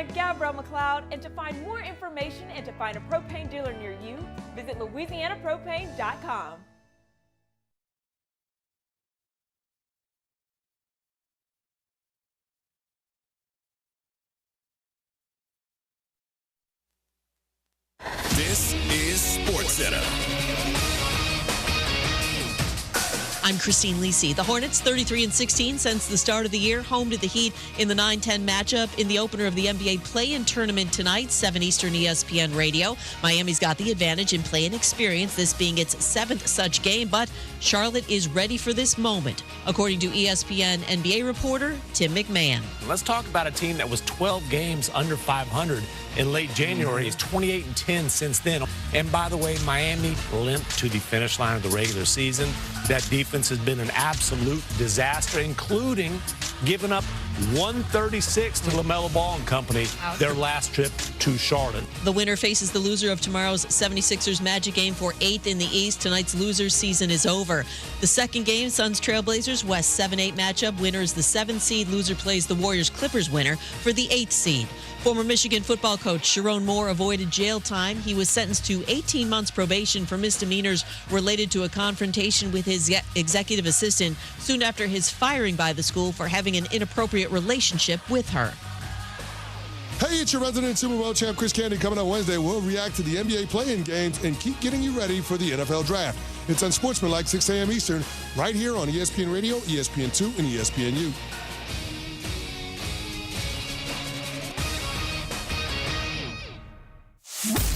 Louisiana, Gabrielle McLeod, and to find more information and to find a propane dealer near you, visit louisianapropane.com. This is SportsCenter. I'm Christine Lacy. The Hornets 33-16 since the start of the year, home to the Heat in the 9-10 matchup in the opener of the NBA play-in tournament tonight, 7 Eastern ESPN Radio. Miami's got the advantage in play-in experience, this being its 7th such game, but Charlotte is ready for this moment, according to ESPN NBA reporter Tim McMahon. Let's talk about a team that was 12 games under 500 in late January. It's 28-10 since then. And by the way, Miami limped to the finish line of the regular season. That defense has been an absolute disaster, including giving up 136 to LaMelo Ball and company their last trip to Charlotte. The winner faces the loser of tomorrow's 76ers Magic game for 8th in the East. Tonight's losers season is over. The second game, Suns Trailblazers West 7-8 matchup. Winner is the 7th seed. Loser plays the Warriors Clippers winner for the 8th seed. Former Michigan football coach Sharon Moore avoided jail time. He was sentenced to 18 months probation for misdemeanors related to a confrontation with his executive assistant soon after his firing by the school for having an inappropriate relationship with her. Hey, it's your resident Super Bowl champ, Chris Candy. Coming up Wednesday, we'll react to the NBA play-in games and keep getting you ready for the NFL Draft. It's Unsportsmanlike, 6 a.m. Eastern, right here on ESPN Radio, ESPN2, and ESPNU.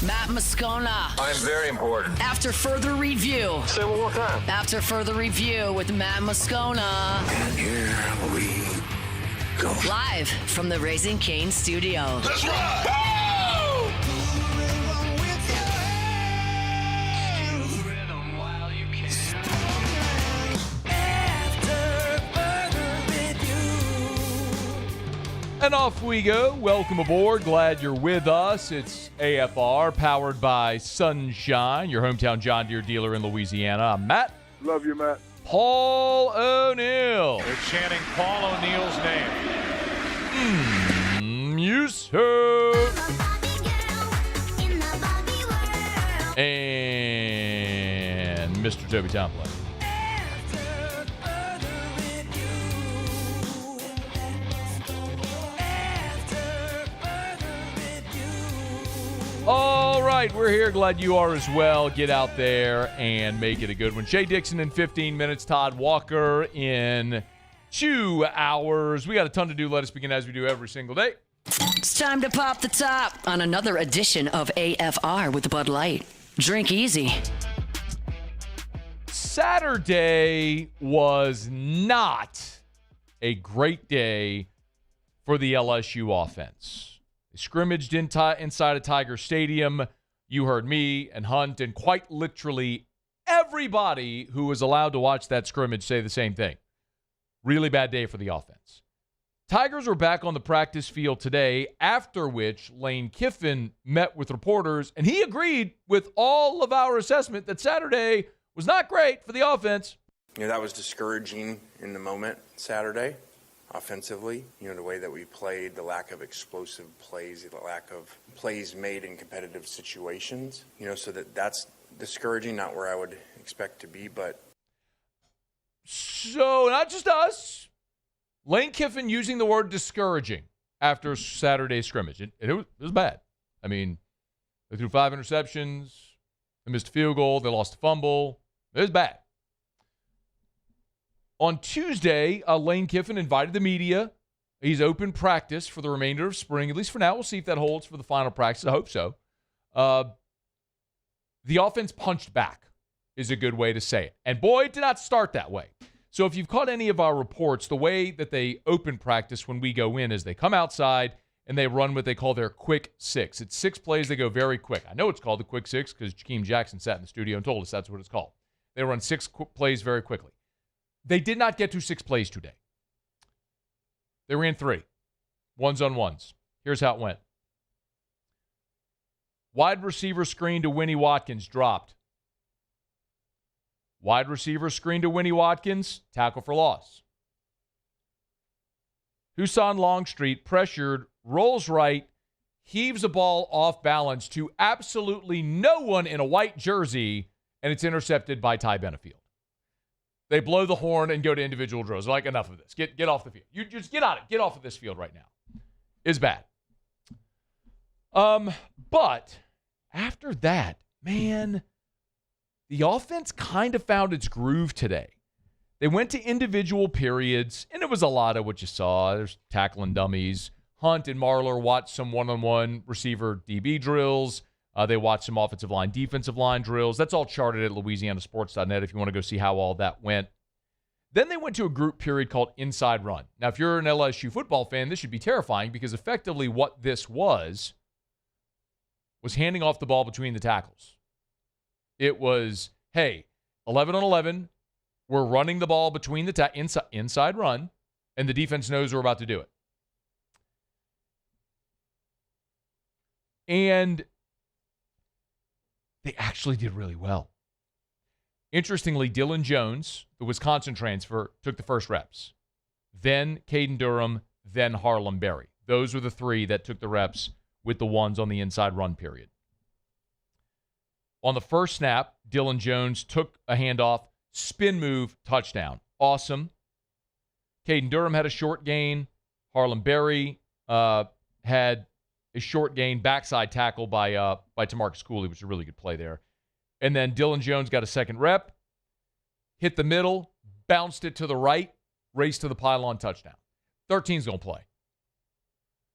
Matt Moscona. I'm very important. After further review. Say it one more time. After further review with Matt Moscona. And here we go. Live from the Raising Cane studio. Let's ride! And off we go. Welcome aboard. Glad you're with us. It's AFR, powered by Sunshine, your hometown John Deere dealer in Louisiana. I'm Matt. Love you, Matt. Paul O'Neill. They're chanting Paul O'Neill's name. And Mr. Toby Tomplin. All right, we're here. Glad you are as well. Get out there and make it a good one. Shea Dixon in 15 minutes. Todd Walker in 2 hours. We got a ton to do. Let us begin as we do every single day. It's time to pop the top on another edition of AFR with Bud Light. Drink easy. Saturday was not a great day for the LSU offense. They scrimmaged inside of Tiger Stadium. You heard me and Hunt and quite literally everybody who was allowed to watch that scrimmage say the same thing. Really bad day for the offense. Tigers were back on the practice field today, after which Lane Kiffin met with reporters, and he agreed with all of our assessment that Saturday was not great for the offense. That was discouraging in the moment Saturday. Offensively, the way that we played, the lack of explosive plays, the lack of plays made in competitive situations, so that's discouraging, not where I would expect to be, but. So, not just us. Lane Kiffin using the word discouraging after Saturday's scrimmage. It was bad. I mean, they threw 5 interceptions, they missed a field goal, they lost a fumble. It was bad. On Tuesday, Lane Kiffin invited the media. He's open practice for the remainder of spring, at least for now. We'll see if that holds for the final practice. I hope so. The offense punched back is a good way to say it. And boy, it did not start that way. So if you've caught any of our reports, the way that they open practice when we go in is they come outside and they run what they call their quick 6. It's 6 plays. They go very quick. I know it's called the quick 6 because Jakeem Jackson sat in the studio and told us that's what it's called. They run 6 plays very quickly. They did not get to 6 plays today. They ran 3. Ones-on-ones. Here's how it went. Wide receiver screen to Winnie Watkins, dropped. Wide receiver screen to Winnie Watkins, tackle for loss. Husan Longstreet pressured, rolls right, heaves a ball off balance to absolutely no one in a white jersey, and it's intercepted by Ty Benefield. They blow the horn and go to individual drills. They're like, enough of this. Get off the field. You just get out of it. Get off of this field right now. It's bad. But after that, man, the offense kind of found its groove today. They went to individual periods, and it was a lot of what you saw. There's tackling dummies. Hunt and Marler watched some one-on-one receiver DB drills. They watched some offensive line, defensive line drills. That's all charted at LouisianaSports.net if you want to go see how all that went. Then they went to a group period called Inside Run. Now, if you're an LSU football fan, this should be terrifying because effectively what this was handing off the ball between the tackles. It was, hey, 11 on 11, we're running the ball between the inside run, and the defense knows we're about to do it. And they actually did really well. Interestingly, Dylan Jones, the Wisconsin transfer, took the first reps. Then Caden Durham, then Harlem Berry. Those were the three that took the reps with the ones on the inside run period. On the first snap, Dylan Jones took a handoff, spin move, touchdown. Awesome. Caden Durham had a short gain. Harlem Berry had a short gain, backside tackle by Tamarcus Cooley, which was a really good play there. And then Dylan Jones got a second rep, hit the middle, bounced it to the right, raced to the pylon, touchdown. 13's going to play.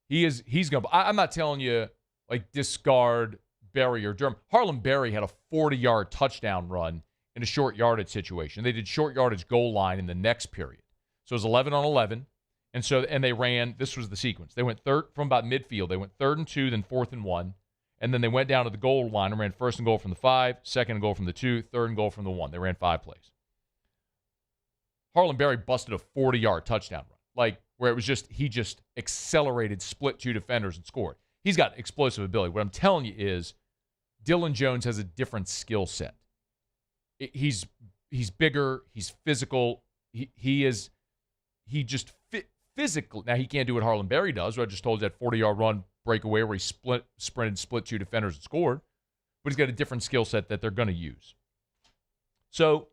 He's going to. I'm not telling you, like, discard Berry or Durham. Harlem Berry had a 40-yard touchdown run in a short yardage situation. They did short yardage goal line in the next period. So it was 11 on 11. And they ran, this was the sequence. They went third from about midfield. They went 3rd and 2, then 4th and 1. And then they went down to the goal line and ran 1st and goal from the 5, 2nd and goal from the 2, 3rd and goal from the 1. They ran 5 plays. Harlem Berry busted a 40-yard touchdown run, like where it was he just accelerated, split 2 defenders and scored. He's got explosive ability. What I'm telling you is Dylan Jones has a different skill set. He's bigger. He's physical. He just physical. Now, he can't do what Harlem Berry does, where I just told you that 40-yard run breakaway where he sprinted, split 2 defenders and scored. But he's got a different skill set that they're going to use. So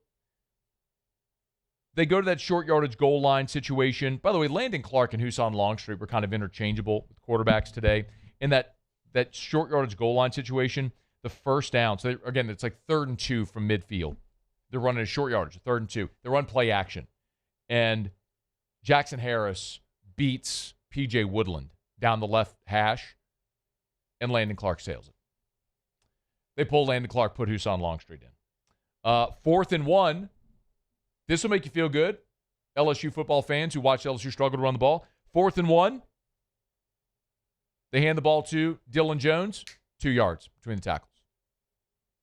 they go to that short yardage goal line situation. By the way, Landon Clark and Husan Longstreet were kind of interchangeable with quarterbacks today. In that short yardage goal line situation, the first down. So, again, it's like 3rd and 2 from midfield. They're running a short yardage, 3rd and 2. They run play action. And Jackson Harris beats P.J. Woodland down the left hash, and Landon Clark sails it. They pull Landon Clark, put Husan Longstreet in. 4th and 1. This will make you feel good, LSU football fans who watch LSU struggle to run the ball. 4th and 1. They hand the ball to Dylan Jones, 2 yards between the tackles.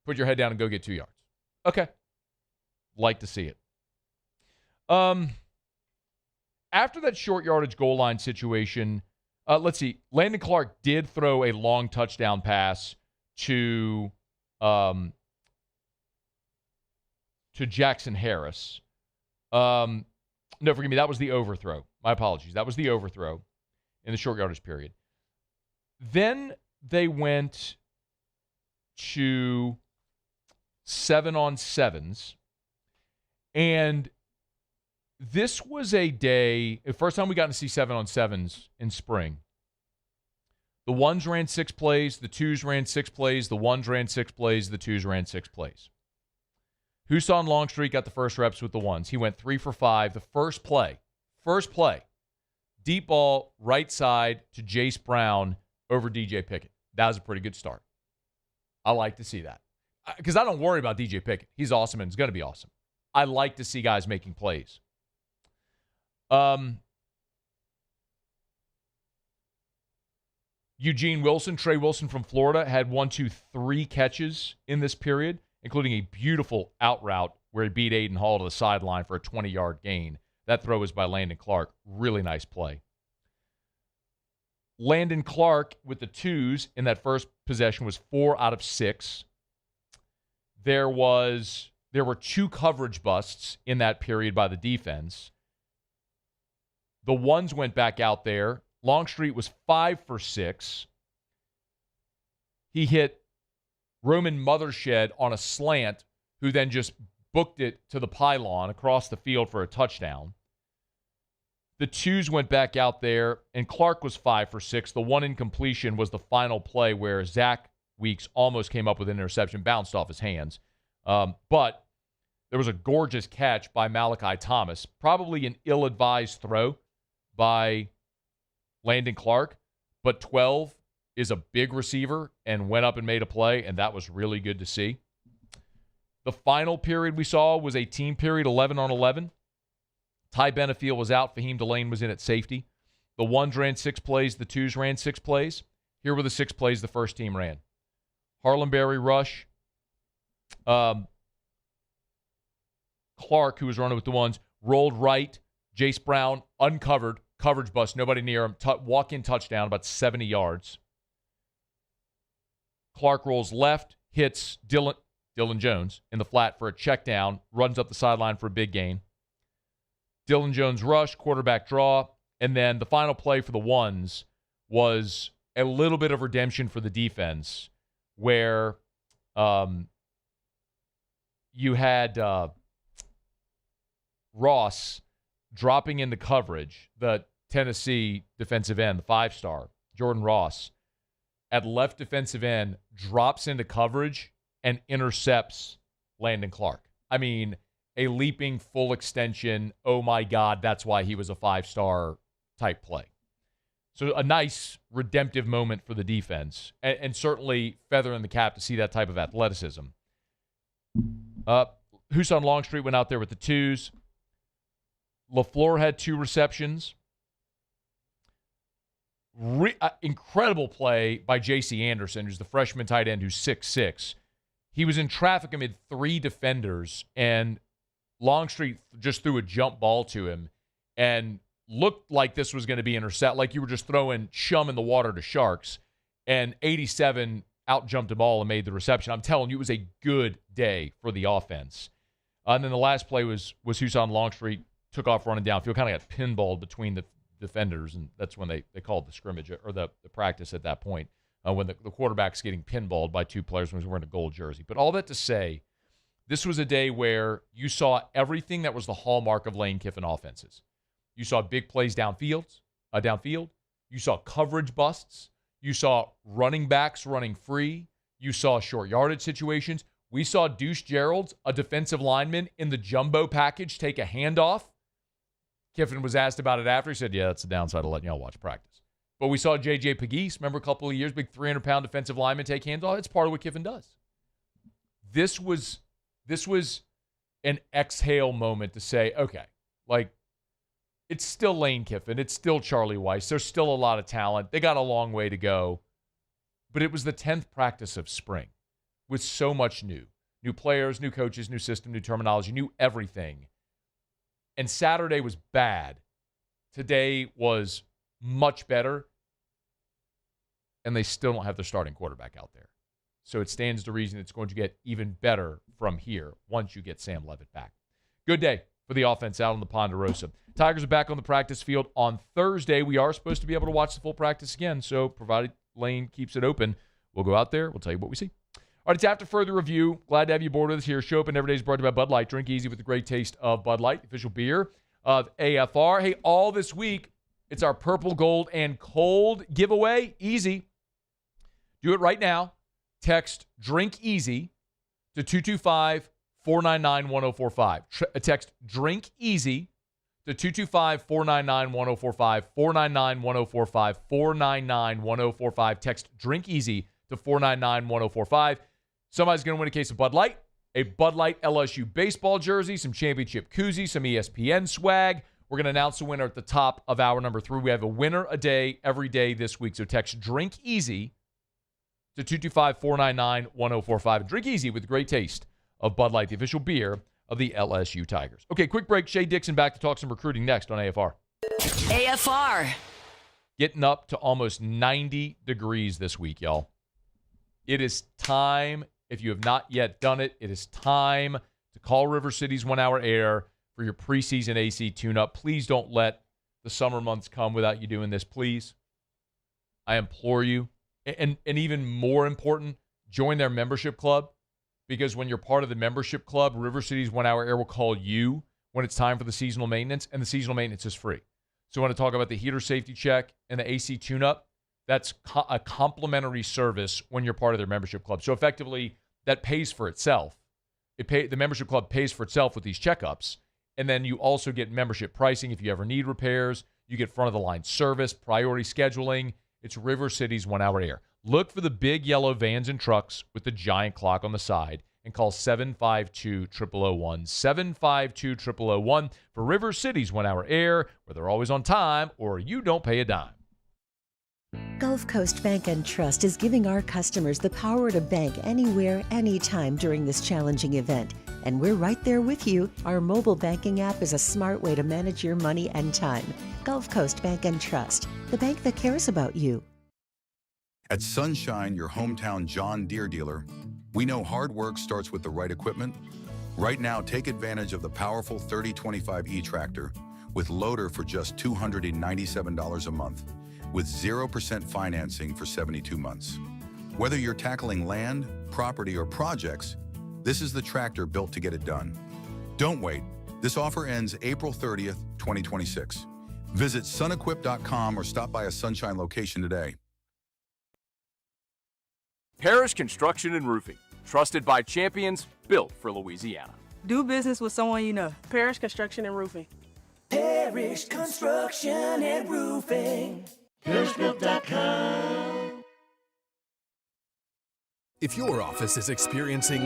Put your head down and go get 2 yards. Okay. Like to see it. After that short yardage goal line situation, let's see. Landon Clark did throw a long touchdown pass to Jackson Harris. No, forgive me. That was the overthrow. My apologies. That was the overthrow in the short yardage period. Then they went to 7-on-7s. And this was a day, the first time we got to see 7-on-7s in spring. The 1s ran 6 plays, the 2s ran 6 plays, the 1s ran 6 plays, the 2s ran 6 plays. Husan Longstreet got the first reps with the 1s. He went 3 for 5. The first play, deep ball, right side to Jace Brown over DJ Pickett. That was a pretty good start. I like to see that. Because I don't worry about DJ Pickett. He's awesome and he's going to be awesome. I like to see guys making plays. Eugene Wilson, Trey Wilson from Florida, had 3 catches in this period, including a beautiful out route where he beat Aiden Hall to the sideline for a 20-yard gain. That throw was by Landon Clark. Really nice play. Landon Clark with the 2s in that first possession was 4 out of 6. There were 2 coverage busts in that period by the defense. The 1s went back out there. Longstreet was 5 for 6. he hit Roman Mothershed on a slant, who then just booked it to the pylon across the field for a touchdown. The twos went back out there, and Clark was 5 for 6. The one incompletion was the final play where Zach Weeks almost came up with an interception, bounced off his hands. But there was a gorgeous catch by Malachi Thomas, probably an ill-advised throw by Landon Clark, but 12 is a big receiver and went up and made a play, and that was really good to see. The final period we saw was a team period, 11 on 11. Ty Benefiel was out. Fahim Delane was in at safety. The ones ran 6 plays. The twos ran 6 plays. Here were the 6 plays the first team ran. Harlem Berry rush. Clark, who was running with the ones, rolled right. Jace Brown, uncovered. Coverage bust. Nobody near him. Walk-in touchdown, about 70 yards. Clark rolls left. Hits Dylan Jones in the flat for a check down. Runs up the sideline for a big gain. Dylan Jones rush, quarterback draw, and then the final play for the ones was a little bit of redemption for the defense, where you had Ross dropping into coverage, the Tennessee defensive end, the 5-star, Jordan Ross, at left defensive end, drops into coverage and intercepts Landon Clark. I mean, a leaping full extension, oh my God, that's why he was a 5-star type play. So a nice redemptive moment for the defense, and certainly feather in the cap to see that type of athleticism. Huson Longstreet went out there with the twos. LaFleur had 2 receptions. Incredible play by J.C. Anderson, who's the freshman tight end who's 6'6". He was in traffic amid 3 defenders, and Longstreet just threw a jump ball to him and looked like this was going to be intercept, like you were just throwing chum in the water to sharks. And 87 out-jumped them all and made the reception. I'm telling you, it was a good day for the offense. And then the last play was Huson Longstreet took off running downfield, kind of got pinballed between the defenders, and that's when they called the scrimmage or the practice at that point, when the quarterback's getting pinballed by 2 players when he's wearing a gold jersey. But all that to say, this was a day where you saw everything that was the hallmark of Lane Kiffin offenses. You saw big plays downfield. You saw coverage busts. You saw running backs running free. You saw short yardage situations. We saw Deuce Gerald's, a defensive lineman, in the jumbo package take a handoff. Kiffin was asked about it after. He said, yeah, that's the downside of letting y'all watch practice. But we saw J.J. Pegues, remember a couple of years, big 300-pound defensive lineman take handoff. It's part of what Kiffin does. This was an exhale moment to say, okay, like, it's still Lane Kiffin. It's still Charlie Weiss. There's still a lot of talent. They got a long way to go. But it was the 10th practice of spring with so much new. New players, new coaches, new system, new terminology, new everything. And Saturday was bad. Today was much better. And they still don't have their starting quarterback out there. So it stands to reason it's going to get even better from here once you get Sam Levitt back. Good day for the offense out on the Ponderosa. Tigers are back on the practice field on Thursday. We are supposed to be able to watch the full practice again, so provided Lane keeps it open, we'll go out there. We'll tell you what we see. All right, it's after further review. Glad to have you aboard with us here. Show Up and Every Day is brought to you by Bud Light. Drink easy with the great taste of Bud Light, official beer of AFR. Hey, all this week, it's our Purple, Gold, and Cold giveaway. Easy. Do it right now. Text Drink Easy to 225-499-1045. Text Drink Easy to 225-499-1045. 499-1045. 499-1045. Text Drink Easy to 499-1045. Somebody's going to win a case of Bud Light, a Bud Light LSU baseball jersey, some championship koozies, some ESPN swag. We're going to announce the winner at the top of hour number 3. We have a winner a day every day this week. So text Drink Easy to 225-499-1045. Drink easy with the great taste of Bud Light, the official beer of the LSU Tigers. Okay, quick break. Shea Dixon back to talk some recruiting next on AFR. AFR. Getting up to almost 90 degrees this week, y'all. It is time, if you have not yet done it, it is time to call River City's 1 Hour Air for your preseason AC tune-up. Please don't let the summer months come without you doing this, please. I implore you. And even more important, join their membership club, because when you're part of the membership club, River City's 1 Hour Air will call you when it's time for the seasonal maintenance, and the seasonal maintenance is free. So I want to talk about the heater safety check and the AC tune-up. That's a complimentary service when you're part of their membership club. So effectively, that pays for itself. The membership club pays for itself with these checkups, and then you also get membership pricing if you ever need repairs. You get front-of-the-line service, priority scheduling. It's River City's 1 Hour Air. Look for the big yellow vans and trucks with the giant clock on the side and call 752-0001. 752-0001 for River City's 1 Hour Air, where they're always on time or you don't pay a dime. Gulf Coast Bank and Trust is giving our customers the power to bank anywhere, anytime during this challenging event. And we're right there with you. Our mobile banking app is a smart way to manage your money and time. Gulf Coast Bank and Trust, the bank that cares about you. At Sunshine, your hometown John Deere dealer, we know hard work starts with the right equipment. Right now, take advantage of the powerful 3025E tractor with loader for just $297 a month, with 0% financing for 72 months. Whether you're tackling land, property, or projects, this is the tractor built to get it done. Don't wait. This offer ends April 30th, 2026. Visit sunequip.com or stop by a Sunshine location today. Parrish Construction and Roofing. Trusted by champions, built for Louisiana. Do business with someone you know. Parrish Construction and Roofing. Parrish Construction and Roofing. ParrishBuilt.com. If your office is experiencing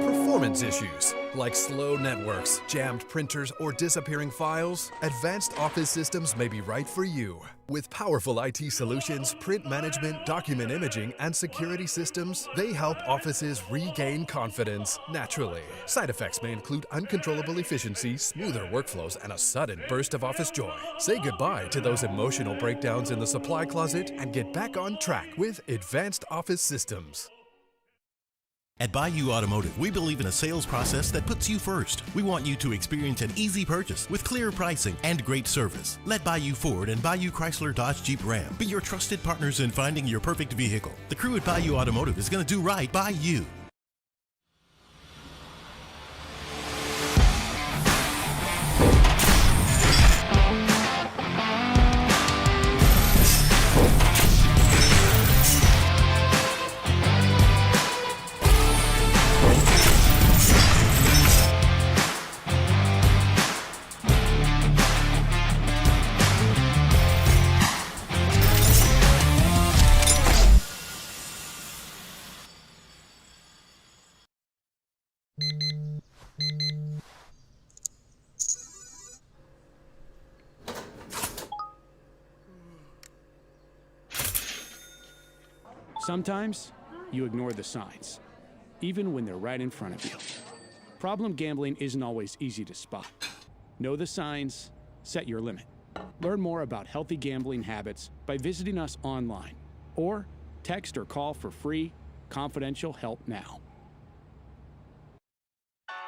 performance issues like slow networks, jammed printers, or disappearing files, Advanced Office Systems may be right for you. With powerful IT solutions, print management, document imaging, and security systems, they help offices regain confidence naturally. Side effects may include uncontrollable efficiency, smoother workflows, and a sudden burst of office joy. Say goodbye to those emotional breakdowns in the supply closet and get back on track with Advanced Office Systems. At Bayou Automotive, we believe in a sales process that puts you first. We want you to experience an easy purchase with clear pricing and great service. Let Bayou Ford and Bayou Chrysler Dodge Jeep Ram be your trusted partners in finding your perfect vehicle. The crew at Bayou Automotive is going to do right by you. Sometimes you ignore the signs, even when they're right in front of you. Problem gambling isn't always easy to spot. Know the signs, set your limit. Learn more about healthy gambling habits by visiting us online or text or call for free, confidential help now.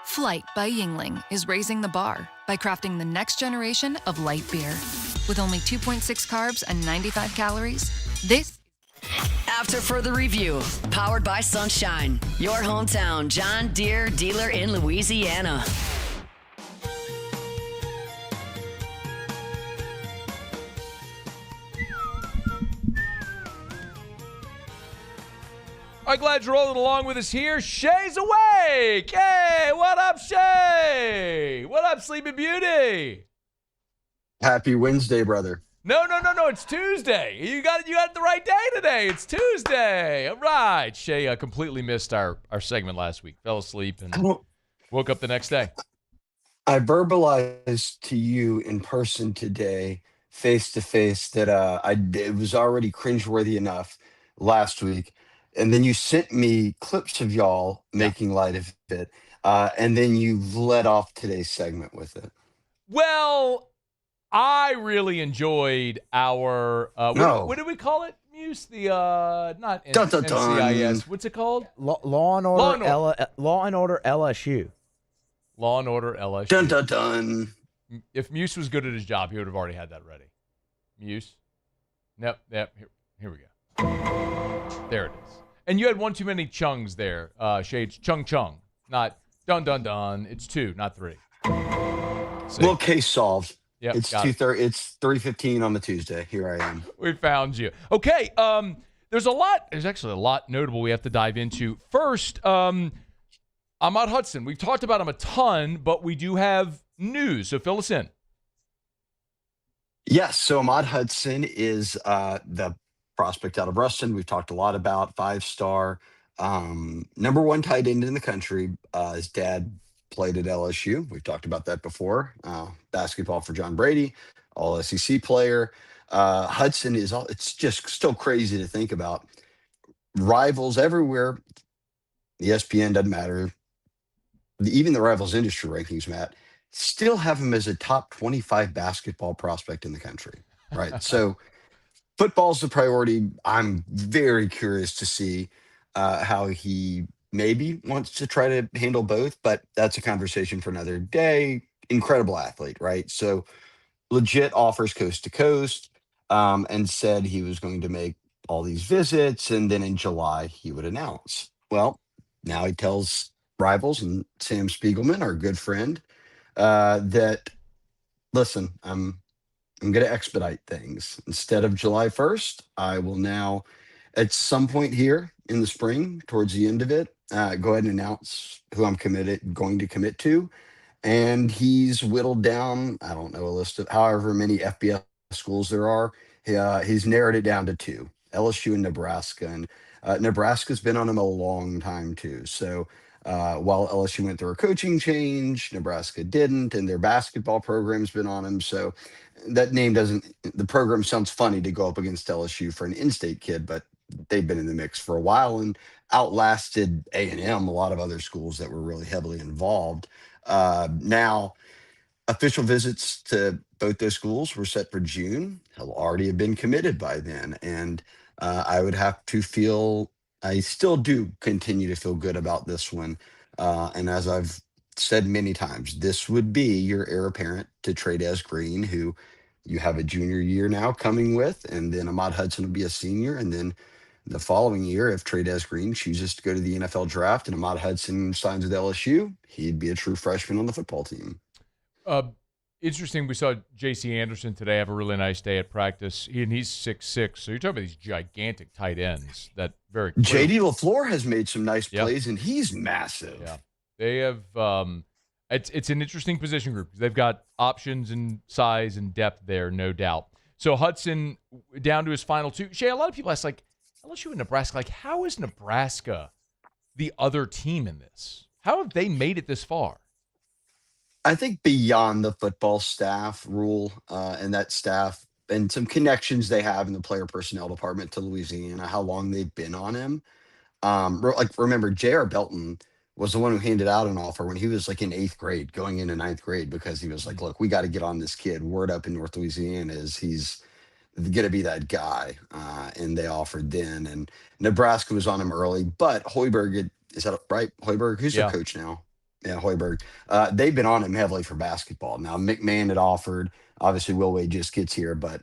Flight by Yingling is raising the bar by crafting the next generation of light beer. With only 2.6 carbs and 95 calories, this After further review, powered by Sunshine, your hometown John Deere dealer in Louisiana. All right, glad you're rolling along with us here. Shay's awake. Hey, what up, Shay? What up, Sleeping Beauty? Happy Wednesday, brother. No. It's Tuesday. You got it the right day today. It's Tuesday. All right. Shay completely missed our segment last week. Fell asleep and woke up the next day. I verbalized to you in person today, face to face, that it was already cringeworthy enough last week. And then you sent me clips of y'all making light of it. And then you led off today's segment with it. Well, I really enjoyed our what did we call it, Muse? The not NCIS. What's it called? Law and Order LSU. Law and Order LSU. Dun dun dun. If Muse was good at his job, he would have already had that ready. Muse. Nope. Here we go. There it is. And you had one too many chungs there, Shea. It's chung chung, not dun dun dun. It's 2, not 3. Well, case solved. Yep, It's got it. 2:30. It's 3:15 on the Tuesday. Here I am. We found you. Okay. There's actually a lot notable we have to dive into. First, Ahmad Hudson. We've talked about him a ton, but we do have news. So fill us in. Yes. So Ahmad Hudson is the prospect out of Ruston. We've talked a lot about 5-star, number 1 tight end in the country. His dad played at LSU. We've talked about that before. Basketball for John Brady, all SEC player. Hudson it's just still crazy to think about. Rivals everywhere. ESPN doesn't matter. Even the Rivals industry rankings, Matt, still have him as a top 25 basketball prospect in the country. Right. So football's the priority. I'm very curious to see how he maybe wants to try to handle both, but that's a conversation for another day. Incredible athlete, right? So legit offers coast to coast, and said he was going to make all these visits, and then in July he would announce. Well, now he tells Rivals and Sam Spiegelman, our good friend, that, listen, I'm going to expedite things. Instead of July 1st, I will now, at some point here in the spring, towards the end of it, go ahead and announce who I'm going to commit to. And he's whittled down, I don't know, a list of however many FBS schools there are. He's narrowed it down to 2, LSU and Nebraska. And Nebraska's been on him a long time too. So while LSU went through a coaching change, Nebraska didn't, and their basketball program's been on him. So that name the program sounds funny to go up against LSU for an in-state kid, but they've been in the mix for a while and outlasted A&M, a lot of other schools that were really heavily involved. Now, official visits to both those schools were set for June. He'll already have been committed by then. And I would have to I still do continue to feel good about this one. And as I've said many times, this would be your heir apparent to Trades Green, who you have a junior year now coming with, and then Ahmad Hudson will be a senior. And then the following year, if Trades Green chooses to go to the NFL draft and Ahmad Hudson signs with LSU, he'd be a true freshman on the football team. Interesting. We saw J.C. Anderson today have a really nice day at practice. He's 6'6", so you're talking about these gigantic tight ends that very clearly. J.D. LaFleur has made some nice plays, and he's massive. Yeah, they have. It's an interesting position group. They've got options and size and depth there, no doubt. So Hudson down to his final 2. Shay, a lot of people ask, like, LSU and Nebraska, like, how is Nebraska the other team in this? How have they made it this far? I think beyond the football staff rule and that staff and some connections they have in the player personnel department to Louisiana, how long they've been on him. Remember, J.R. Belton was the one who handed out an offer when he was like in 8th grade, going into 9th grade, because he was like, look, we got to get on this kid. Word up in North Louisiana is he's going to be that guy. And they offered then. And Nebraska was on him early. But Hoiberg, is that right? Hoiberg, who's their coach now? Yeah, Hoiberg. They've been on him heavily for basketball. Now, McMahon had offered. Obviously, Will Wade just gets here, but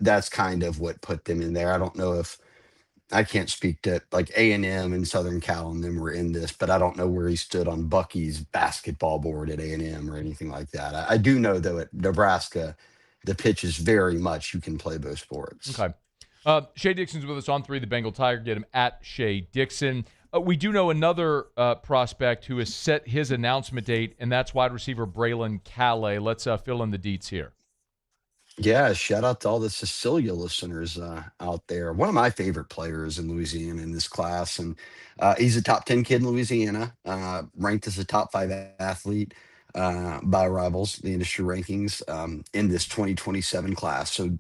that's kind of what put them in there. I don't know if I can't speak to like A&M and Southern Cal and them were in this, but I don't know where he stood on Bucky's basketball board at A&M or anything like that. I do know, though, at Nebraska, the pitch is very much you can play both sports. Okay. Shea Dixon's with us on 3, the Bengal Tiger. Get him at Shea Dixon. We do know another prospect who has set his announcement date, and that's wide receiver Braylon Calais. Let's fill in the deets here. Yeah, shout out to all the Cecilia listeners out there. One of my favorite players in Louisiana in this class, and he's a top 10 kid in Louisiana, ranked as a top 5 athlete by Rivals, the industry rankings, in this 2027 class. So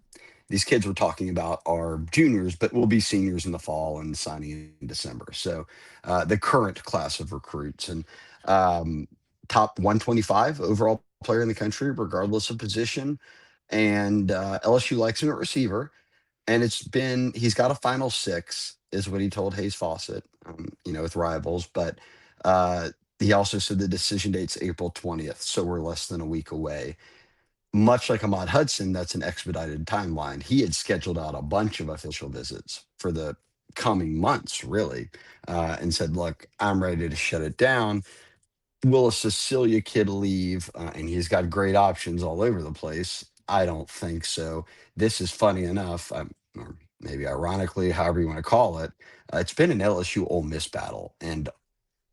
these kids we're talking about are juniors, but will be seniors in the fall and signing in December. So the current class of recruits, and top 125 overall player in the country, regardless of position. And LSU likes him at receiver. And he's got a final 6, is what he told Hayes Fawcett, with Rivals. But he also said the decision date's April 20th. So we're less than a week away. Much like Ahmad Hudson, that's an expedited timeline. He had scheduled out a bunch of official visits for the coming months, really, and said, look, I'm ready to shut it down. Will a Cecilia kid leave? And he's got great options all over the place. I don't think so. This is funny enough, or maybe ironically, however you want to call it. It's been an LSU Ole Miss battle, and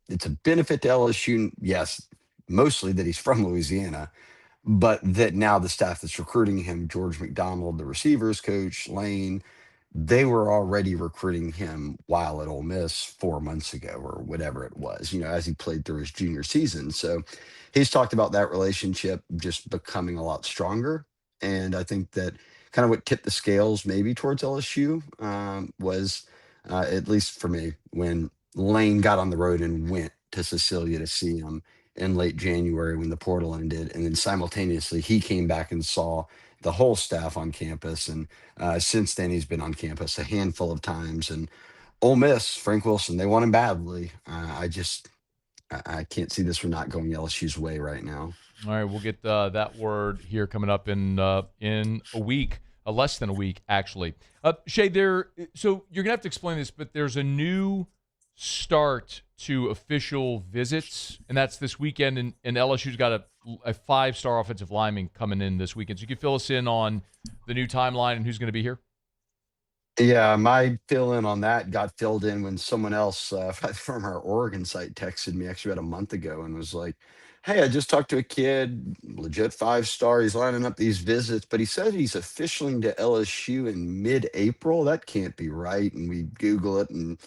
it's a benefit to LSU. Yes, mostly that he's from Louisiana, but that now the staff that's recruiting him, George McDonald, the receivers coach, Lane, they were already recruiting him while at Ole Miss 4 months ago or whatever it was, as he played through his junior season. So he's talked about that relationship just becoming a lot stronger. And I think that kind of what tipped the scales maybe towards LSU was, at least for me, when Lane got on the road and went to Cecilia to see him in late January when the portal ended. And then simultaneously, he came back and saw the whole staff on campus. And since then, he's been on campus a handful of times. And Ole Miss, Frank Wilson, they want him badly. I can't see this one not going LSU's way right now. All right, we'll get that word here coming up in a week, less than a week, actually. Shea, so you're going to have to explain this, but there's a new start to official visits, and that's this weekend, and LSU's got a 5-star offensive lineman coming in this weekend. So you can fill us in on the new timeline and who's going to be here? Yeah, my fill-in on that got filled in when someone else from our Oregon site texted me actually about a month ago and was like, hey, I just talked to a kid, legit 5-star. He's lining up these visits, but he said he's officialing to LSU in mid-April. That can't be right. And we Google it, and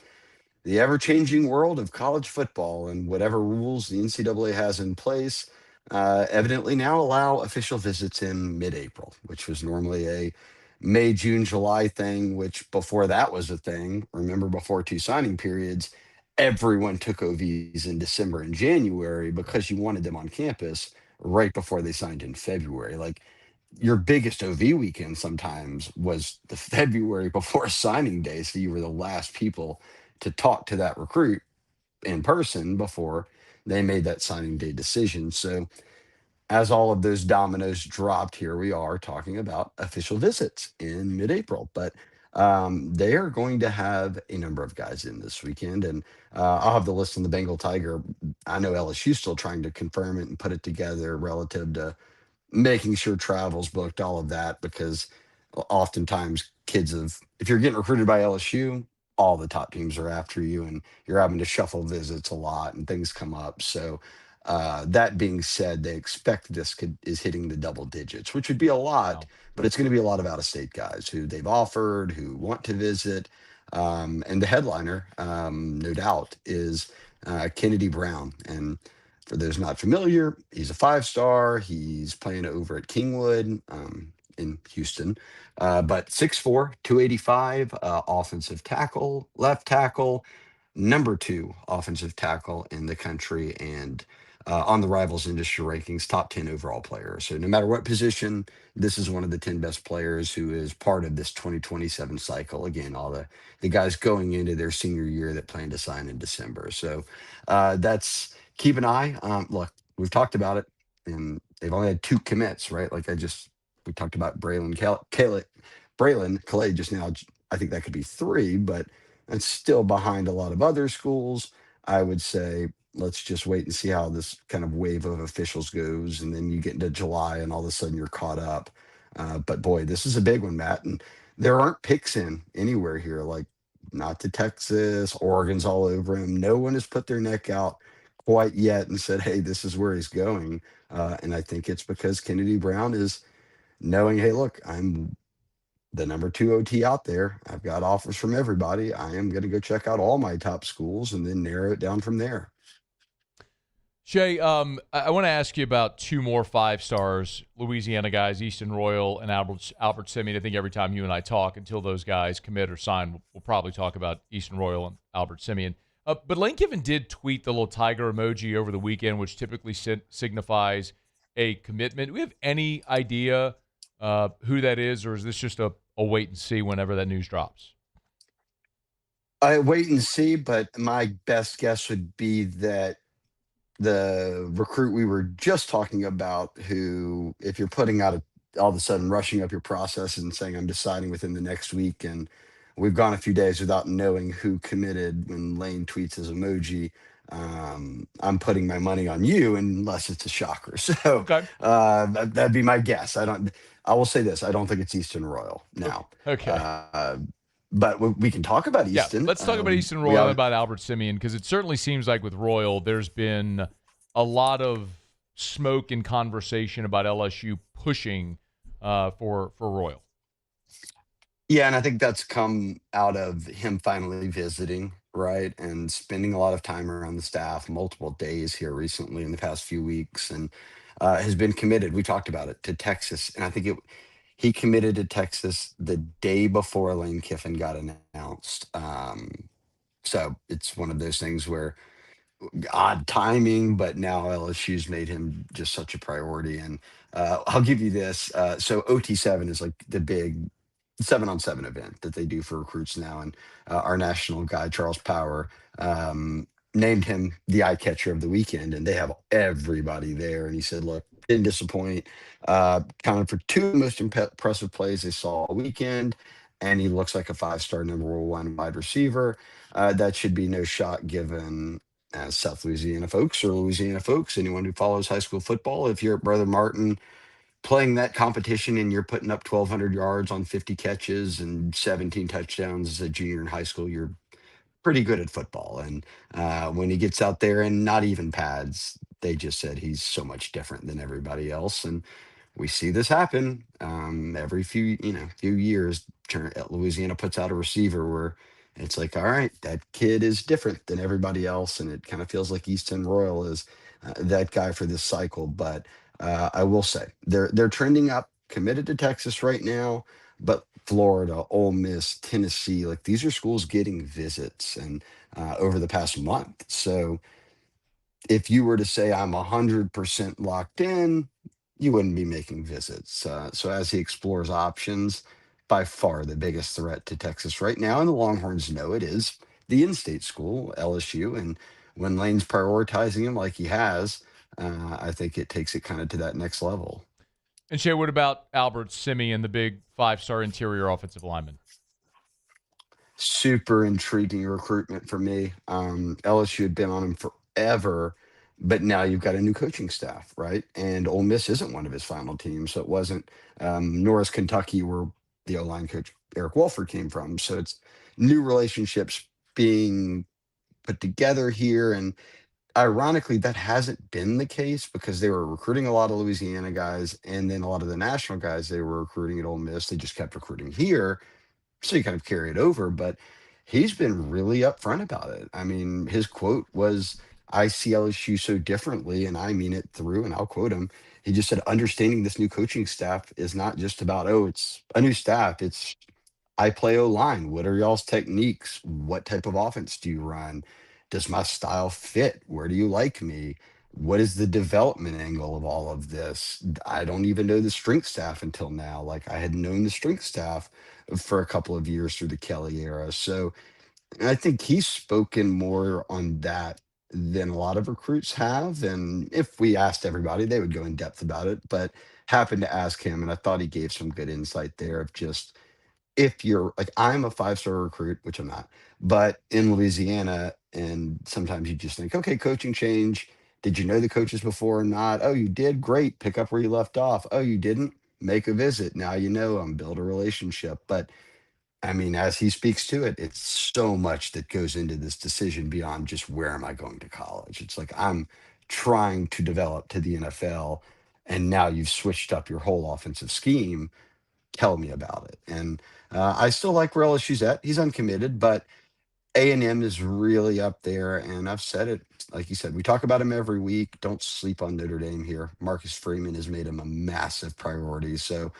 the ever-changing world of college football and whatever rules the NCAA has in place evidently now allow official visits in mid-April, which was normally a May, June, July thing, which before that was a thing, remember before 2 signing periods, everyone took OVs in December and January because you wanted them on campus right before they signed in February. Like, your biggest OV weekend sometimes was the February before signing day. So you were the last people to talk to that recruit in person before they made that signing day decision. So as all of those dominoes dropped, here we are talking about official visits in mid-April. But they are going to have a number of guys in this weekend, and I'll have the list on the Bengal Tiger. I know LSU's still trying to confirm it and put it together relative to making sure travel's booked, all of that, because oftentimes if you're getting recruited by LSU, all the top teams are after you and you're having to shuffle visits a lot and things come up. So that being said, they expect this is hitting the double digits, which would be a lot, but it's going to be a lot of out-of-state guys who they've offered, who want to visit. And the headliner, no doubt, is Kennedy Brown. And for those not familiar, he's a 5-star. He's playing over at Kingwood in Houston, but 6'4", 285, offensive tackle, left tackle, number 2 offensive tackle in the country, and on the Rivals industry rankings, top 10 overall player. So no matter what position, this is one of the 10 best players who is part of this 2027 cycle. Again, all the guys going into their senior year that plan to sign in December. So that's keep an eye. Look, we've talked about it, and they've only had 2 commits, right? We talked about Braylon Calais just now. I think that could be 3, but it's still behind a lot of other schools. I would say let's just wait and see how this kind of wave of officials goes. And then you get into July and all of a sudden you're caught up. But boy, this is a big one, Matt. And there aren't picks in anywhere here, like not to Texas. Oregon's all over him. No one has put their neck out quite yet and said, hey, this is where he's going. And I think it's because Kennedy Brown is knowing, hey, look, I'm the number 2 OT out there. I've got offers from everybody. I am going to go check out all my top schools and then narrow it down from there. Shea, I want to ask you about 2 more 5-stars, Louisiana guys, Easton Royal and Albert Simeon. I think every time you and I talk, until those guys commit or sign, we'll probably talk about Easton Royal and Albert Simeon. But Lane Kiffin did tweet the little tiger emoji over the weekend, which typically signifies a commitment. Do we have any idea who that is, or is this just a wait and see whenever that news drops? I wait and see, but my best guess would be that the recruit we were just talking about, who, if you're putting out all of a sudden rushing up your process and saying I'm deciding within the next week and we've gone a few days without knowing who committed. When Lane tweets his emoji, I'm putting my money on you unless it's a shocker. So that'd be my guess. I will say this: I don't think it's Easton Royal now. Okay. But we can talk about Easton. Yeah, let's talk about Easton Royal and about Albert Simeon, because it certainly seems like with Royal, there's been a lot of smoke and conversation about LSU pushing for Royal. Yeah, and I think that's come out of him finally visiting, right, and spending a lot of time around the staff, multiple days here recently in the past few weeks, and has been committed. We talked about it, to Texas, and I think he committed to Texas the day before Lane Kiffin got announced. So it's one of those things where odd timing, but now LSU's made him just such a priority. And I'll give you this. So OT7 is like the big 7-on-7 event that they do for recruits now. And our national guy, Charles Power, named him the eye catcher of the weekend, and they have everybody there. And he said, look, didn't disappoint. Counted for 2 most impressive plays they saw all weekend, and he looks like a 5-star number 1 wide receiver. That should be no shock given South Louisiana folks or Louisiana folks, anyone who follows high school football. If you're at Brother Martin playing that competition and you're putting up 1,200 yards on 50 catches and 17 touchdowns as a junior in high school, you're pretty good at football. And when he gets out there and not even pads, they just said he's so much different than everybody else. And we see this happen every few years. Louisiana puts out a receiver where it's like, all right, that kid is different than everybody else. And it kind of feels like Easton Royal is that guy for this cycle. But I will say they're trending up, committed to Texas right now, but Florida, Ole Miss, Tennessee, like these are schools getting visits and over the past month. So if you were to say I'm 100% locked in, you wouldn't be making visits. So as he explores options, by far the biggest threat to Texas right now, and the Longhorns know it, is the in-state school, LSU. And when Lane's prioritizing him like he has, I think it takes it kind of to that next level. And Shea, what about Albert Simeon, the big 5-star interior offensive lineman? Super intriguing recruitment for me. LSU had been on him forever, but now you've got a new coaching staff, right? And Ole Miss isn't one of his final teams, so it wasn't, nor is Kentucky, where the O-line coach Eric Wolford came from. So it's new relationships being put together here. And ironically, that hasn't been the case because they were recruiting a lot of Louisiana guys, and then a lot of the national guys they were recruiting at Ole Miss, they just kept recruiting here. So you kind of carry it over, but he's been really upfront about it. I mean, his quote was, I see LSU so differently, and I mean it through, and I'll quote him. He just said, understanding this new coaching staff is not just about, oh, it's a new staff. It's, I play O-line. What are y'all's techniques? What type of offense do you run? Does my style fit? Where do you like me? What is the development angle of all of this? I don't even know the strength staff until now. Like, I had known the strength staff for a couple of years through the Kelly era. So I think he's spoken more on that than a lot of recruits have. And if we asked everybody, they would go in depth about it, but happened to ask him, and I thought he gave some good insight there of just, if you're like, I'm a 5-star recruit, which I'm not, but in Louisiana, and sometimes you just think, okay, coaching change. Did you know the coaches before or not? Oh, you did? Great. Pick up where you left off. Oh, you didn't? Make a visit. Now you know them, build a relationship. But I mean, as he speaks to it, it's so much that goes into this decision beyond just where am I going to college. It's like, I'm trying to develop to the NFL, and now you've switched up your whole offensive scheme. Tell me about it. And I still like where LSU's at. He's uncommitted, but A&M is really up there. And I've said it, like you said, we talk about him every week. Don't sleep on Notre Dame here. Marcus Freeman has made him a massive priority. So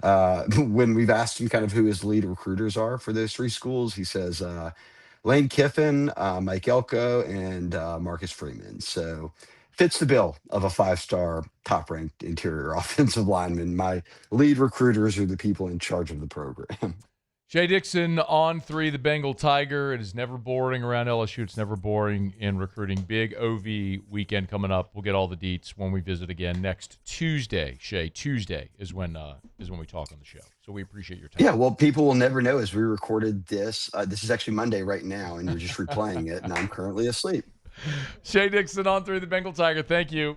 when we've asked him kind of who his lead recruiters are for those 3 schools, he says Lane Kiffin, Mike Elko, and Marcus Freeman. So fits the bill of a 5-star top-ranked interior offensive lineman. My lead recruiters are the people in charge of the program. Shea Dixon on 3, the Bengal Tiger. It is never boring around LSU. It's never boring in recruiting. Big OV weekend coming up. We'll get all the deets when we visit again next Tuesday. Shea, Tuesday is when we talk on the show. So we appreciate your time. Yeah, well, people will never know as we recorded this. This is actually Monday right now, and you're just replaying it, and I'm currently asleep. Shea Dixon on 3, the Bengal Tiger. Thank you.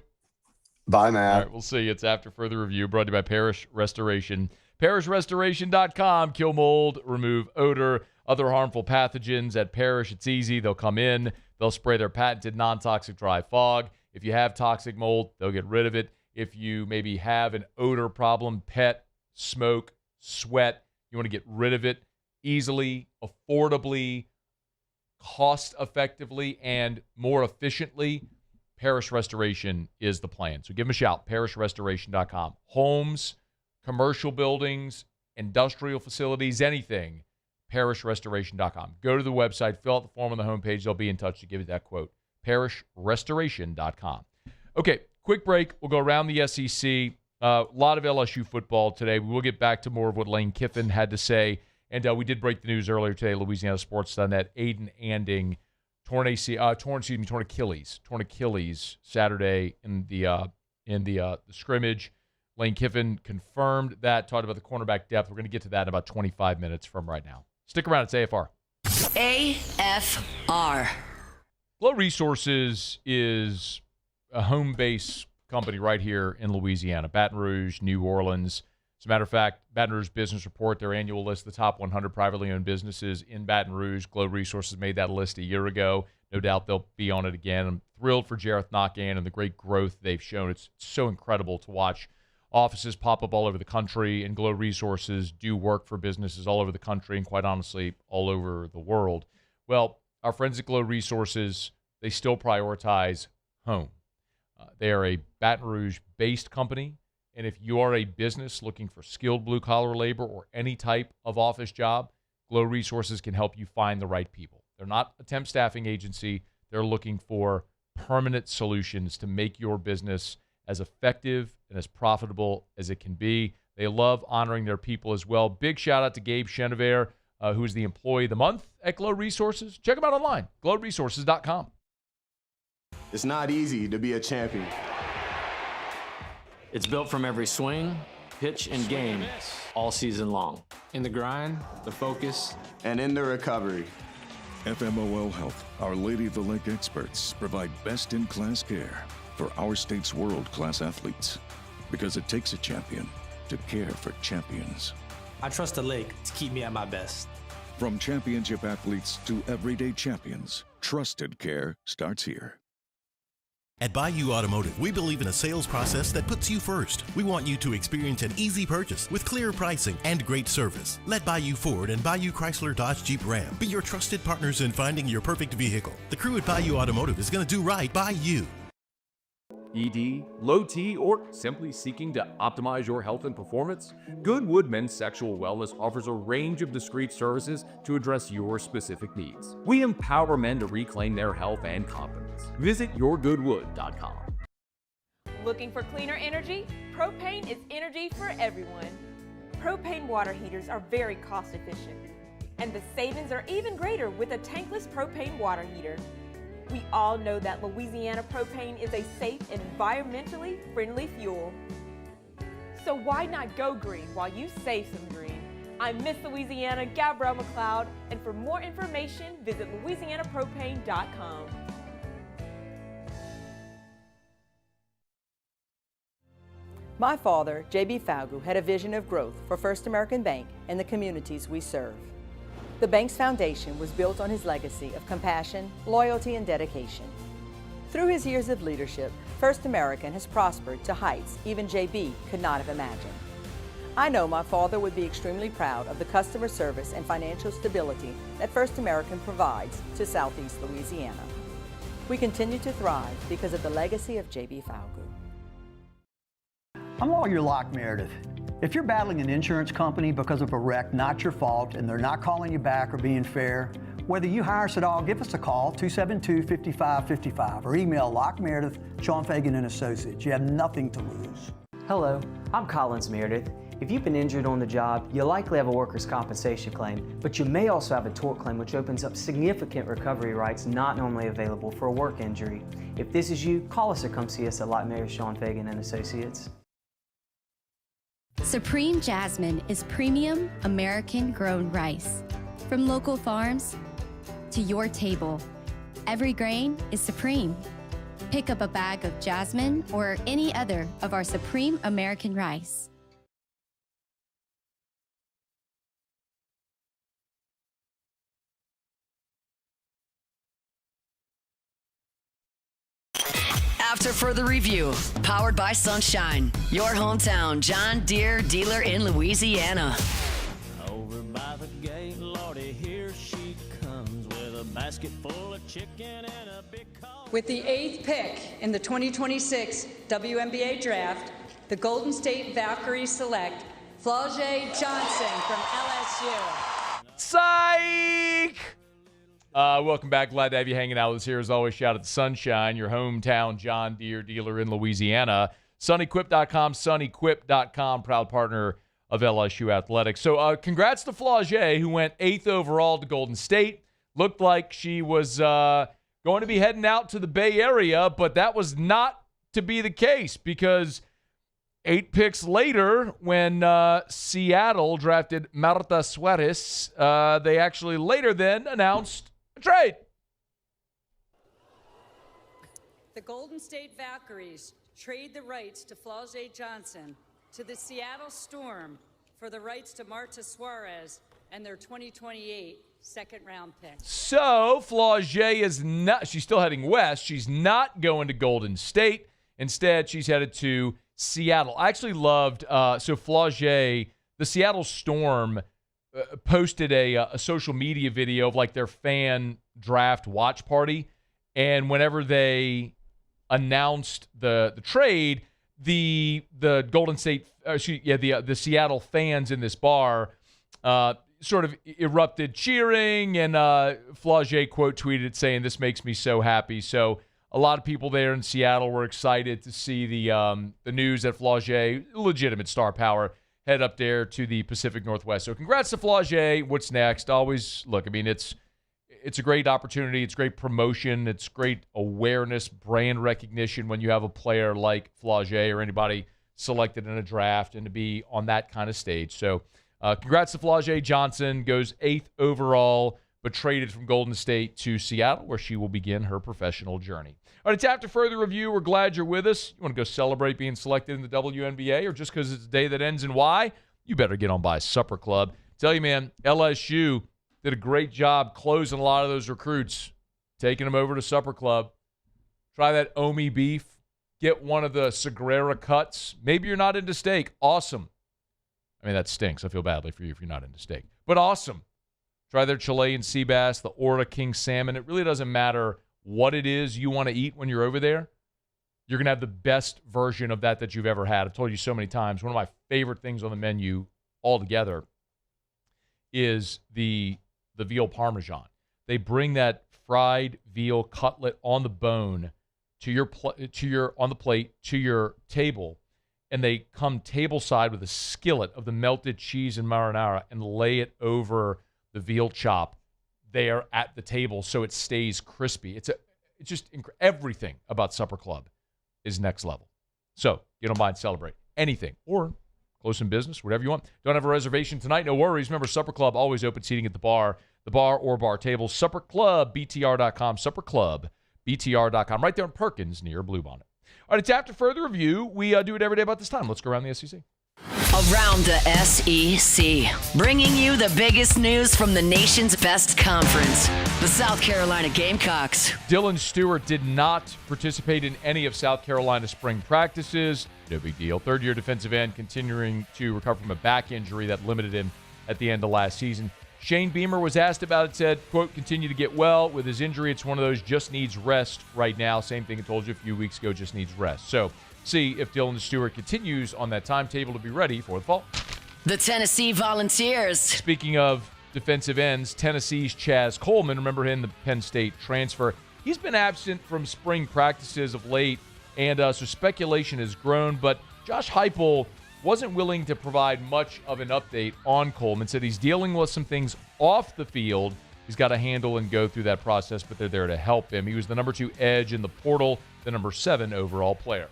Bye, Matt. All right, we'll see you. It's After Further Review, brought to you by Parish Restoration. ParishRestoration.com. Kill mold, remove odor, other harmful pathogens. At Parish, it's easy. They'll come in. They'll spray their patented non-toxic dry fog. If you have toxic mold, they'll get rid of it. If you maybe have an odor problem, pet, smoke, sweat, you want to get rid of it easily, affordably, cost-effectively, and more efficiently, Parish Restoration is the plan. So give them a shout, ParishRestoration.com. Homes, commercial buildings, industrial facilities, anything, ParishRestoration.com. Go to the website, fill out the form on the homepage. They'll be in touch to give you that quote, ParishRestoration.com. Okay, quick break. We'll go around the SEC. A lot of LSU football today. We will get back to more of what Lane Kiffin had to say. And we did break the news earlier today, Louisiana Sports done that. Aidan Anding torn Achilles Saturday in the scrimmage. Lane Kiffin confirmed that, talked about the cornerback depth. We're going to get to that in about 25 minutes from right now. Stick around. It's AFR. AFR. Glow Resources is a home base company right here in Louisiana, Baton Rouge, New Orleans. As a matter of fact, Baton Rouge Business Report, their annual list, the top 100 privately owned businesses in Baton Rouge. Glow Resources made that list a year ago. No doubt they'll be on it again. I'm thrilled for Jareth Knockan and the great growth they've shown. It's so incredible to watch offices pop up all over the country, and Glow Resources do work for businesses all over the country and, quite honestly, all over the world. Well, our friends at Glow Resources, they still prioritize home. They are a Baton Rouge-based company, and if you are a business looking for skilled blue-collar labor or any type of office job, Glow Resources can help you find the right people. They're not a temp staffing agency. They're looking for permanent solutions to make your business as effective and as profitable as it can be. They love honoring their people as well. Big shout-out to Gabe Chenevert, who is the Employee of the Month at Glow Resources. Check them out online, glowresources.com. It's not easy to be a champion. It's built from every swing, pitch, and game all season long. In the grind, the focus, and in the recovery. FMOL Health, Our Lady of the Lake experts, provide best-in-class care for our state's world-class athletes. Because it takes a champion to care for champions. I trust the lake to keep me at my best. From championship athletes to everyday champions, trusted care starts here. At Bayou Automotive, we believe in a sales process that puts you first. We want you to experience an easy purchase with clear pricing and great service. Let Bayou Ford and Bayou Chrysler Dodge Jeep Ram be your trusted partners in finding your perfect vehicle. The crew at Bayou Automotive is going to do right by you. ED, low T, or simply seeking to optimize your health and performance? Goodwood Men's Sexual Wellness offers a range of discreet services to address your specific needs. We empower men to reclaim their health and confidence. Visit yourgoodwood.com. Looking for cleaner energy? Propane is energy for everyone. Propane water heaters are very cost efficient, and the savings are even greater with a tankless propane water heater. We all know that Louisiana propane is a safe and environmentally friendly fuel. So why not go green while you save some green? I'm Miss Louisiana, Gabrielle McLeod, and for more information, visit louisianapropane.com. My father, J.B. Falgu, had a vision of growth for First American Bank and the communities we serve. The bank's foundation was built on his legacy of compassion, loyalty, and dedication. Through his years of leadership, First American has prospered to heights even JB could not have imagined. I know my father would be extremely proud of the customer service and financial stability that First American provides to Southeast Louisiana. We continue to thrive because of the legacy of JB Falgu. I'm Lawyer Locke Meredith. If you're battling an insurance company because of a wreck not your fault and they're not calling you back or being fair, whether you hire us at all, give us a call, 272-5555, or email Locke Meredith, Sean Fagan and Associates. You have nothing to lose. Hello, I'm Collins Meredith, If you've been injured on the job, you likely have a workers' compensation claim, but you may also have a tort claim, which opens up significant recovery rights not normally available for a work injury. If this is you, call us or come see us at Light Mayor Sean Fagan and Associates. Supreme Jasmine is premium American-grown rice. From local farms to your table, every grain is supreme. Pick up a bag of Jasmine or any other of our Supreme American rice. After further review, powered by Sunshine, your hometown John Deere dealer in Louisiana. Over by the gate, Lordy, here she comes with a basket full of chicken and a big coat. With the 8th pick in the 2026 WNBA draft, the Golden State Valkyries select Flau'jae Johnson from LSU. Psych! Welcome back. Glad to have you hanging out with us here. As always, shout out to Sunshine, your hometown John Deere dealer in Louisiana. SunEquip.com, SunEquip.com, proud partner of LSU Athletics. So congrats to Flau'jae, who went 8th overall to Golden State. Looked like she was going to be heading out to the Bay Area, but that was not to be the case because 8 picks later, when Seattle drafted Marta Suarez, they actually later then announced a trade. The Golden State Valkyries trade the rights to Flau'jae Johnson to the Seattle Storm for the rights to Marta Suarez and their 2028 second-round pick. So Flau'jae is not, she's still heading west. She's not going to Golden State. Instead, she's headed to Seattle. I actually loved, so Flau'jae, the Seattle Storm posted a social media video of like their fan draft watch party. And whenever they announced the trade, the Golden State, the Seattle fans in this bar sort of erupted cheering, and Flau'jae quote tweeted saying, "This makes me so happy." So a lot of people there in Seattle were excited to see the news that Flau'jae, legitimate star power, head up there to the Pacific Northwest. So congrats to Flau'jae. What's next? Always, look, I mean, it's a great opportunity. It's great promotion. It's great awareness, brand recognition when you have a player like Flau'jae or anybody selected in a draft and to be on that kind of stage. So congrats to Flau'jae Johnson. Goes 8th overall, but traded from Golden State to Seattle, where she will begin her professional journey. All right, it's after further review. We're glad you're with us. You want to go celebrate being selected in the WNBA, or just because it's a day that ends in Y, you better get on by Supper Club. Tell you, man, LSU did a great job closing a lot of those recruits, taking them over to Supper Club. Try that Omi beef. Get one of the Sagrera cuts. Maybe you're not into steak. Awesome. I mean, that stinks. I feel badly for you if you're not into steak. But awesome. Try their Chilean sea bass, the Orta King salmon. It really doesn't matter what it is you want to eat when you're over there. You're going to have the best version of that you've ever had. I've told you so many times, one of my favorite things on the menu altogether is the veal parmesan. They bring that fried veal cutlet on the bone on the plate to your table, and they come table side with a skillet of the melted cheese and marinara and lay it over the veal chop there at the table so it stays crispy. It's just everything about Supper Club is next level. So get on by and celebrate anything, or close in business, whatever you want. Don't have a reservation tonight? No worries. Remember, Supper Club, always open seating at the bar or bar tables. Supper Club, BTR.com. Supper Club, BTR.com. Right there in Perkins near Bluebonnet. All right, it's after further review. We do it every day about this time. Let's go around the SEC. Around the SEC, bringing you the biggest news from the nation's best conference, the South Carolina Gamecocks. Dylan Stewart did not participate in any of South Carolina's spring practices. No big deal. Third-year defensive end continuing to recover from a back injury that limited him at the end of last season. Shane Beamer was asked about it, said, quote, continue to get well. With his injury, it's one of those just needs rest right now. Same thing I told you a few weeks ago, just needs rest. So see if Dylan Stewart continues on that timetable to be ready for the fall. The Tennessee Volunteers. Speaking of defensive ends, Tennessee's Chaz Coleman, remember him, the Penn State transfer. He's been absent from spring practices of late, and so speculation has grown. But Josh Heupel wasn't willing to provide much of an update on Coleman. Said he's dealing with some things off the field. He's got to handle and go through that process, but they're there to help him. He was the number 2 edge in the portal, the number 7 overall player.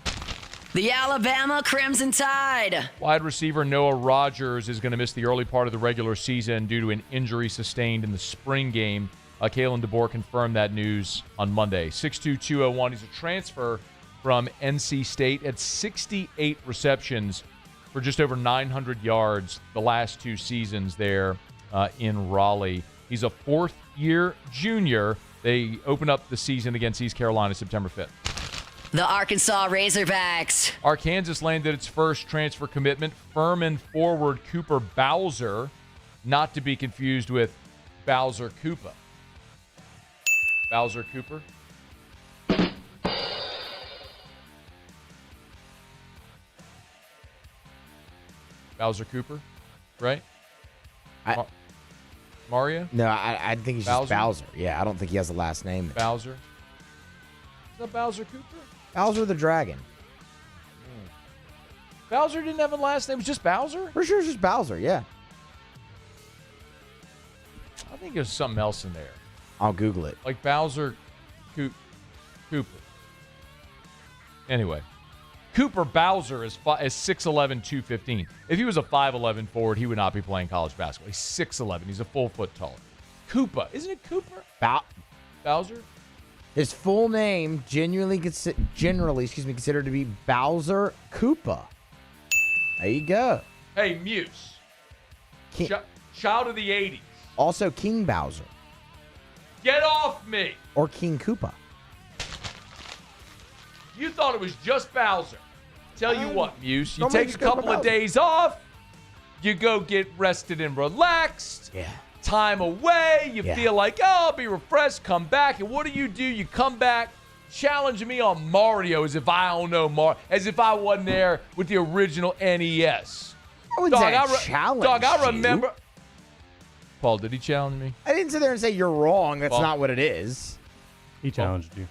The Alabama Crimson Tide. Wide receiver Noah Rogers is going to miss the early part of the regular season due to an injury sustained in the spring game. Kalen DeBoer confirmed that news on Monday. 6'2", 201. He's a transfer from NC State at 68 receptions for just over 900 yards the last 2 seasons there in Raleigh. He's a fourth-year junior. They open up the season against East Carolina September 5th. The Arkansas Razorbacks. Arkansas landed its first transfer commitment, Furman forward Cooper Bowser, not to be confused with Bowser Koopa. Bowser Cooper. Bowser Cooper, right? Mario? No, I think he's just Bowser. Yeah, I don't think he has a last name. Bowser? Is that Bowser Cooper? Bowser the Dragon. Bowser didn't have a last name. It was just Bowser? For sure it's just Bowser, yeah. I think there's something else in there. I'll Google it. Like Bowser Cooper. Anyway. Cooper Bowser is 6'11", 215. If he was a 5'11" forward, he would not be playing college basketball. He's 6'11". He's a full foot taller. Koopa. Isn't it Cooper? Bowser? His full name generally considered to be Bowser Koopa. There you go. Hey, Muse. Child of the 80s. Also King Bowser. Get off me. Or King Koopa. You thought it was just Bowser. Tell you what, Muse, you take a couple of days off, you go get rested and relaxed. Yeah. Time away, you feel like, oh, I'll be refreshed, come back, and what do? You come back, challenge me on Mario as if I don't know Mario, as if I wasn't there with the original NES. I wouldn't say challenge Dog, I remember. You. Paul, did he challenge me? I didn't sit there and say you're wrong. That's not what it is. He challenged you.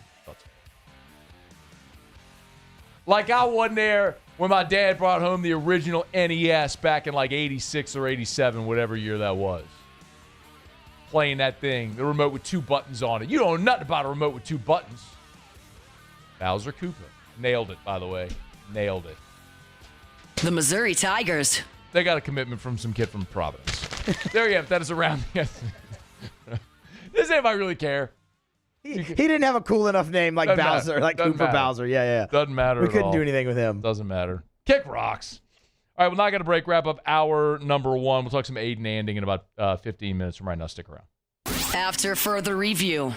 Like I wasn't there when my dad brought home the original NES back in like 86 or 87, whatever year that was. Playing that thing, the remote with 2 buttons on it. You don't know nothing about a remote with 2 buttons. Bowser Koopa. Nailed it, by the way. Nailed it. The Missouri Tigers. They got a commitment from some kid from Providence. There you have. That is around. Does anybody really care? He didn't have a cool enough name like Bowser, like Cooper Bowser. Yeah. Doesn't matter. We couldn't do anything with him. Doesn't matter. Kick rocks. All right, we're not going to break. Wrap up hour number 1. We'll talk some Aidan Anding in about 15 minutes from right now. Stick around. After further review.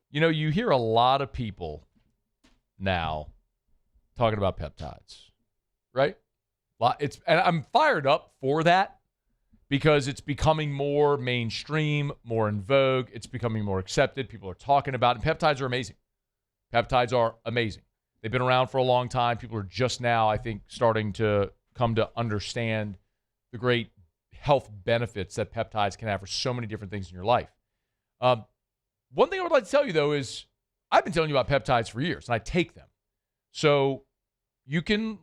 You know, you hear a lot of people now talking about peptides, right? And I'm fired up for that because it's becoming more mainstream, more in vogue. It's becoming more accepted. People are talking about it. And peptides are amazing. Peptides are amazing. They've been around for a long time. People are just now, I think, starting to come to understand the great health benefits that peptides can have for so many different things in your life. One thing I would like to tell you, though, is I've been telling you about peptides for years, and I take them. So you can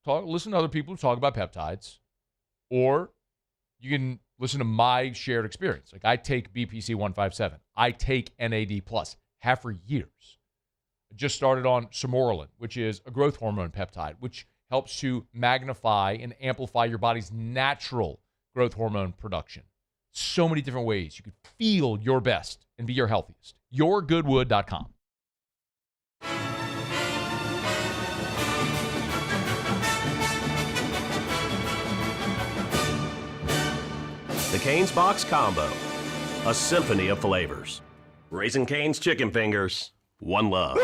listen to other people who talk about peptides, or you can listen to my shared experience. Like I take BPC 157. I take NAD+. Have for years. I just started on Sermorelin, which is a growth hormone peptide, which helps to magnify and amplify your body's natural growth hormone production. So many different ways you could feel your best and be your healthiest. YourGoodwood.com. The Cane's Box Combo, a symphony of flavors. Raising Cane's Chicken Fingers, one love.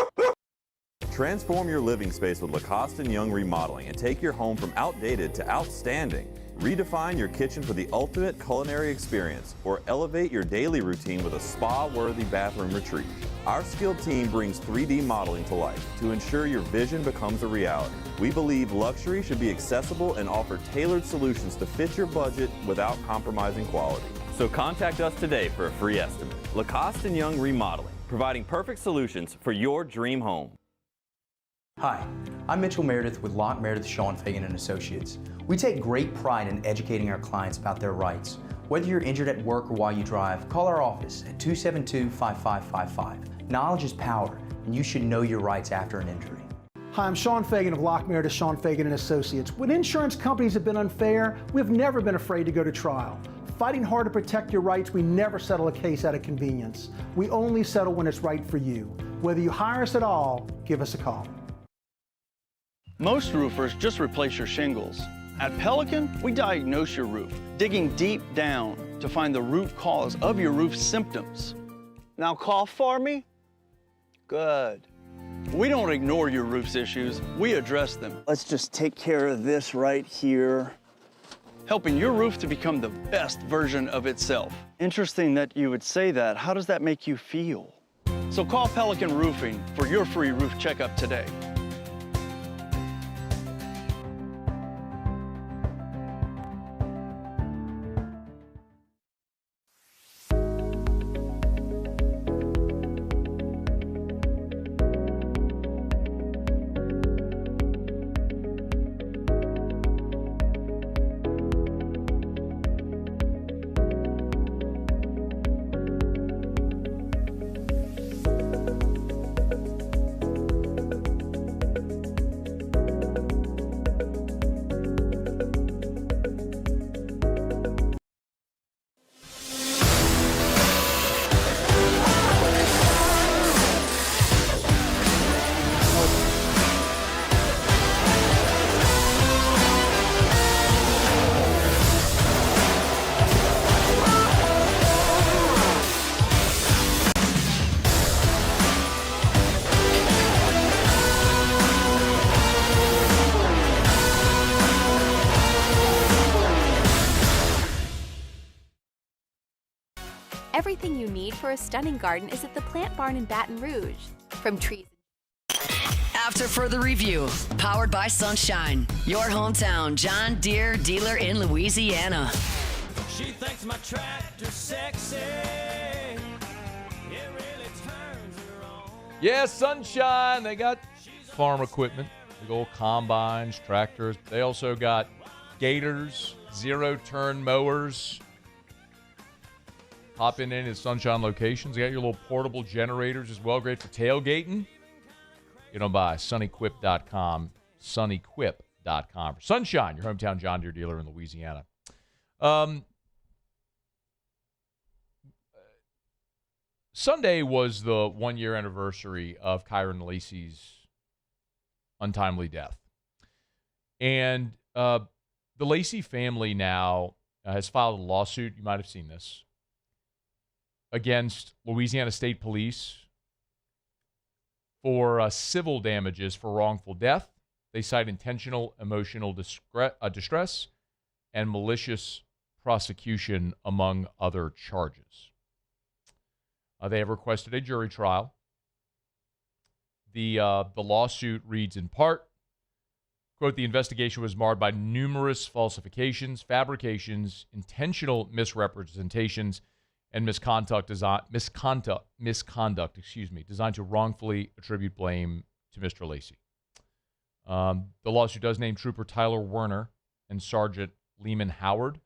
Transform your living space with Lacoste & Young Remodeling and take your home from outdated to outstanding. Redefine your kitchen for the ultimate culinary experience or elevate your daily routine with a spa-worthy bathroom retreat. Our skilled team brings 3D modeling to life to ensure your vision becomes a reality. We believe luxury should be accessible and offer tailored solutions to fit your budget without compromising quality. So contact us today for a free estimate. Lacoste & Young Remodeling, providing perfect solutions for your dream home. Hi, I'm Mitchell Meredith with Locke Meredith Sean Fagan and Associates. We take great pride in educating our clients about their rights. Whether you're injured at work or while you drive, call our office at 272-5555. Knowledge is power, and you should know your rights after an injury. Hi, I'm Sean Fagan of Locke Meredith Sean Fagan and Associates. When insurance companies have been unfair, we've never been afraid to go to trial. Fighting hard to protect your rights, we never settle a case out of convenience. We only settle when it's right for you. Whether you hire us at all, give us a call. Most roofers just replace your shingles. At Pelican, we diagnose your roof, digging deep down to find the root cause of your roof symptoms. Now cough for me? Good. We don't ignore your roof's issues, we address them. Let's just take care of this right here. Helping your roof to become the best version of itself. Interesting that you would say that. How does that make you feel? So call Pelican Roofing for your free roof checkup today. Everything you need for a stunning garden is at the Plant Barn in Baton Rouge. From trees. After further review, powered by Sunshine, your hometown John Deere dealer in Louisiana. She thinks my tractor's sexy. It really turns her on. Yeah, Sunshine. They got farm equipment, big old combines, tractors. They also got gators, zero-turn mowers. Hopping in at Sunshine locations. You got your little portable generators as well. Great for tailgating. Get them by sunnyquip.com. Sunnyquip.com. For Sunshine, your hometown John Deere dealer in Louisiana. Sunday was the one-year anniversary of Kyron Lacy's untimely death. And the Lacy family now has filed a lawsuit. You might have seen this. Against Louisiana State Police for civil damages for wrongful death. They cite intentional emotional distress and malicious prosecution, among other charges. They have requested a jury trial. The lawsuit reads in part, quote, the investigation was marred by numerous falsifications, fabrications, intentional misrepresentations, and misconduct designed to wrongfully attribute blame to Mr. Lacy. The lawsuit does name Trooper Tyler Werner and Sergeant Lehman Howard.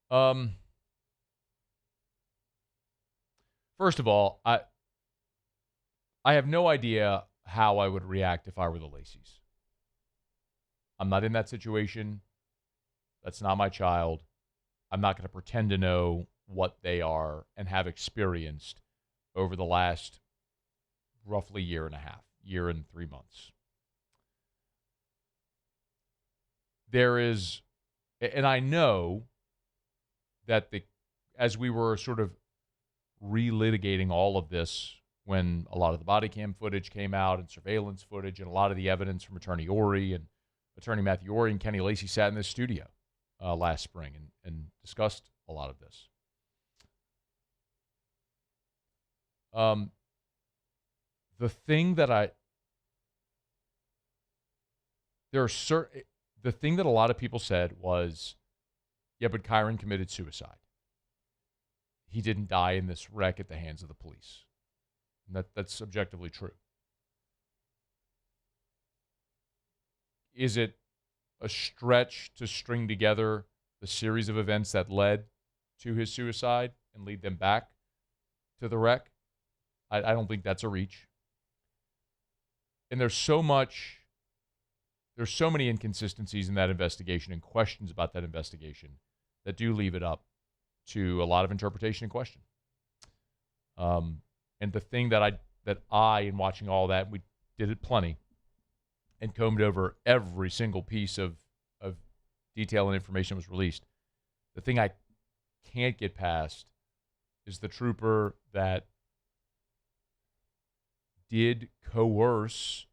First of all, I have no idea how I would react if I were the Lacys. I'm not in that situation. That's not my child. I'm not going to pretend to know what they are and have experienced over the last roughly year and 3 months. There is, and I know that as we were sort of relitigating all of this when a lot of the body cam footage came out and surveillance footage and a lot of the evidence from Attorney Ori and Attorney Matthew Ori and Kenny Lacy sat in this studio last spring and discussed a lot of this. The thing that the thing that a lot of people said was, yeah, but Kyron committed suicide. He didn't die in this wreck at the hands of the police. And that's objectively true. is it a stretch to string together the series of events that led to his suicide and lead them back to the wreck? I don't think that's a reach. And there's so many inconsistencies in that investigation and questions about that investigation that do leave it up to a lot of interpretation and question. And the thing that I, in watching all that, we did it plenty, and combed over every single piece of detail and information that was released. The thing I can't get past is the trooper that did coerce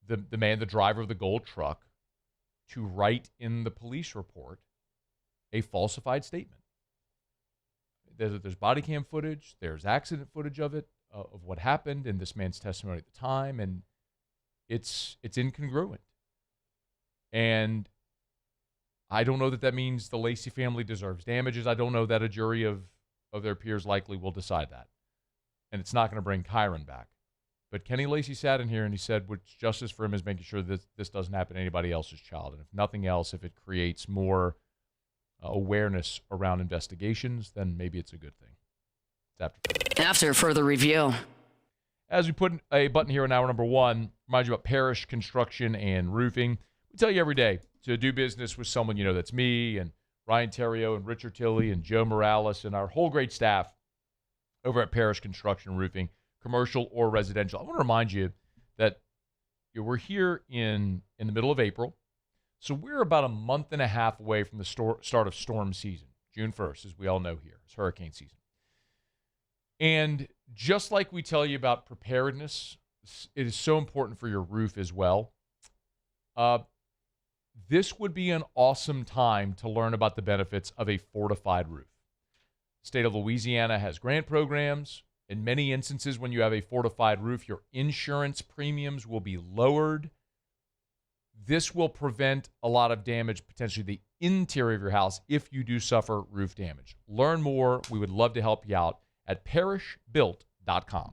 the man, the driver of the gold truck, to write in the police report a falsified statement. There's body cam footage, there's accident footage of it, of what happened in this man's testimony at the time, and it's incongruent. And I don't know that means the Lacy family deserves damages. I don't know that a jury of their peers likely will decide that. And it's not going to bring Kyron back. But Kenny Lacy sat in here and he said what's justice for him is making sure that this doesn't happen to anybody else's child. And if nothing else, if it creates more awareness around investigations, then maybe it's a good thing. After further review. As we put a button here in hour number 1, remind you about Parish Construction and Roofing. We tell you every day to do business with someone you know. That's me and Ryan Terrio and Richard Tilley and Joe Morales and our whole great staff over at Parish Construction and Roofing, commercial or residential. I want to remind you that we're here in the middle of April, so we're about a month and a half away from the start of storm season. June 1st, as we all know here, it's hurricane season. And just like we tell you about preparedness, it is so important for your roof as well. This would be an awesome time to learn about the benefits of a fortified roof. The state of Louisiana has grant programs. In many instances, when you have a fortified roof, your insurance premiums will be lowered. This will prevent a lot of damage, potentially the interior of your house, if you do suffer roof damage. Learn more. We would love to help you out at parishbuilt.com.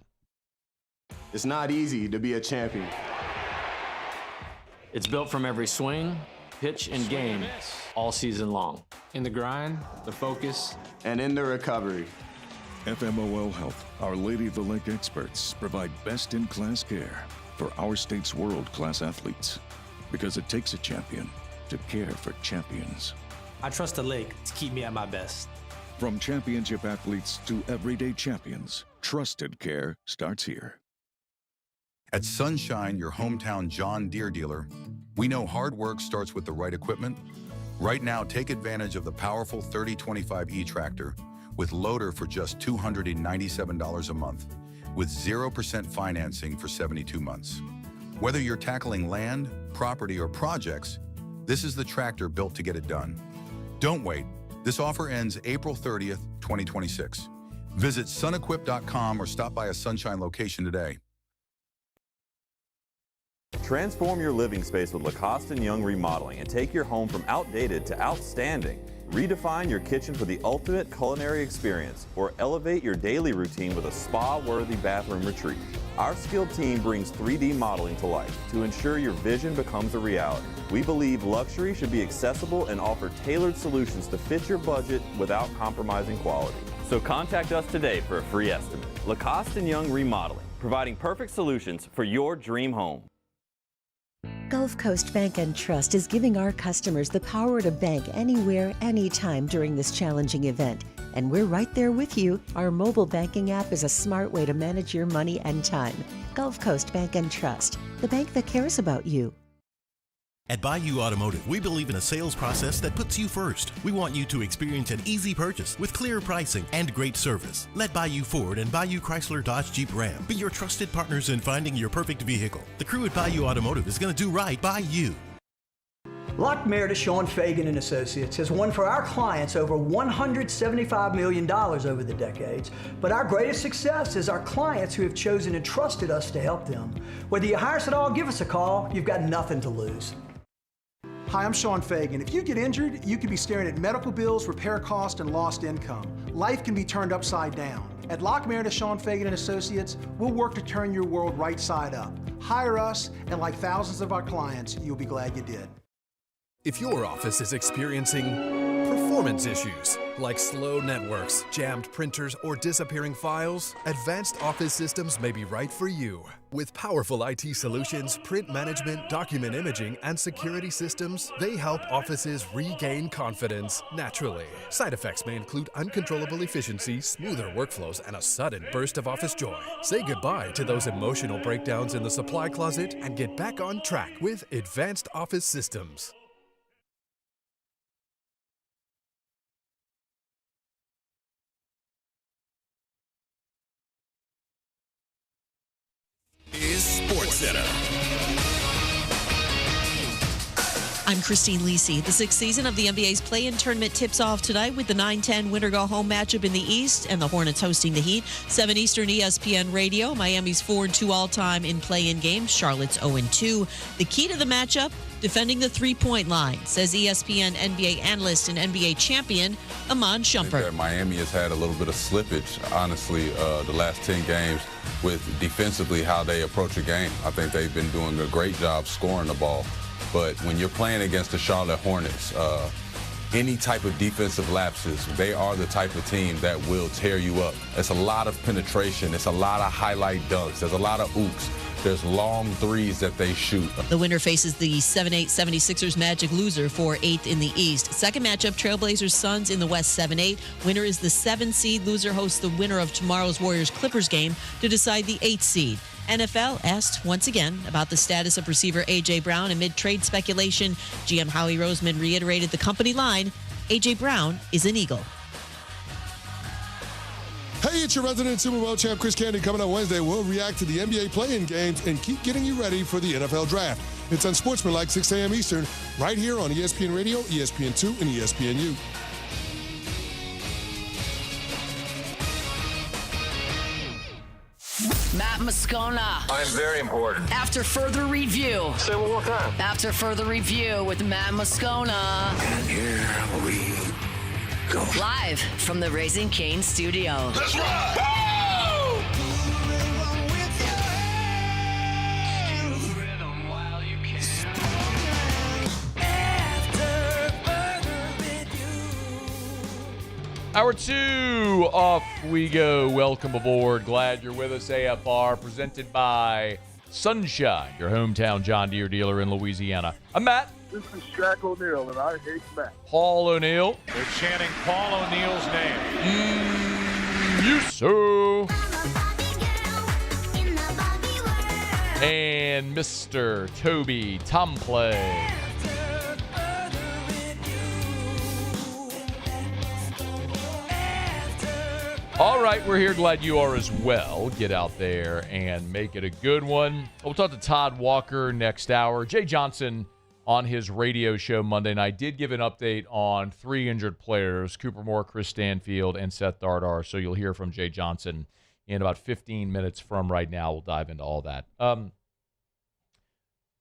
It's not easy to be a champion. It's built from every swing, pitch, and game all season long. In the grind, the focus, and in the recovery. FMOL Health, Our Lady of the Lake experts provide best-in-class care for our state's world-class athletes. Because it takes a champion to care for champions. I trust the lake to keep me at my best. From championship athletes to everyday champions, trusted care starts here. At Sunshine, your hometown John Deere dealer, we know hard work starts with the right equipment. Right now, take advantage of the powerful 3025E tractor with loader for just $297 a month, with 0% financing for 72 months. Whether you're tackling land, property, or projects, this is the tractor built to get it done. Don't wait. This offer ends April 30th, 2026. Visit sunequip.com or stop by a Sunshine location today. Transform your living space with Lacoste & Young Remodeling and take your home from outdated to outstanding. Redefine your kitchen for the ultimate culinary experience or elevate your daily routine with a spa-worthy bathroom retreat. Our skilled team brings 3D modeling to life to ensure your vision becomes a reality. We believe luxury should be accessible and offer tailored solutions to fit your budget without compromising quality. So contact us today for a free estimate. Lacoste & Young Remodeling, providing perfect solutions for your dream home. Gulf Coast Bank and Trust is giving our customers the power to bank anywhere, anytime during this challenging event. And we're right there with you. Our mobile banking app is a smart way to manage your money and time. Gulf Coast Bank and Trust, the bank that cares about you. At Bayou Automotive, we believe in a sales process that puts you first. We want you to experience an easy purchase with clear pricing and great service. Let Bayou Ford and Bayou Chrysler Dodge Jeep Ram be your trusted partners in finding your perfect vehicle. The crew at Bayou Automotive is going to do right by you. Lock Meredith, Sean Fagan and Associates has won for our clients over $175 million over the decades. But our greatest success is our clients who have chosen and trusted us to help them. Whether you hire us at all, give us a call. You've got nothing to lose. Hi, I'm Sean Fagan. If you get injured, you could be staring at medical bills, repair costs, and lost income. Life can be turned upside down. At Lock Meredith, Sean Fagan and Associates, we'll work to turn your world right side up. Hire us, and like thousands of our clients, you'll be glad you did. If your office is experiencing performance issues like slow networks, jammed printers, or disappearing files, Advanced Office Systems may be right for you. With powerful IT solutions, print management, document imaging, and security systems, they help offices regain confidence naturally. Side effects may include uncontrollable efficiency, smoother workflows, and a sudden burst of office joy. Say goodbye to those emotional breakdowns in the supply closet and get back on track with Advanced Office Systems. Is SportsCenter. I'm Christine Lacy. The sixth season of the NBA's play-in tournament tips off tonight with the 9-10 winner go-home matchup in the East and the Hornets hosting the Heat. 7 Eastern ESPN Radio. Miami's 4-2 all-time in play-in games. Charlotte's 0-2. The key to the matchup, defending the three-point line, says ESPN NBA analyst and NBA champion Amon Shumpert. Miami has had a little bit of slippage, honestly, the last 10 games with defensively how they approach a game. I think they've been doing a great job scoring the ball. But when you're playing against the Charlotte Hornets, any type of defensive lapses, they are the type of team that will tear you up. It's a lot of penetration. It's a lot of highlight dunks. There's a lot of oops. There's long threes that they shoot. The winner faces the 7-8 76ers Magic loser for 8th in the East. Second matchup, Trailblazers Suns in the West 7-8. Winner is the 7 seed. Loser hosts the winner of tomorrow's Warriors Clippers game to decide the 8th seed. NFL asked once again about the status of receiver A.J. Brown amid trade speculation. GM Howie Roseman reiterated the company line, A.J. Brown is an Eagle. Hey, it's your resident Super Bowl champ, Chris Candy. Coming up Wednesday, we'll react to the NBA play-in games and keep getting you ready for the NFL Draft. It's Unsportsmanlike, 6 a.m. Eastern, right here on ESPN Radio, ESPN2, and ESPNU. Matt Moscona. I'm very important. After further review. Say one more time. After further review with Matt Moscona. And here we go. Live from the Raising Cane's studio. Let's ride! Hour 2, off we go. Welcome aboard. Glad you're with us. AFR, presented by Sunshine, your hometown John Deere dealer in Louisiana. I'm Matt. This is Shaq O'Neal, and I hate Matt. Paul O'Neal. They're chanting Paul O'Neal's name. You so. And Mr. Toby Tomplay. All right, we're here. Glad you are as well. Get out there and make it a good one. We'll talk to Todd Walker next hour. Jay Johnson on his radio show Monday night did give an update on 3 injured players, Cooper Moore, Chris Stanfield, and Seth Dardar. So you'll hear from Jay Johnson in about 15 minutes from right now. We'll dive into all that.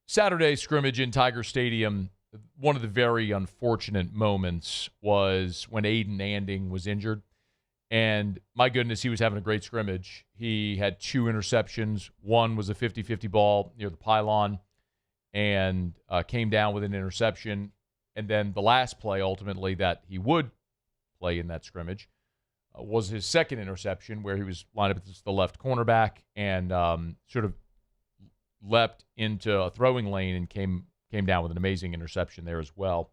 Saturday scrimmage in Tiger Stadium, one of the very unfortunate moments was when Aidan Anding was injured. And my goodness, he was having a great scrimmage. He had 2 interceptions. One was a 50-50 ball near the pylon and came down with an interception. And then the last play, ultimately, that he would play in that scrimmage was his second interception, where he was lined up as the left cornerback and sort of leapt into a throwing lane and came down with an amazing interception there as well.